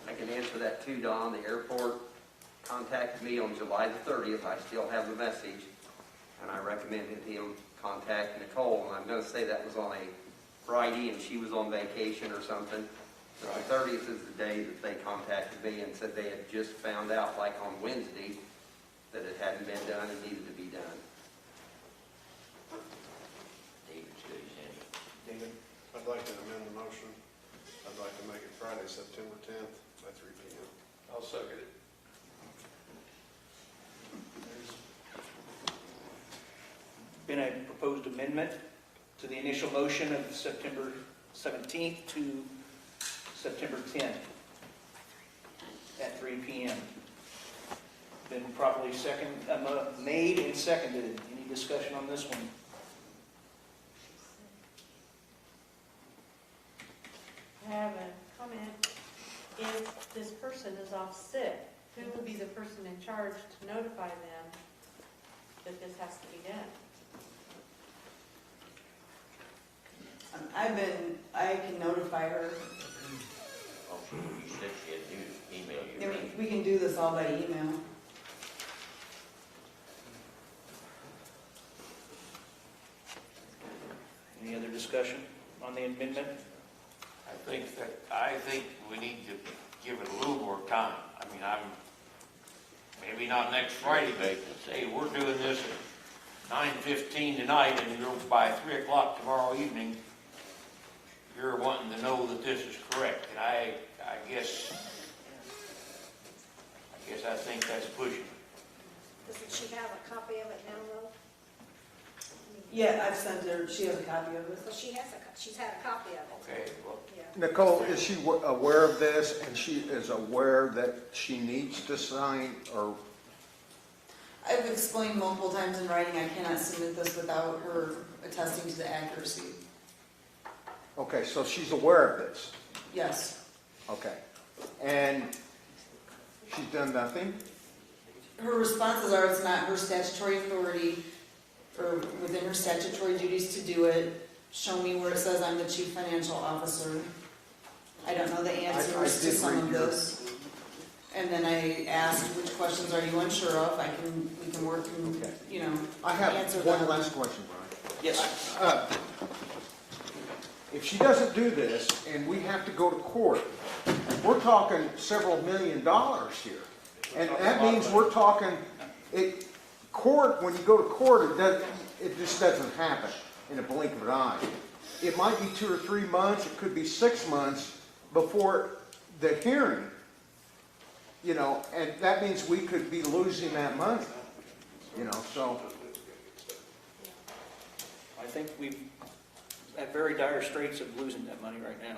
I can answer that too, Don. The airport contacted me on July the 30th. I still have the message, and I recommended him contact Nicole. And I'm going to say that was on a Friday, and she was on vacation or something. But the 30th is the day that they contacted me and said they had just found out, like on Wednesday, that it hadn't been done and needed to be done. David? I'd like to amend the motion. I'd like to make it Friday, September 10th by 3 p.m. I'll second it. Been a proposed amendment to the initial motion of September 17th to September 10th at 3 p.m. Been properly made and seconded. Any discussion on this one? I have a comment. If this person is off sick, who will be the person in charge to notify them that this has to be done? I can notify her. Oh, you said she had to email you. Yeah, right? we can do this all by email. Any other discussion on the amendment? I think we need to give it a little more time. I mean, maybe not next Friday, but say, we're doing this at 9:15 tonight, and you're by 3 o'clock tomorrow evening, you're wanting to know that this is correct. And I guess I think that's pushing. Doesn't she have a copy of it now, though? Yeah, I've sent her, she has a copy of it. So she's had a copy of it. Okay, well, Yeah. Nicole, is she aware of this, and she is aware that she needs to sign, or? I've explained multiple times in writing, I cannot submit this without her attesting to the accuracy. Okay, so she's aware of this? Yes. Okay. And she's done nothing? Her responses are it's not her statutory authority or within her statutory duties to do it. Show me where it says I'm the chief financial officer. I don't know the answers to some of this. And then I asked, which questions are you unsure of? We can work and, I have answer one them. last question, Brian. Yes. If she doesn't do this and we have to go to court, we're talking several $1 million here. And that means we're talking, court, when you go to court, it just doesn't happen in a blink of an eye. It might be 2 or 3 months, it could be 6 months before the hearing, and that means we could be losing that money, so. I think we're at very dire straits of losing that money right now.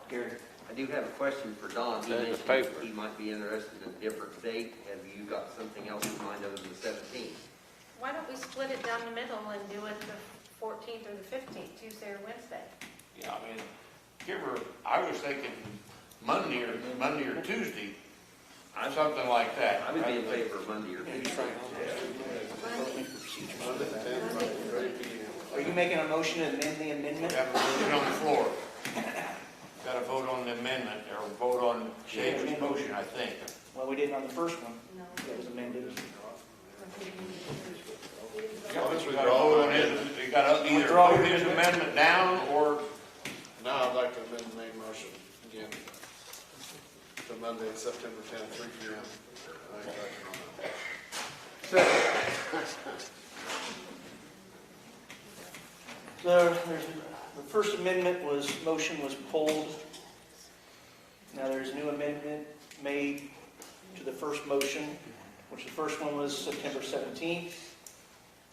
Gary? I do have a question for Don. He mentioned he might be interested in a different date. Have you got something else in mind other than the 17th? Why don't we split it down the middle and do it the 14th or the 15th, Tuesday or Wednesday? yeah, I mean, I was thinking Monday or Tuesday, something like that. I would be in favor of Monday or Tuesday. Are you making a motion to amend the amendment? We have a motion on the floor. Got to vote on the amendment, or vote on Shelby's motion, I think. Well, we didn't on the first one. That was amended. We got to vote on his, we got to either vote his amendment down, or Now I'd like to amend the main motion again to Monday, September 10th, 3 p.m. I think I can. The first amendment motion was pulled. Now there's a new amendment made to the first motion, which the first one was September 17th.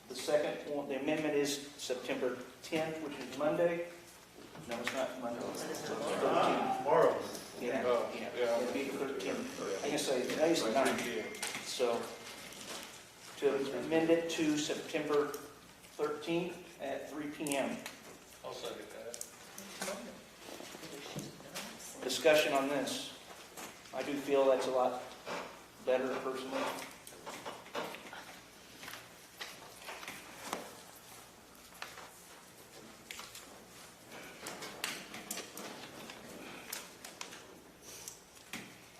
The second one, the amendment is September 10th, which is Monday. No, it's not Monday. It's 13th. Tomorrow. Yeah, it'd be the 13th. I can say today's the 9th. So to amend it to September 13th at 3 p.m. I'll second that. Discussion on this. I do feel that's a lot better personally.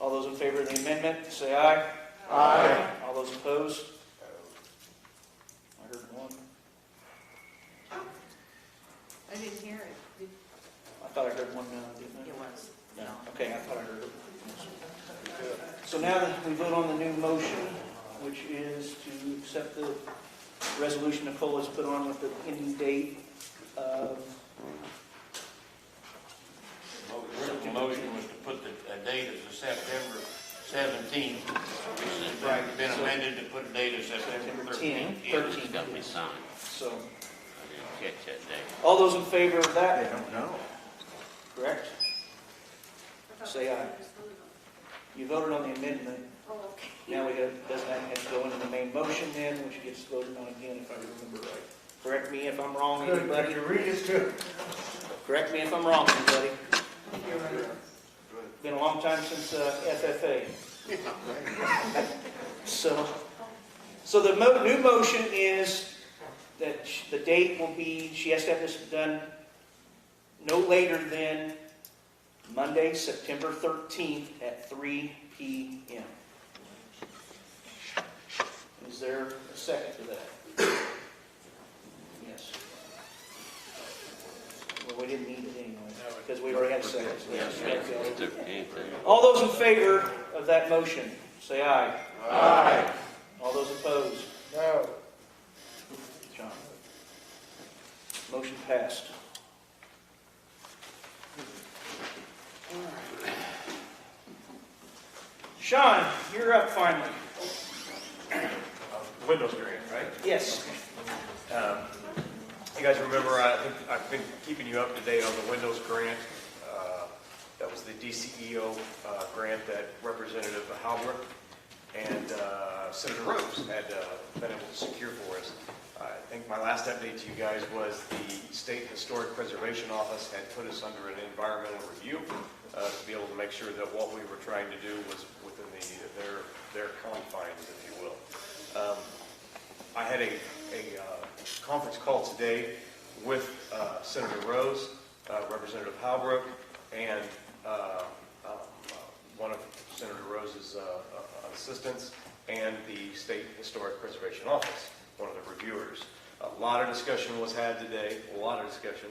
All those in favor of the amendment, say aye. Aye. All those opposed? I heard one. I didn't hear it. I thought I heard one no, didn't I? It was. No. Okay, I thought I heard it. So now that we vote on the new motion, which is to accept the resolution Nicole has put on with the ending date of The motion was to put the date as September 17th. It's been amended to put a date of September 13th. 13th. Got me signed. So, I didn't catch that date. all those in favor of that? They don't know. Correct? Say aye. You voted on the amendment. Oh, okay. Now doesn't that have to go into the main motion then, which gets voted on again if I remember right? Correct me if I'm wrong, anybody? read it too? Correct me if I'm wrong, anybody? Been a long time since FFA. So the new motion is that the date will be, she has to have this done no later than Monday, September 13th at 3 p.m. Is there a second to that? Yes. Well, we didn't need it anyway, because we already had a second. So yes. All those in favor of that motion, say aye. Aye. All those opposed? No. John. Motion passed. Sean, you're up finally. Windows grant, right? Yes. You guys remember, I've been keeping you up to date on the Windows grant. That was the DCEO grant that Representative Halbrook and Senator Rose had been able to secure for us. I think my last update to you guys was the State Historic Preservation Office had put us under an environmental review to be able to make sure that what we were trying to do was within their confines, if you will. I had a conference call today with Senator Rose, Representative Halbrook, and one of Senator Rose's assistants, and the State Historic Preservation Office, one of the reviewers. A lot of discussion was had today, a lot of discussion.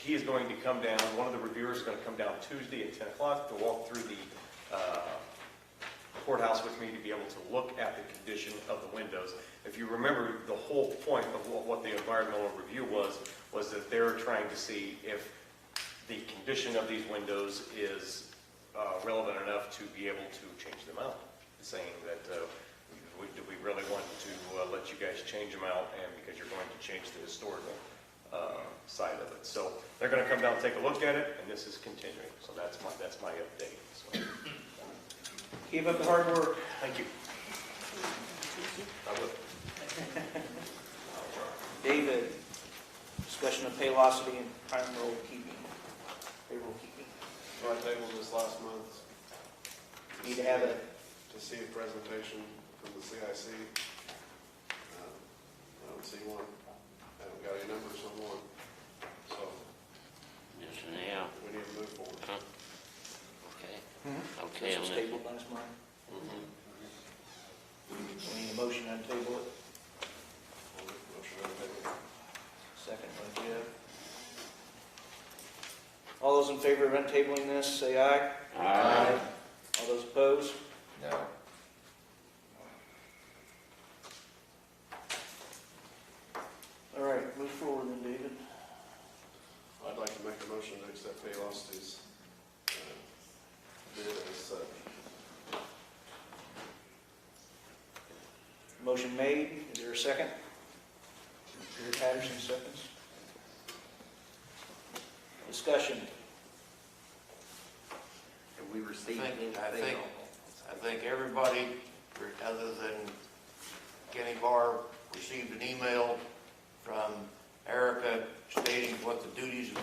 He is going to come down, one of the reviewers is going to come down Tuesday at 10 o'clock to walk through the courthouse with me to be able to look at the condition of the windows. If you remember, the whole point of what the environmental review was that they're trying to see if the condition of these windows is relevant enough to be able to change them out. Saying that, do we really want to let you guys change them out, and because you're going to change the historical side of it. So they're going to come down and take a look at it, and this is continuing. So that's my update. So. Keep up the hard work. Thank you. I will. David, discussion of paylocity and payroll keeping. So I tabled this last month. Need to have it. To see a presentation from the CIC. I don't see one. I haven't got any numbers on one. So Yes, now. we need to move forward. Okay. This Okay. was tabled last month. We need a motion on table it. Motion on the table. Second by Jeff. All those in favor of untabling this, say aye. Aye. All those opposed? No. All right, move forward then, David. motion to accept Paylocity's bid as such. Motion made, is there a second? Gary Patterson seconds. Discussion. Have we received I anything? think everybody, other than Kenny Barr, received an email from Erica stating what the duties of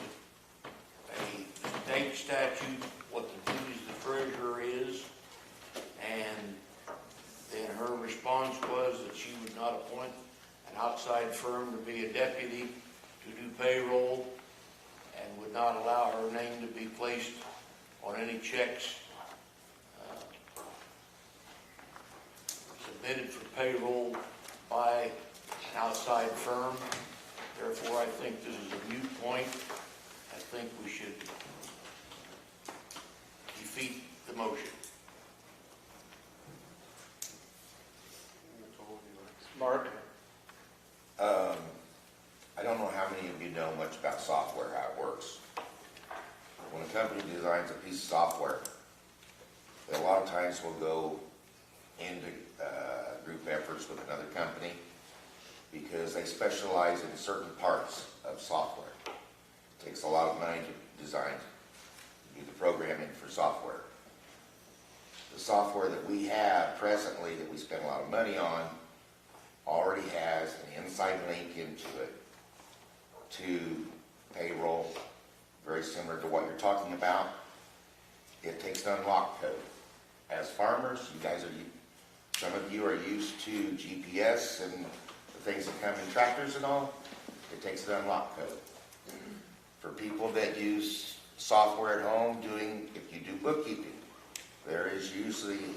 a state statute, what the duties of the treasurer is, and then her response was that she would not appoint an outside firm to be a deputy to do payroll, and would not allow her name to be placed on any checks submitted for payroll by an outside firm. Therefore, I think this is a moot point. I think we should defeat the motion. Mark? I don't know how many of you know much about software, how it works. When a company designs a piece of software, they a lot of times will go into group efforts with another company because they specialize in certain parts of software. It takes a lot of money to design, do the programming for software. The software that we have presently that we spend a lot of money on already has an inside link into it to payroll, very similar to what you're talking about. It takes an unlock code. As farmers, some of you are used to GPS and the things that come in tractors and all. It takes an unlock code. For people that use software at home, if you do bookkeeping, there is usually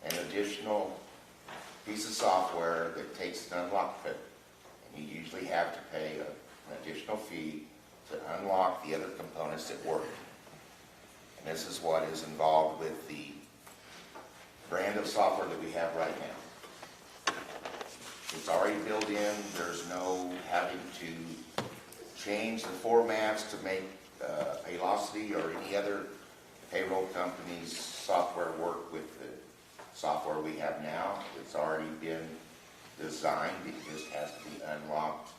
an additional piece of software that takes an unlock code. And you usually have to pay an additional fee to unlock the other components that work. And this is what is involved with the brand of software that we have right now. It's already built in. There's no having to change the formats to make Paylocity or any other payroll company's software work with the software we have now. It's already been designed. It just has to be unlocked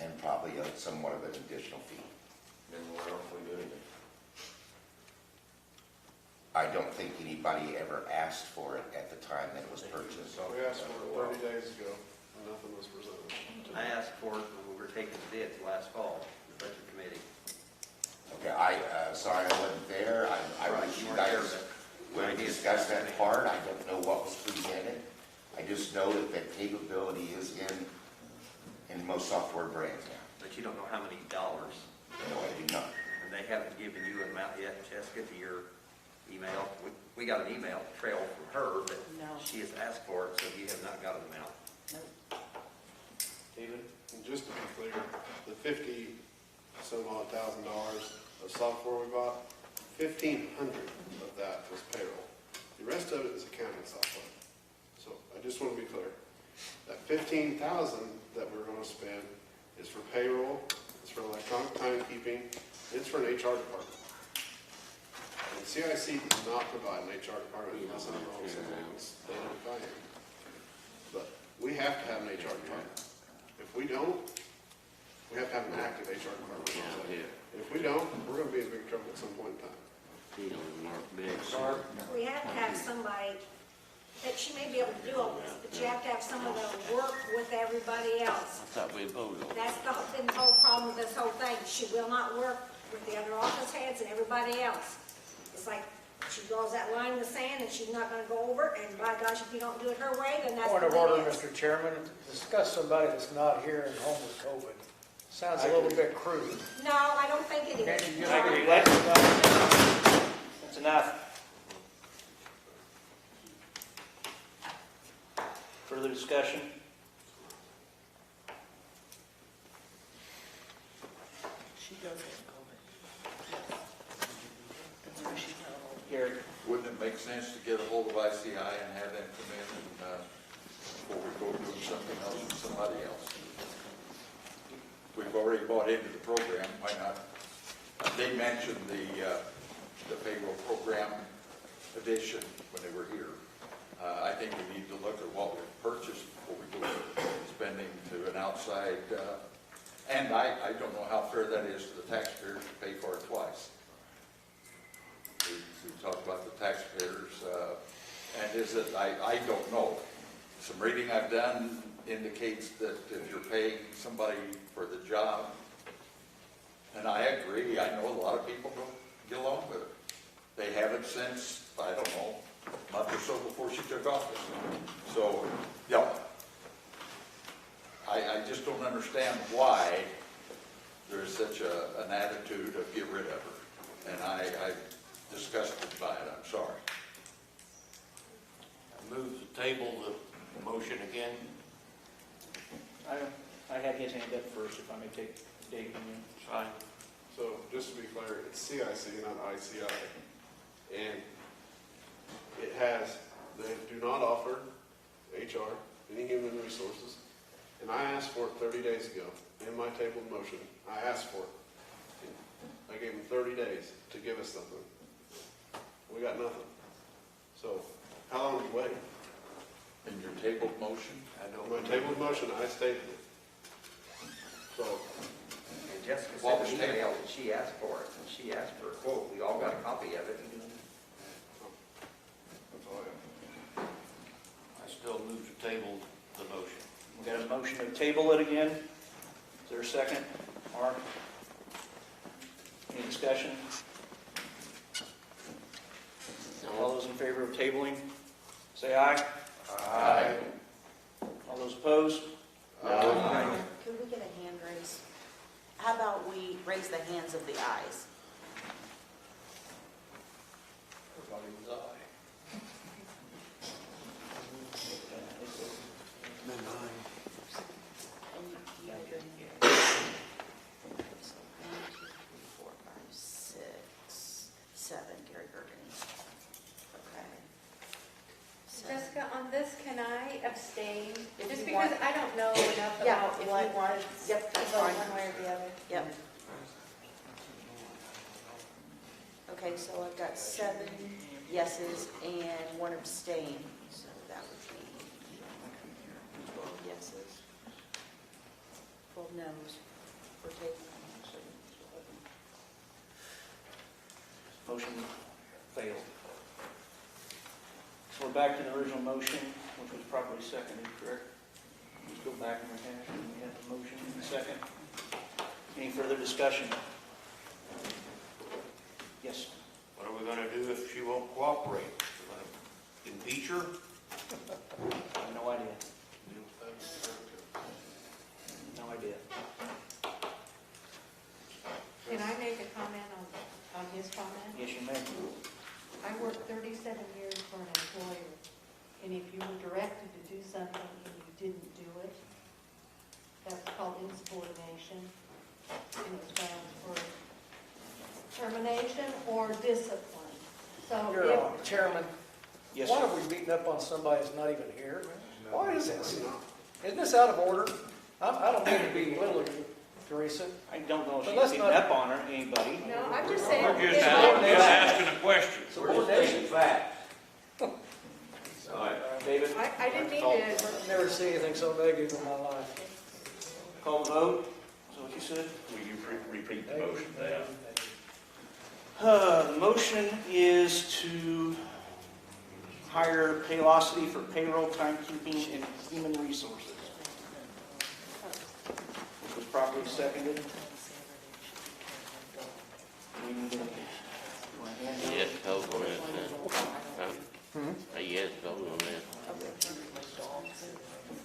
and probably somewhat of an additional fee. Then why don't we do anything? I don't think anybody ever asked for it at the time that it was purchased. We asked for it 30 days ago, and nothing was presented. I asked for it when we were taking the bids last fall, the budget committee. Okay, sorry I wasn't there. I wish you weren't there, guys but would discuss that part. I don't know what was presented. I just know that capability is in most software brands now. But you don't know how many dollars. No, I do not. And they haven't given you an amount yet, Jessica, to your email. We got an email trail from her, but she has asked for it, so you have not got an amount. David? And just to be clear, the $50,000 of software we bought, 1,500 of that was payroll. The rest of it is accounting software. So I just want to be clear. That 15,000 that we're going to spend is for payroll, it's for electronic timekeeping, it's for an HR department. And CIC does not provide an HR department unless I'm wrong, it's stated by him. But we have to have an HR department. If we don't, we have to have an active HR department. If we don't, we're going to be in big trouble at some point in time. We have to have somebody that she may be able to do all this, but you have to have someone that'll work with everybody else. I thought we voted on it. That's been the whole problem with this whole thing. She will not work with the other office heads and everybody else. It's like she draws that line in the sand and she's not gonna go over, and by gosh, if you don't do it her way, then that's Point the of way order, it is. Mr. Chairman, discuss somebody that's not here and home with COVID. Sounds a little bit crude. No, I don't think it is. I agree. That's enough. Further discussion? She does have COVID. That's why she's not all. Gary? Wouldn't it make sense to get a hold of ICI and have them come in and, before we go doing something else with somebody else? We've already bought into the program, why not they mentioned the payroll program addition when they were here. I think we need to look at what we've purchased before we go spending to an outside, and I don't know how fair that is to the taxpayers to pay for it twice. We talked about the taxpayers, and is it, I don't know. Some reading I've done indicates that if you're paying somebody for the job, and I agree, I know a lot of people don't get along with it. They haven't since, I don't know, a month or so before she took office. So, yeah, I just don't understand why there's such an attitude of get rid of her. And I'm disgusted by it, I'm sorry. Move the table, the motion again. I had his hand up first, if I may take Dave and you. Fine. So just to be clear, it's CIC, not ICI. And it has, they do not offer HR, any human resources. And I asked for it 30 days ago in my table of motion. I asked for it. I gave them 30 days to give us something. We got nothing. So how long do we wait? In your table motion? I don't In my table of motion, I stated it. So, And Jessica What sent was an email that she asked for it, and she asked for a quote. We all got a copy of it. that's all I have. I still move to table the motion. We got a motion to table it again. Is there a second? Mark? Any discussion? All those in favor of tabling, say aye. Aye. All those opposed? Could we get a hand raise? How about we raise the hands of the ayes? Everybody was aye. And you had your hand. So 1, 2, 3, 4, 5, 6, 7, Gary Gergen. Okay. So- Jessica, on this, can I abstain? If Just you because want- I don't know enough Yeah, about if you what want, to yep, that's vote fine. one way or the other. Yep. Okay, so I've got 7 yeses and 1 abstain, so that would be 12 yeses, 12 noes for taking. Motion failed. So we're back to the original motion, which was properly seconded, correct? Let's go back and rehash, we have the motion in a second. Any further discussion? Yes? What are we gonna do if she won't cooperate? We're gonna impeach her? I have no idea. No idea. Can I make a comment on his comment? Yes, you may. I worked 37 years for an employer, and if you were directed to do something and you didn't do it, that's called insubordination, and it's grounds for termination or discipline. So You're if, Chairman, Yes, why sir. are we beating up on somebody that's not even here? Why is this? Isn't this out of order? I don't mean to be little, Teresa. I don't know if But she's let's getting not- up on her, anybody. no, I'm just saying. We're just if- asking a question. We're just stating facts. All right. David, I didn't mean to. I've never seen anything so negative in my life. call the vote. Is that what you said? Will you repeat the motion now? The motion is to hire Paylocity for payroll, timekeeping, and human resources. Which was properly seconded. We need a- you want a hand Yes, vote? vote on this then. Yes, vote on this.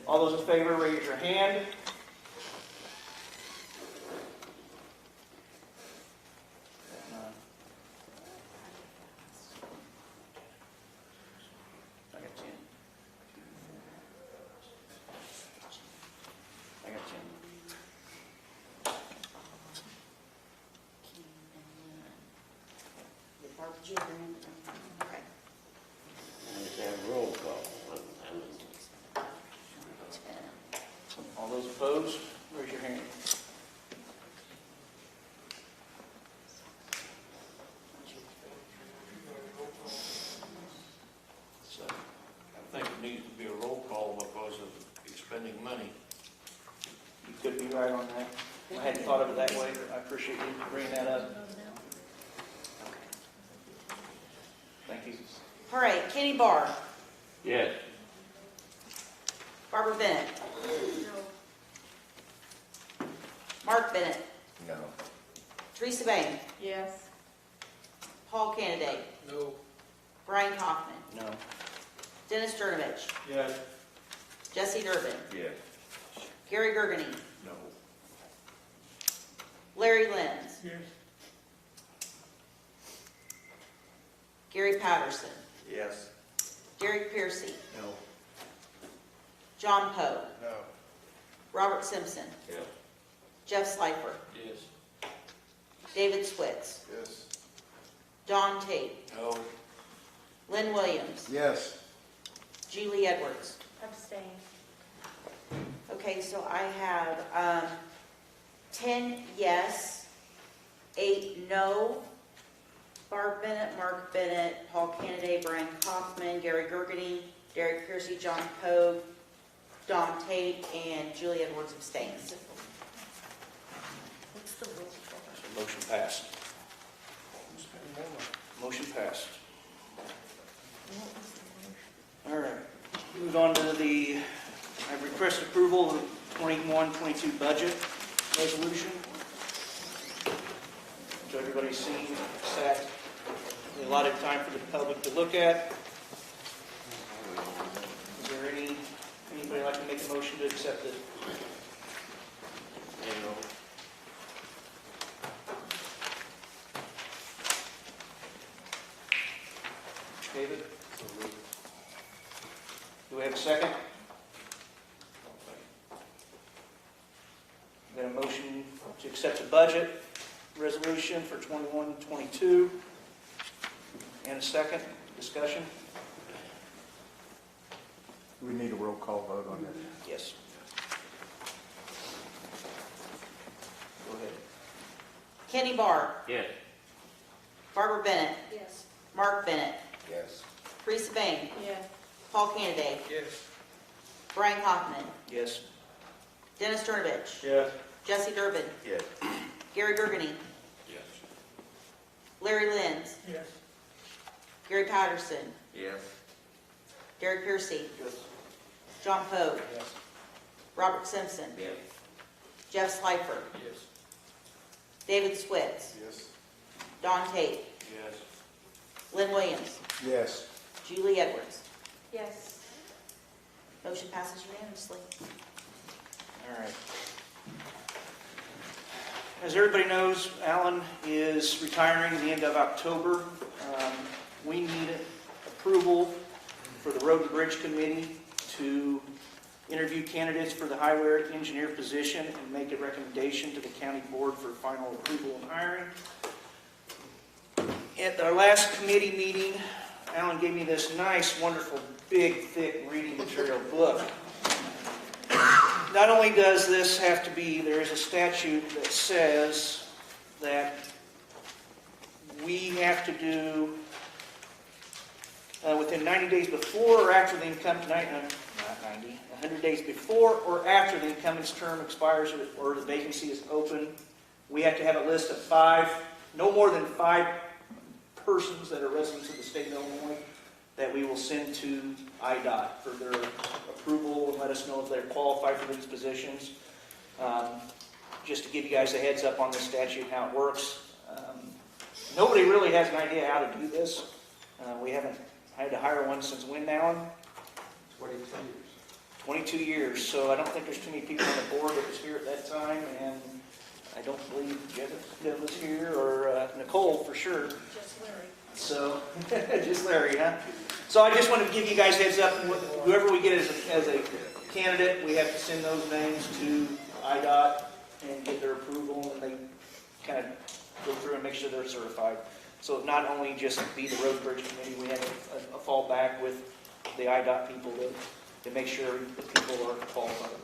All those in favor, raise your hand. I got 10. I got 10. Barb, did you agree? Okay. Let's have roll call. 10. All those opposed, raise your hand. right on that. I hadn't thought of it that way, but I appreciate you bringing that up. Thank you. All right, Kenny Barr, Yes. Barbara Bennett, Mark Bennett, No. Teresa Bain, Yes. Paul Candidate, No. Brian Kaufman, No. Dennis Turnovich, Yes. Jesse Durbin, Yes. Gary Gergany, No. Larry Lenz, Yes. Gary Patterson, Yes. Derek Piercy, No. John Poe, No. Robert Simpson, Yes. Jeff Slifer, Yes. David Switz, Yes. Don Tate, No. Lynn Williams, Yes. Julie Edwards. Abstain. Okay, so I have 10 yes, 8 no. Barb Bennett, Mark Bennett, Paul Candidate, Brian Kaufman, Gary Gergany, Derek Piercy, John Pogue, Don Tate, and Julie Edwards abstains. What's the roll call? Motion passed. Motion passed. All right, move on to I request approval of the 21-22 budget resolution. So everybody's seen, sat, a lot of time for the public to look at. Is there anybody like to make a motion to accept it? David? Do we have a second? Got a motion to accept the budget resolution for 21-22. And a second, discussion? We need a roll call vote on this. Yes. Go ahead. Kenny Barr, Yes. Barbara Bennett, Yes. Mark Bennett, Yes. Teresa Bain, Yes. Paul Candidate, Yes. Brian Kaufman, Yes. Dennis Turnovich, Yes. Jesse Durbin, Yes. Gary Gergany, Yes. Larry Lenz, Yes. Gary Patterson, Yes. Derek Piercy, Yes. John Pogue, Yes. Robert Simpson, Yes. Jeff Slifer, Yes. David Switz, Yes. Don Tate, Yes. Lynn Williams, Yes. Julie Edwards. Yes. Motion passes unanimously. All right. As everybody knows, Alan is retiring at the end of October. We need approval for the Road and Bridge Committee to interview candidates for the highway engineer position and make a recommendation to the county board for final approval and hiring. At our last committee meeting, Alan gave me this nice, wonderful, big, thick reading material book. Not only does this have to be, there is a statute that says that we have to do within 90 days before or after the incumbent, not 90, 100 days before or after the incumbent's term expires or the vacancy is open, we have to have a list of 5, no more than 5 persons that are residents of the state of Illinois that we will send to IDOT for their approval and let us know if they're qualified for these positions. Just to give you guys a heads up on the statute and how it works. Nobody really has an idea how to do this. We haven't had to hire one since when now? 22 years. 22 years, so I don't think there's too many people on the board that was here at that time, and I don't believe Jeff was here, or Nicole for sure. Just Larry. So, just Larry, huh? So I just wanted to give you guys heads up, whoever we get as a candidate, we have to send those names to IDOT and get their approval, and they kind of go through and make sure they're certified. So not only just be the Road Bridge Committee, we have a fallback with the IDOT people to make sure the people are qualified.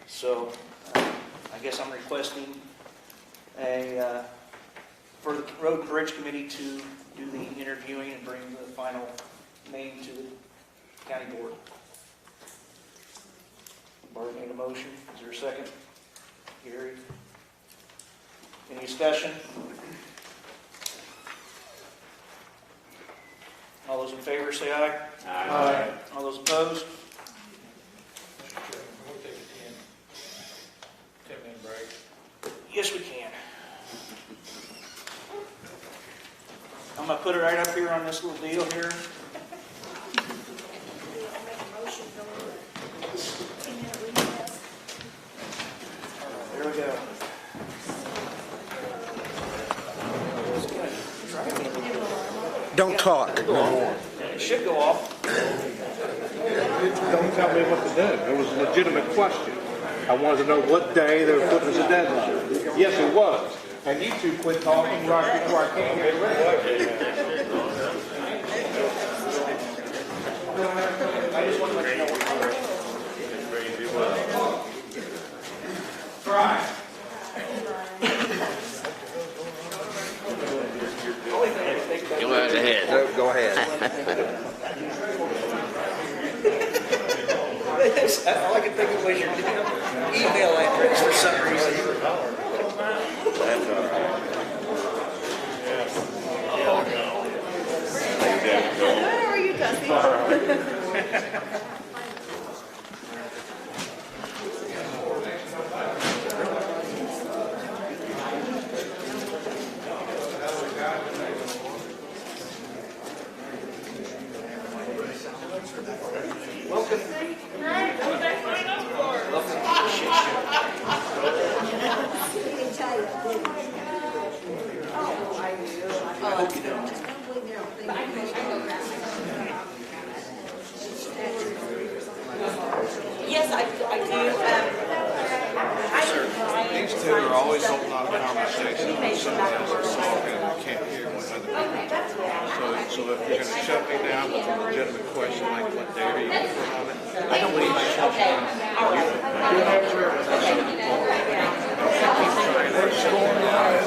So I guess I'm requesting for the Road and Bridge Committee to do the interviewing and bring the final name to the county board. Barb made a motion. Is there a second? Carried. Any discussion? All those in favor say aye. Aye. All those opposed? We'll take a 10-minute break. Yes, we can. I'm gonna put it right up here on this little deal here. I'll make a motion going to 10-minute recess. There we go. Don't talk. It should go off. Don't tell me what to do. It was a legitimate question. I wanted to know what day they were putting as a deadline. Yes, it was. And you two quit talking right before I came here. I just want to let you know what Try. Go ahead. Go ahead. All I can think of was your email address for some reason. How are you, Dusty? Welcome. Yes, I do. These two are always holding on to conversation when someone else is talking and you can't hear what other people are. So if you're gonna shut me down with a legitimate question like what day are you gonna put on it? I don't believe I shut you down. You have to what's going on in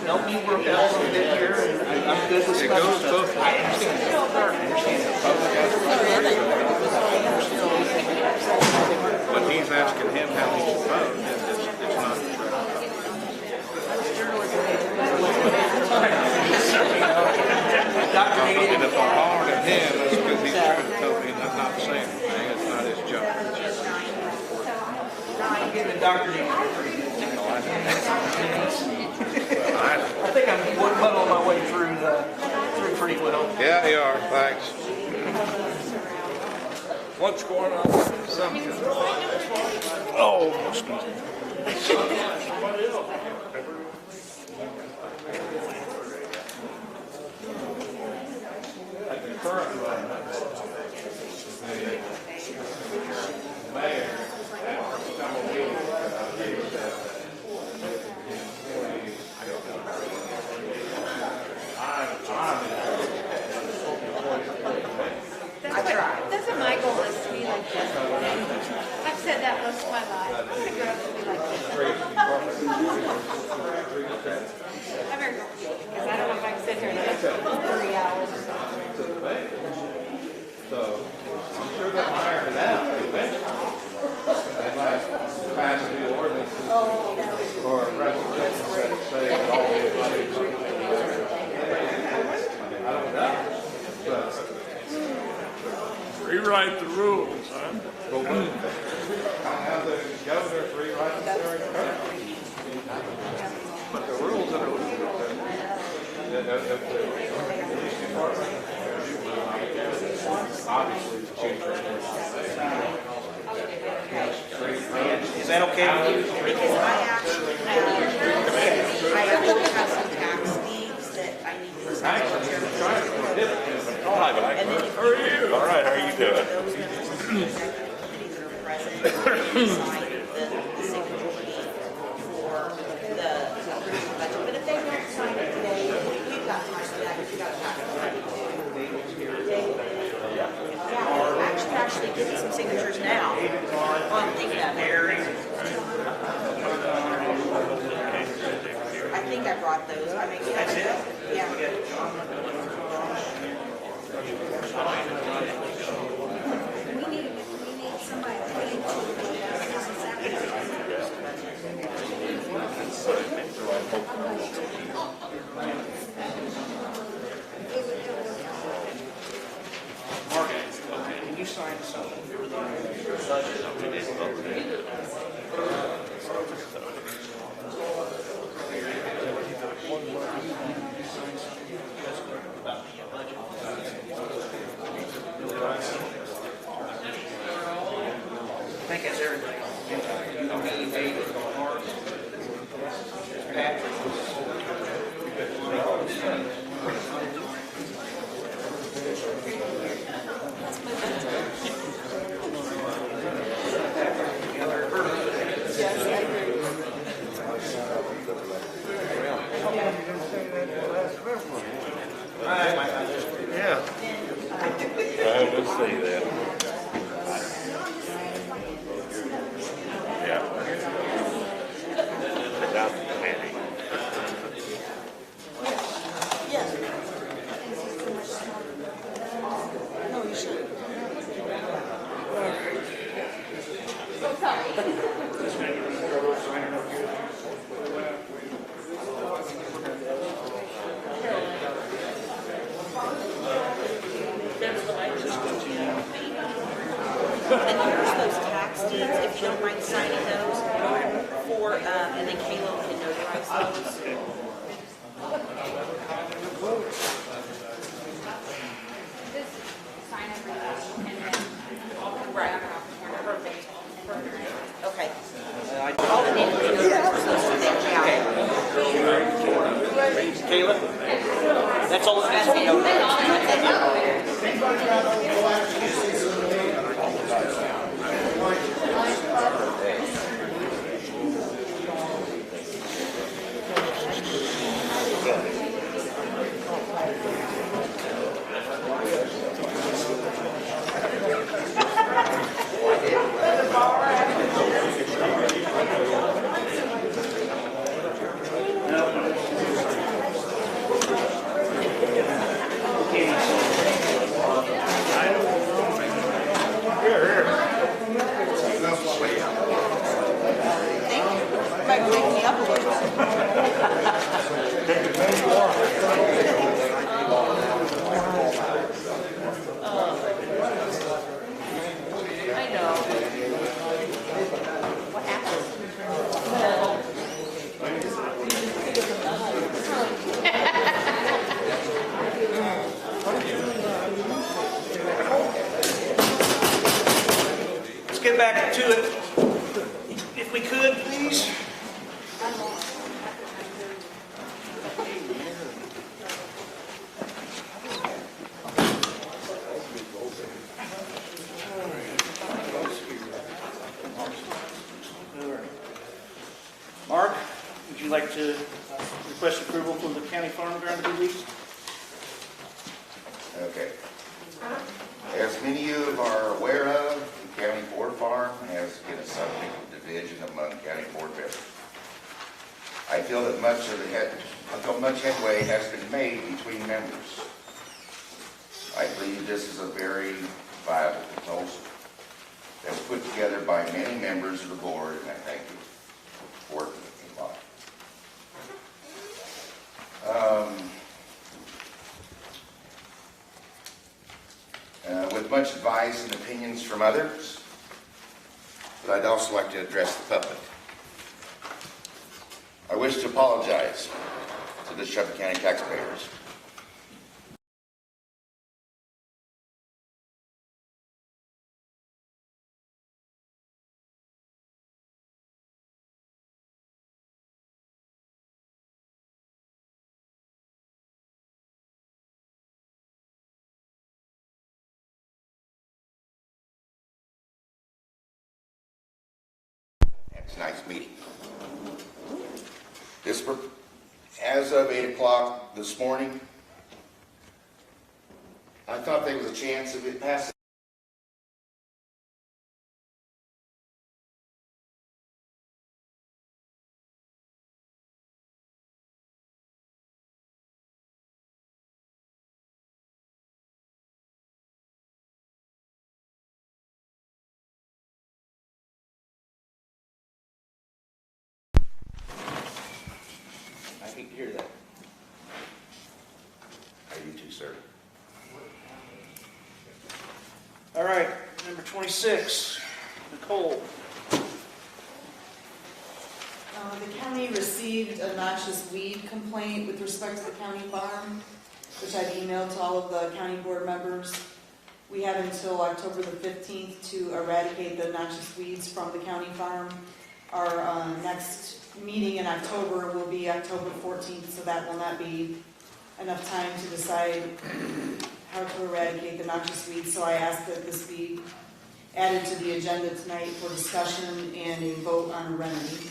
Nope, you worked out a bit here, and I'm good with It goes special both stuff. But he's asking him how he's supposed, it's not true. And if I'm hard at him, it's because he's trying to tell me I'm not saying anything, it's not his job. Dr. I think I'm well on my way through pretty well. Yeah, you are, thanks. What's going on? Something. Oh, That's what my goal is, to be like this. I've said that most of my life. I want to grow up to be like this. I'm very grateful, because I don't know if I can sit here and 3 hours or something. So, I'm sure they'll hire him out eventually. They might pass a new ordinance or a resolution that say that all the employees. I don't know. But rewrite the rules, huh? But what? I have the governor rewrite the code. But the rules that are the police department, obviously the chief. Is that okay with you? Because I actually have some tax needs that I need to sign. And then if you All right, how are you doing? those members of the committee that are present, they sign the signature sheet for the approved budget. But if they don't sign it today, we've got time for that, if you got a packet already too. David, yeah, That's it? Yeah. We got John. We need somebody paid Mark, can you sign something for the budget? I think that's everybody. You, me, Mark, Patrick. Yeah. I would say that. Yeah. Without panic. No, you shouldn't. And here's those tax deeds, if you don't mind signing those for, and then Caleb can notarize those. Sign everything and then Right. perfect. Okay. All the names are notarized. Caleb? That's all it Might wake me up a little. I know. What Let's get back to it. If we could, please. Mark, would you like to request approval from the county farm ground to be leased? Okay. As many of you are aware of, the county board farm has been a subject of division among county board members. I feel that much headway has been made between members. I believe this is a very viable proposal that was put together by many members of the board, and I thank you for working with me on it. With much advice and opinions from others, but I'd also like to address the public. I wish to apologize to the Shelby County taxpayers at tonight's meeting. As of 8 o'clock this morning, I thought there was a chance of it passing. Illinois 6, Nicole. The county received a noxious weed complaint with respect to the county farm, which I've emailed to all of the county board members. We have until October the 15th to eradicate the noxious weeds from the county farm. Our next meeting in October will be October 14th, so that will not be enough time to decide how to eradicate the noxious weeds. So I ask that this be added to the agenda tonight for discussion and a vote on a remedy.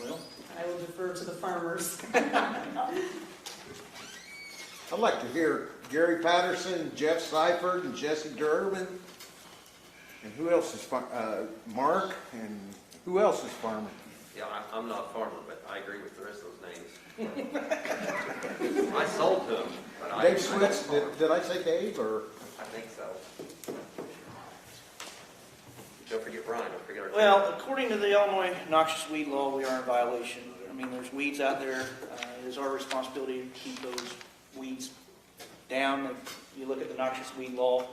Well, I will defer to the farmers. I'd like to hear Gary Patterson, Jeff Seifert, and Jesse Durbin. And who else is, Mark, and who else is farming? Yeah, I'm not a farmer, but I agree with the rest of those names. I sold to them, but I... Dave Switz, did I say Dave, or? I think so. Don't forget Brian, don't forget our... well, according to the Illinois noxious weed law, we are in violation. I mean, there's weeds out there. It is our responsibility to keep those weeds down. If you look at the noxious weed law,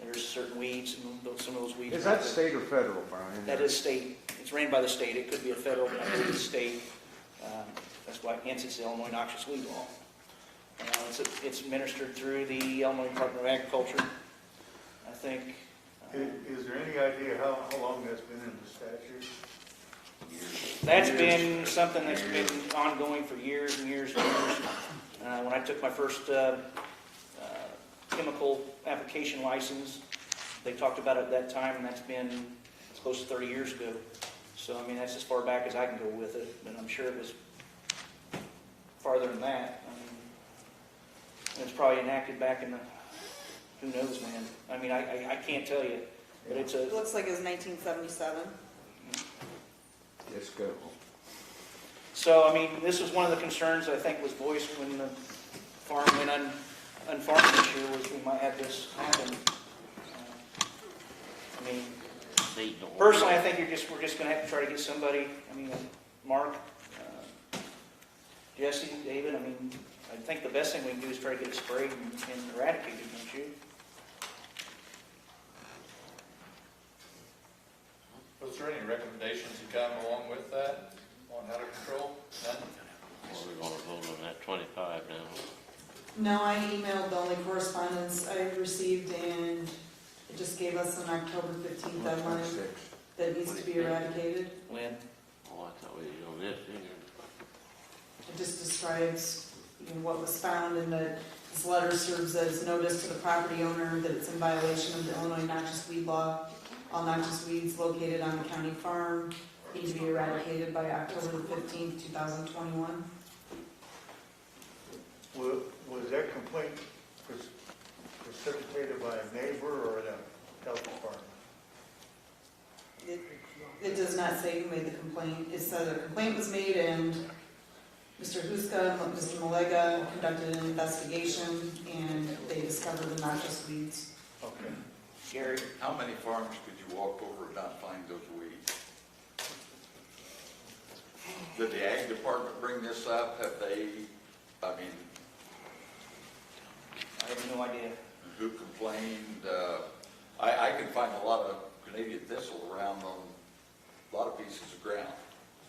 there's certain weeds, and some of those weeds... Is that state or federal, Brian? That is state. It's ran by the state. It could be a federal, but I believe it's state. That's why, hence it's the Illinois noxious weed law. It's administered through the Illinois Department of Agriculture. I think... Is there any idea how long that's been in the statute? That's been something that's been ongoing for years and years and years. When I took my first chemical application license, they talked about it at that time, and that's been close to 30 years ago. So, I mean, that's as far back as I can go with it, but I'm sure it was farther than that. I mean, it's probably enacted back in the, who knows, man. I mean, I can't tell you, but it's a... It looks like it was 1977. Let's go. So, I mean, this was one of the concerns I think was voiced when the farm went unfarmed this year, was we might have this happen. I mean, personally, I think we're just going to have to try to get somebody, I mean, Mark, Jesse, David, I mean, I think the best thing we can do is try to get it sprayed and eradicated, don't you? Was there any recommendations that come along with that on how to control? None? We're gonna vote on that 25 now. No, I emailed the only correspondence I received, and it just gave us an October 15th deadline that needs to be eradicated. When? Oh, I thought we were on this, didn't we? It just describes, you know, what was found, and that this letter serves as notice to the property owner that it's in violation of the Illinois noxious weed law. All noxious weeds located on the county farm need to be eradicated by October the 15th, 2021. Was that complaint precipitated by a neighbor or the health department? It does not say who made the complaint. It said a complaint was made, and Mr. Huska, Mr. Malega conducted an investigation, and they discovered the noxious weeds. Okay. Gary? How many farms could you walk over and not find those weeds? Did the ag department bring this up? Have they, I mean... I have no idea. Who complained? I can find a lot of Canadian thistle around on a lot of pieces of ground,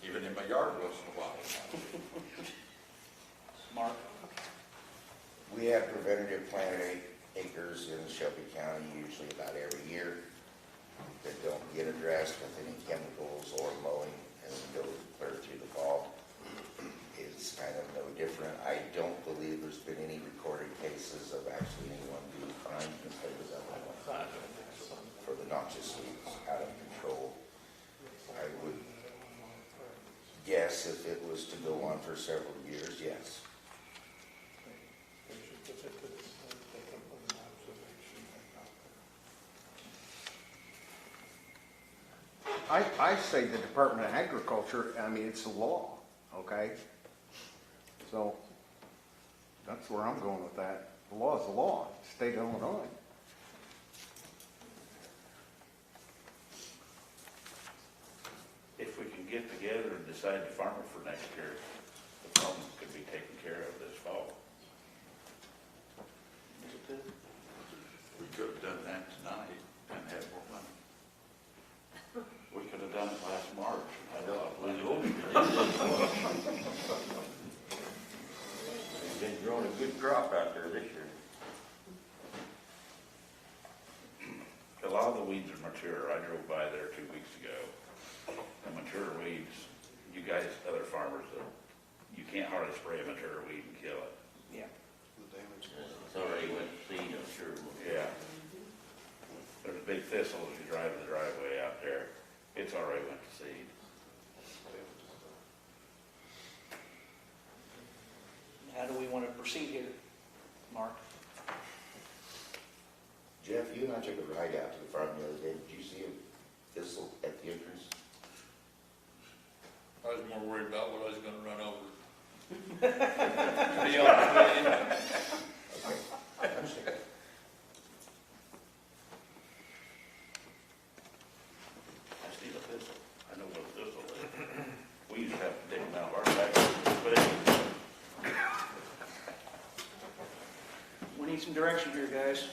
even in my yard once in a while. Mark? We have preventative planted acres in Shelby County usually about every year that don't get addressed with any chemicals or mowing and go clear through the fall. It's kind of no different. I don't believe there's been any recorded cases of actually anyone being fined in the state of Illinois for the noxious weeds out of control. I would guess if it was to go on for several years, yes. I say the Department of Agriculture, I mean, it's a law, okay? So, that's where I'm going with that. The law is the law, state of Illinois. If we can get together and decide to farm it for next year, problem could be taken care of this fall. We could have done that tonight and had more money. We could have done it last March. I know. Been growing a good crop out there this year. A lot of the weeds are mature. I drove by there 2 weeks ago. The mature weeds, you guys, other farmers, you can't hardly spray a mature weed and kill it. Yeah. It's already went to seed, I'm sure. Yeah. There's a big thistle as you drive the driveway out there. It's already went to seed. How do we want to proceed here, Mark? Jeff, you and I took a ride out to the farm the other day. Did you see a thistle at the entrance? I was more worried about what I was gonna run over. Okay, I understand. I see the thistle. I know what a thistle is. We used to have to take them out of our back, but anyway. We need some direction here, guys.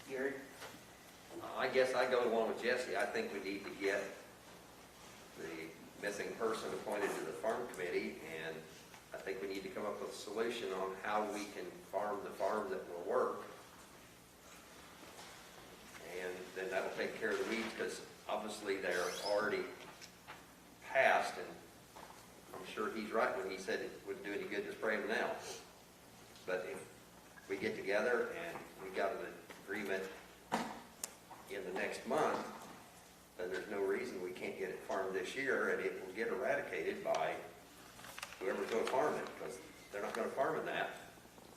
Gary? I guess I go along with Jesse. I think we need to get the missing person appointed to the farm committee, and I think we need to come up with a solution on how we can farm the farm that will work. And then that'll take care of the weeds, because obviously they're already passed, and I'm sure he's right when he said it wouldn't do any good to spray them now. But if we get together and we got an agreement in the next month, then there's no reason we can't get it farmed this year, and it will get eradicated by whoever's going to farm it, because they're not going to farm in that,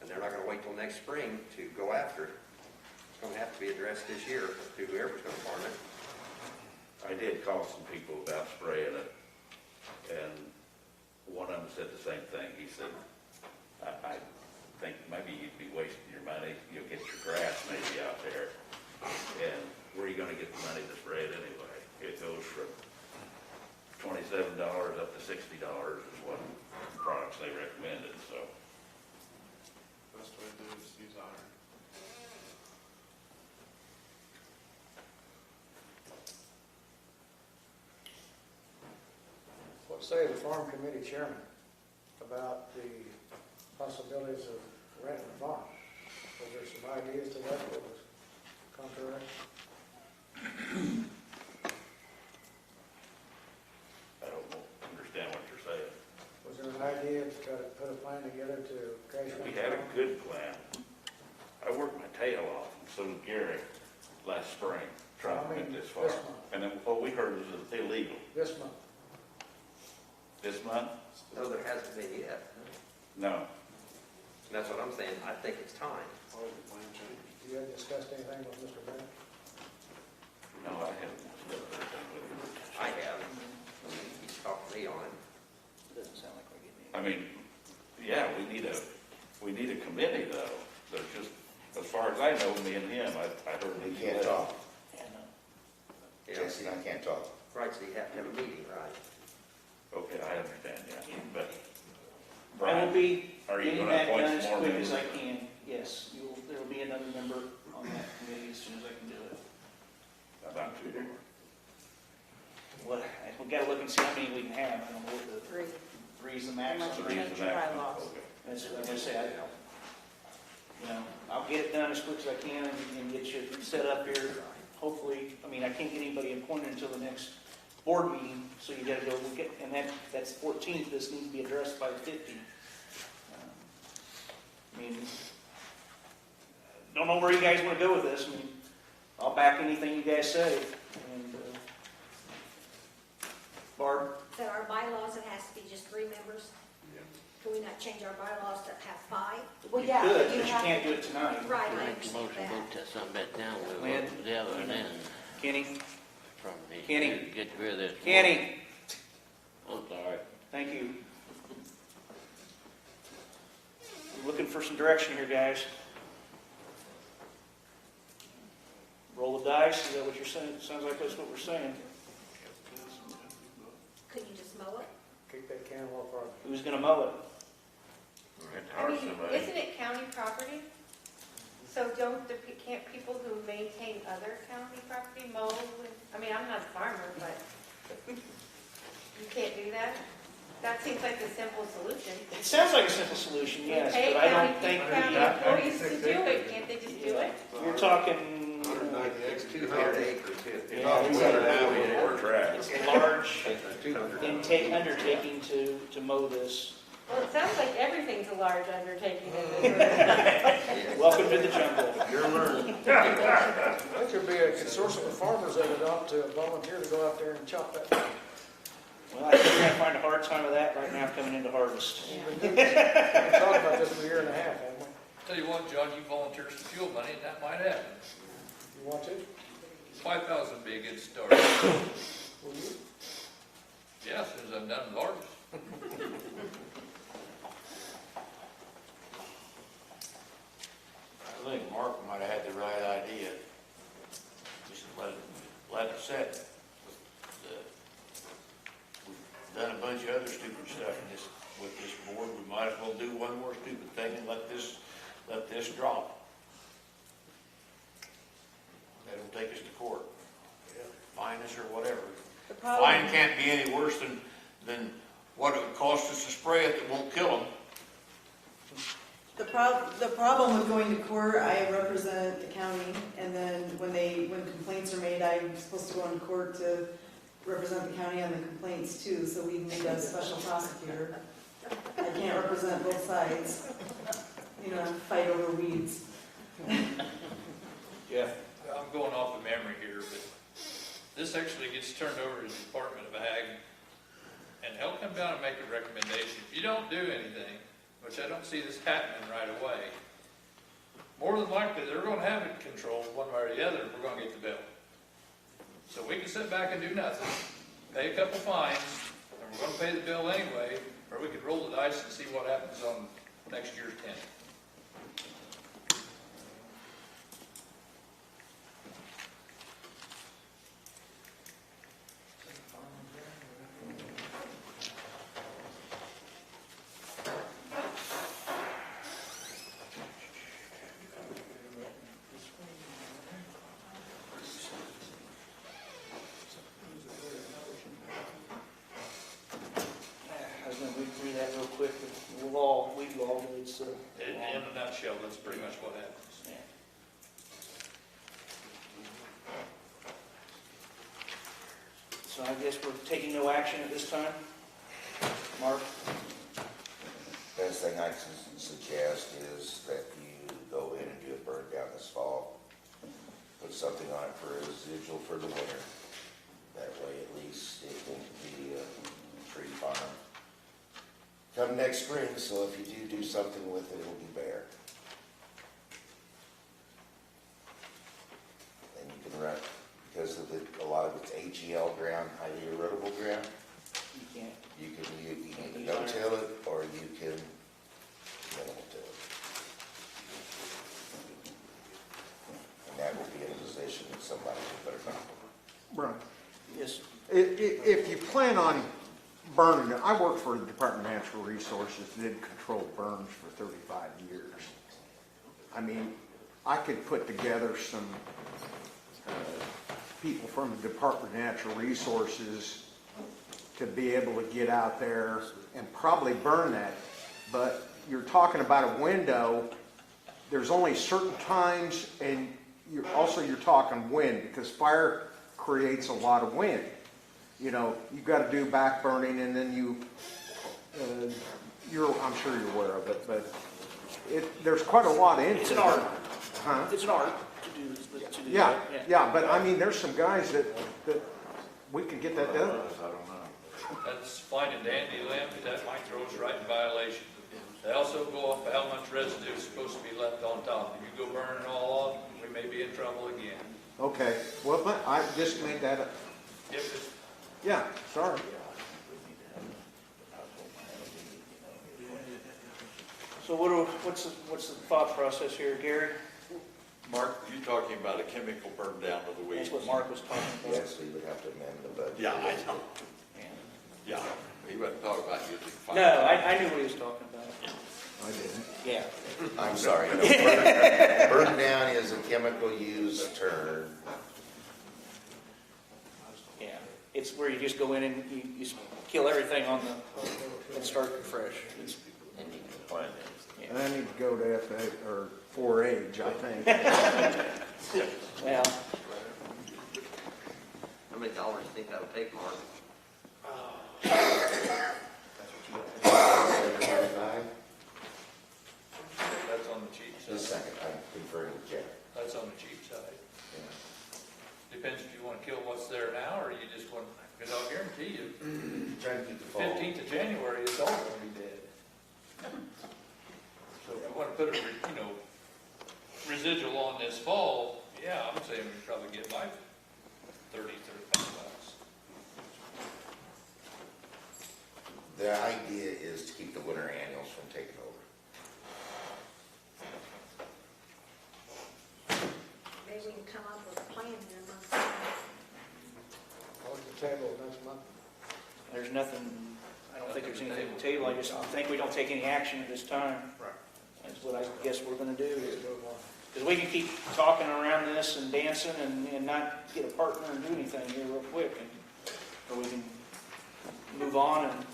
and they're not going to wait till next spring to go after it. It's going to have to be addressed this year to whoever's going to farm it. I did call some people about spraying it, and one of them said the same thing. He said, I think maybe you'd be wasting your money. You'll get your grass maybe out there, and where are you gonna get the money to spray it anyway? It goes from $27 up to $60 is what products they recommended, so. Best way to do it is use iron. What say the farm committee chairman about the possibilities of renting a farm? Was there some ideas to that that was contrary? I don't understand what you're saying. Was there an idea to try to put a plan together to cash We in? had a good plan. I worked my tail off, and so did Gary last spring, trying to get this far. This month. And then what we heard was it's illegal. This month? This month? No, there hasn't been yet. No. And that's what I'm saying. I think it's time. You had discussed anything with Mr. Bennett? No, I haven't discussed anything with him. I have. He's talked to me on it. Doesn't sound like we're getting I mean, yeah, we need a committee though. There's just, as far as I know, me and him, I heard We he can't talk. Yeah. Jesse and I can't talk. Right, so you have to have a meeting, right? Okay, I understand, yeah, but. I will be Are you getting gonna that appoint done as some more quick as I members? can. Yes, there will be another member on that committee as soon as I can do it. About 2 more. What, we gotta look and see how many we can have. I don't know what the three's the max. Three's the maximum, okay. That's what I'm gonna say. I'll get it done as quick as I can and get you set up here. Hopefully, I mean, I can't get anybody appointed until the next board meeting, so you gotta go look at, and that's the 14th. This needs to be addressed by the 15th. I mean, don't know where you guys want to go with this. I mean, I'll back anything you guys say. And Barb? So our bylaws, it has to be just 3 members? Can we not change our bylaws to have 5? Well, You yeah, could, but but you you have can't to. do it tonight. Right, I Make a understand motion, that. vote that something back down, we'll Lynn? vote together and then Kenny? from the. Kenny? Get rid of this. Kenny? I'm sorry. Thank you. I'm looking for some direction here, guys. Roll the dice, is that what you're saying? Sounds like that's what we're saying. Could you just mow it? Keep that can And what part? Who's gonna mow it? I mean, isn't it county property? So can't people who maintain other county property mow? I mean, I'm not a farmer, but you can't do that? That seems like a simple solution. It sounds like a simple solution, yes, Pay but I don't think county employees to do it, can't they just do it? you're talking. 200 acres. Yeah, it's a large undertaking to mow this. Well, it sounds like everything's a large undertaking in this. Welcome to the jungle. You're learning. There could be a consortium of farmers that would opt to volunteer to go out there and chop that down. Well, I think we're gonna find a hard time with that right now coming into harvest. We've been talking about this for a year and a half, haven't we? Tell you what, John, you volunteer some fuel money, and that might happen. You want to? 5,000 would be a good start. Will you? Yeah, as soon as I'm done with harvest. I think Mark might have had the right idea. Just let it set. We've done a bunch of other stupid stuff with this board. We might as well do one more stupid thing and let this drop. That'll take us to court. Fine us or whatever. Fine can't be any worse than what it would cost us to spray it that won't kill them. The problem with going to court, I represent the county, and then when complaints are made, I'm supposed to go into court to represent the county on the complaints too, so we need a special prosecutor. I can't represent both sides, fight over weeds. Yeah. I'm going off of memory here, but this actually gets turned over to the Department of Ag, and they'll come down and make a recommendation. If you don't do anything, which I don't see this happening right away, more than likely they're going to have it controlled one way or the other, and we're going to get the bill. So we can sit back and do nothing, pay a couple fines, and we're going to pay the bill anyway, or we could roll the dice and see what happens on next year's tenth. I was gonna read through that real quick, but we've all know it's, In a nutshell, that's pretty much what happens. yeah. So I guess we're taking no action at this time? Mark? Best thing I can suggest is that you go in and do a burn down this fall. Put something on it for a residual for the winter. That way at least it won't be a tree farm come next spring, so if you do something with it, it'll be bare. And you can run, because of a lot of it's HEL ground, highly erodible ground, You can't. you can no-till it, or you can minimal till it. And that will be in a position that somebody can put it on. Right. Yes. If you plan on burning it, I worked for the Department of Natural Resources, did control burns for 35 years. I mean, I could put together some people from the Department of Natural Resources to be able to get out there and probably burn that. But you're talking about a window, there's only certain times, and you're talking wind, because fire creates a lot of wind. You've got to do back burning, and then I'm sure you're aware of it, but there's quite a lot into it. It's an art. Huh? It's an art to do Yeah, that. yeah, but I mean, there's some guys that we could get that done. That's fine and dandy, Lynn, but that might throw us right in violation. They also go off how much residue is supposed to be left on top. If you go burning it all off, we may be in trouble again. Okay, well, but I just made that up. Yeah, sorry. So what's the thought process here, Gary? Mark, you're talking about a chemical burn down of the weeds. That's what Mark was talking about. Yes, we would have to amend the budget. Yeah, I know. Yeah, He wasn't talking about using fire. No, I knew what he was talking about. I didn't. Yeah. I'm sorry, no, burn down is a chemical use term. Yeah, it's where you just go in and you kill everything on the, and start fresh. It's, And you can find it. And I need to go to FA, or 4-H, I think. well, How many dollars do you think that would take, Mark? That's on the cheap Just a side. second, I'm conferring with Jeff. That's on the cheap side. Depends if you want to kill what's there now, or you just want, because I'll guarantee you, Trying to keep the fall. 15th of January, it's all going to be dead. So if you want to put a, residual on this fall, yeah, I'm saying we probably get like 35 bucks. The idea is to keep the winter annuals from taking over. Maybe we can come up with a plan in a month's I'll the table next month. there's nothing, I don't think there's anything on the table. I just think we don't take any action at this time. Right. That's what I guess we're gonna do. Because we can keep talking around this and dancing and not get a partner and do anything here real quick. Or we can move on and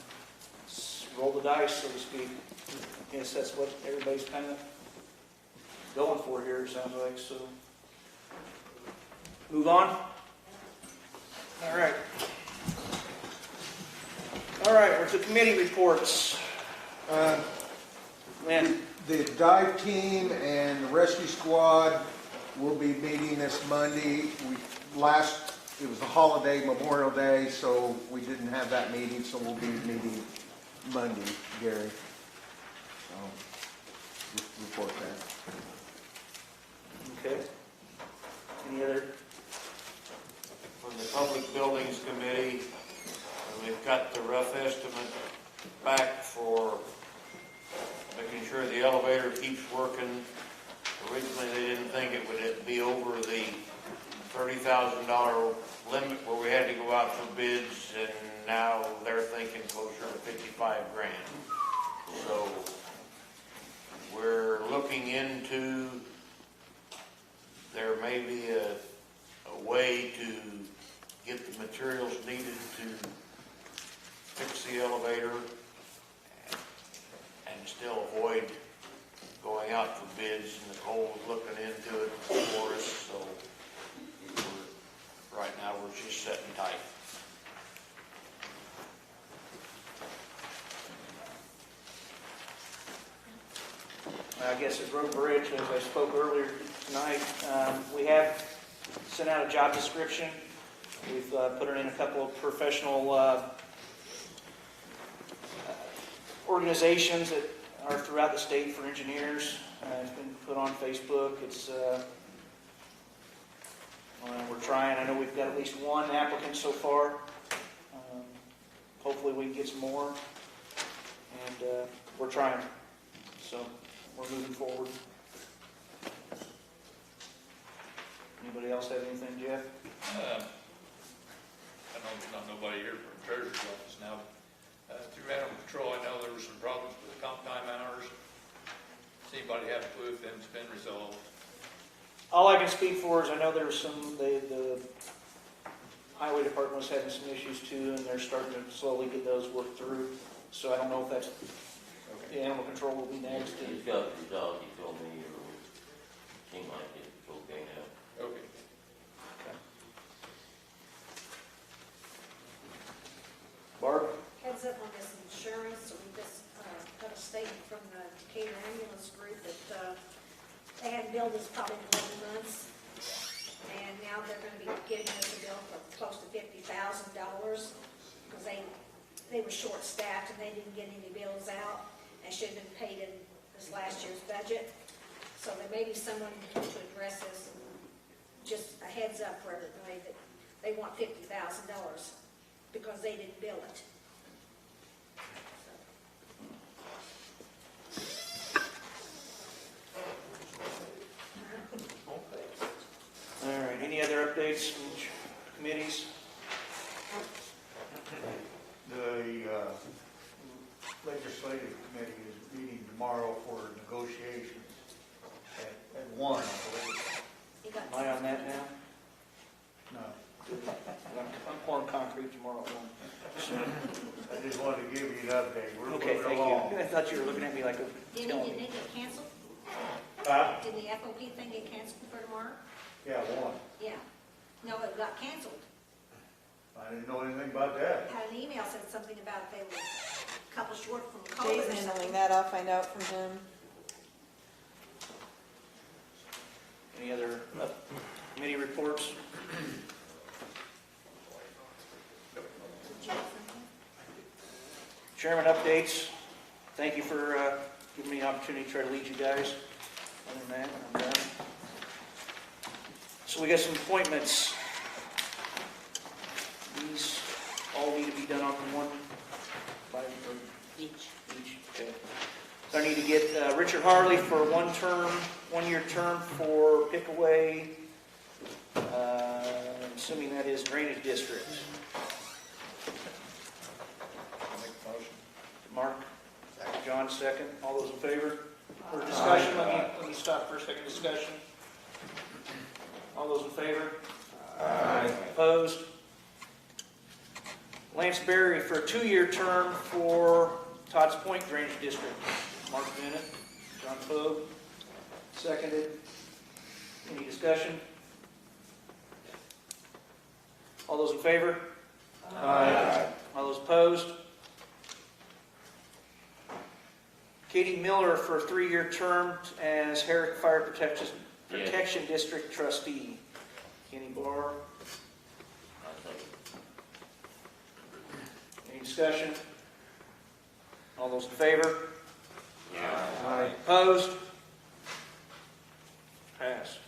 roll the dice, so to speak. I guess that's what everybody's kind of going for here, it sounds like, so. Move on? All right. All right, we're to committee reports. Lynn? The dive team and the rescue squad will be meeting this Monday. It was a holiday, Memorial Day, so we didn't have that meeting, so we'll be meeting Monday, Gary. So, just report that. Okay. Any other? From the Public Buildings Committee, we've got the rough estimate back for making sure the elevator keeps working. Originally, they didn't think it would be over the $30,000 limit where we had to go out for bids, and now they're thinking closer to 55 grand. So we're looking into, there may be a way to get the materials needed to fix the elevator and still avoid going out for bids. Nicole's looking into it for us, so right now we're just sitting tight. I guess at Road Bridge, as I spoke earlier tonight, we have sent out a job description. We've put in a couple of professional organizations that are throughout the state for engineers. It's been put on Facebook. It's we're trying. I know we've got at least one applicant so far. Hopefully we can get some more. And we're trying. So we're moving forward. Anybody else have anything, Jeff? I know there's not nobody here from the treasurer's office now. Through animal control, I know there were some problems with the comp time hours. Does anybody have a clue if them's been resolved? All I can speak for is I know there was the highway department was having some issues too, and they're starting to slowly get those worked through. So I don't know if that's, the animal control will be next. He's got it resolved, he told me, or it seemed like it's okay now. Okay. Barb? Heads up on this insurance, we just got a statement from the Decatur Ambulance Group that they hadn't billed us probably in 11 months. And now they're going to be giving us a bill for close to $50,000 because they were short-staffed and they didn't get any bills out and should have been paid in this last year's budget. So there may be someone to address this. Just a heads up for everybody that they want $50,000 because they didn't bill it. All right, any other updates from committees? The 1, I believe. Am I on that now? No. I'm pouring concrete tomorrow at 1. I just wanted to give you an update. We're Okay, moving thank along. you. I thought you were looking at me like a Didn't skeleton. it get canceled? Huh? Did the FOP thing get canceled for tomorrow? Yeah, one. Yeah. No, it got canceled. I didn't know anything about that. Had an email said something about they were a couple short from COVID Jay's or handling something. that, I'll find out from him. Any other committee reports? Chairman updates. Thank you for giving me the opportunity to try to lead you guys. Other than that, I'm done. So we got some appointments. These all need to be done on one by each. Okay. So I need to get Richard Harley for 1-year term for Pickaway, assuming that is drainage district. Mark? John, second. All those in favor? For discussion, let me stop for a second. Discussion. All those in favor? Aye. Opposed? Lance Berry for a 2-year term for Todds Point Drainage District. Mark Bennett, John Pogue, seconded. Any discussion? All those in favor? Aye. All those opposed? Katie Miller for a 3-year term as Herrick Fire Protection District Trustee. Kenny Barr. Any discussion? All those in favor? Aye. Opposed? Passed.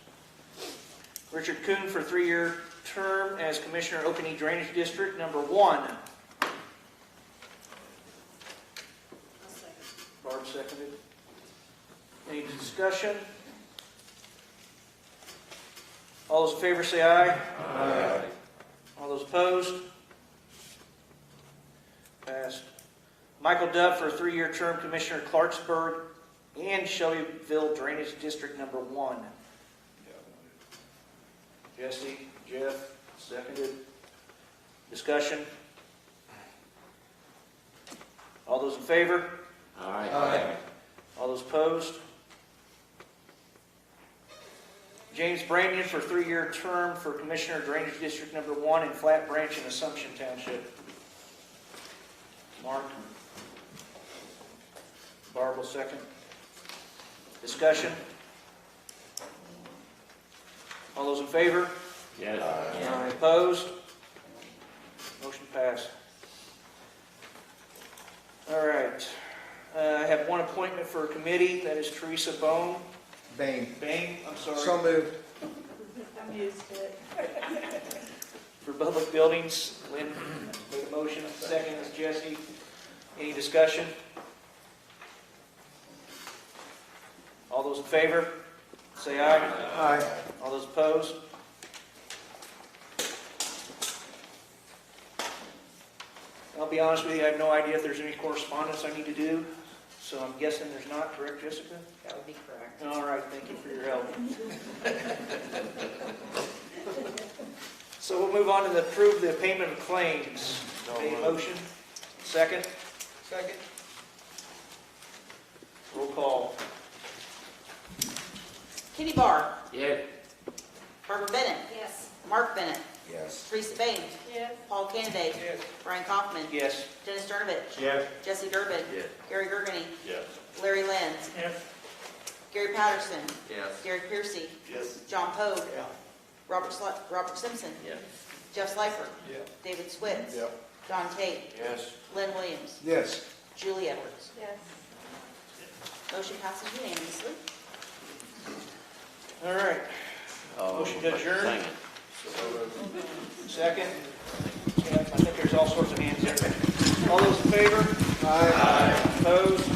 Richard Kuhn for a 3-year term as Commissioner Okanee Drainage District number 1. Barb seconded. Any discussion? All those in favor say aye. Aye. All those opposed? Passed. Michael Duff for a 3-year term, Commissioner Clarksburg and Shelbyville Drainage District number 1. Jesse, Jeff, seconded. Discussion? All those in favor? Aye. Aye. All those opposed? James Branion for a 3-year term for Commissioner Drainage District number 1 in Flat Branch in Assumption Township. Mark? Barb will second. Discussion? All those in favor? Yes. Aye. Opposed? Motion passed. All right. I have one appointment for a committee. That is Teresa Bain, I'm sorry. So moved. I'm used to it. For public buildings, Lynn made a motion. Second is Jesse. Any discussion? All those in favor, say aye. Aye. All those opposed? I'll be honest with you, I have no idea if there's any correspondence I need to do, so I'm guessing there's not, correct, Jessica? That would be correct. All right, thank you for your help. So we'll move on to approve the payment of claims. Made a motion? Second? Second. Roll call. Kenny Barr. Yes. Barbara Bennett. Yes. Mark Bennett. Yes. Teresa Bain. Yes. Paul Candidate. Yes. Brian Kaufman. Yes. Dennis Durnovich. Yes. Jesse Durbin. Yes. Gary Gergany. Yes. Larry Lenz. Yes. Gary Patterson. Yes. Gary Piercy. Yes. John Pogue. Yeah. Robert Simpson. Yes. Jeff Slifer. Yeah. David Switz. Yep. Don Tate. Yes. Lynn Williams. Yes. Julie Edwards. Yes. Motion passes unanimously. All right. Motion to adjourn. Second. Yeah, I think there's all sorts of hands there. All those in favor? Aye. Opposed?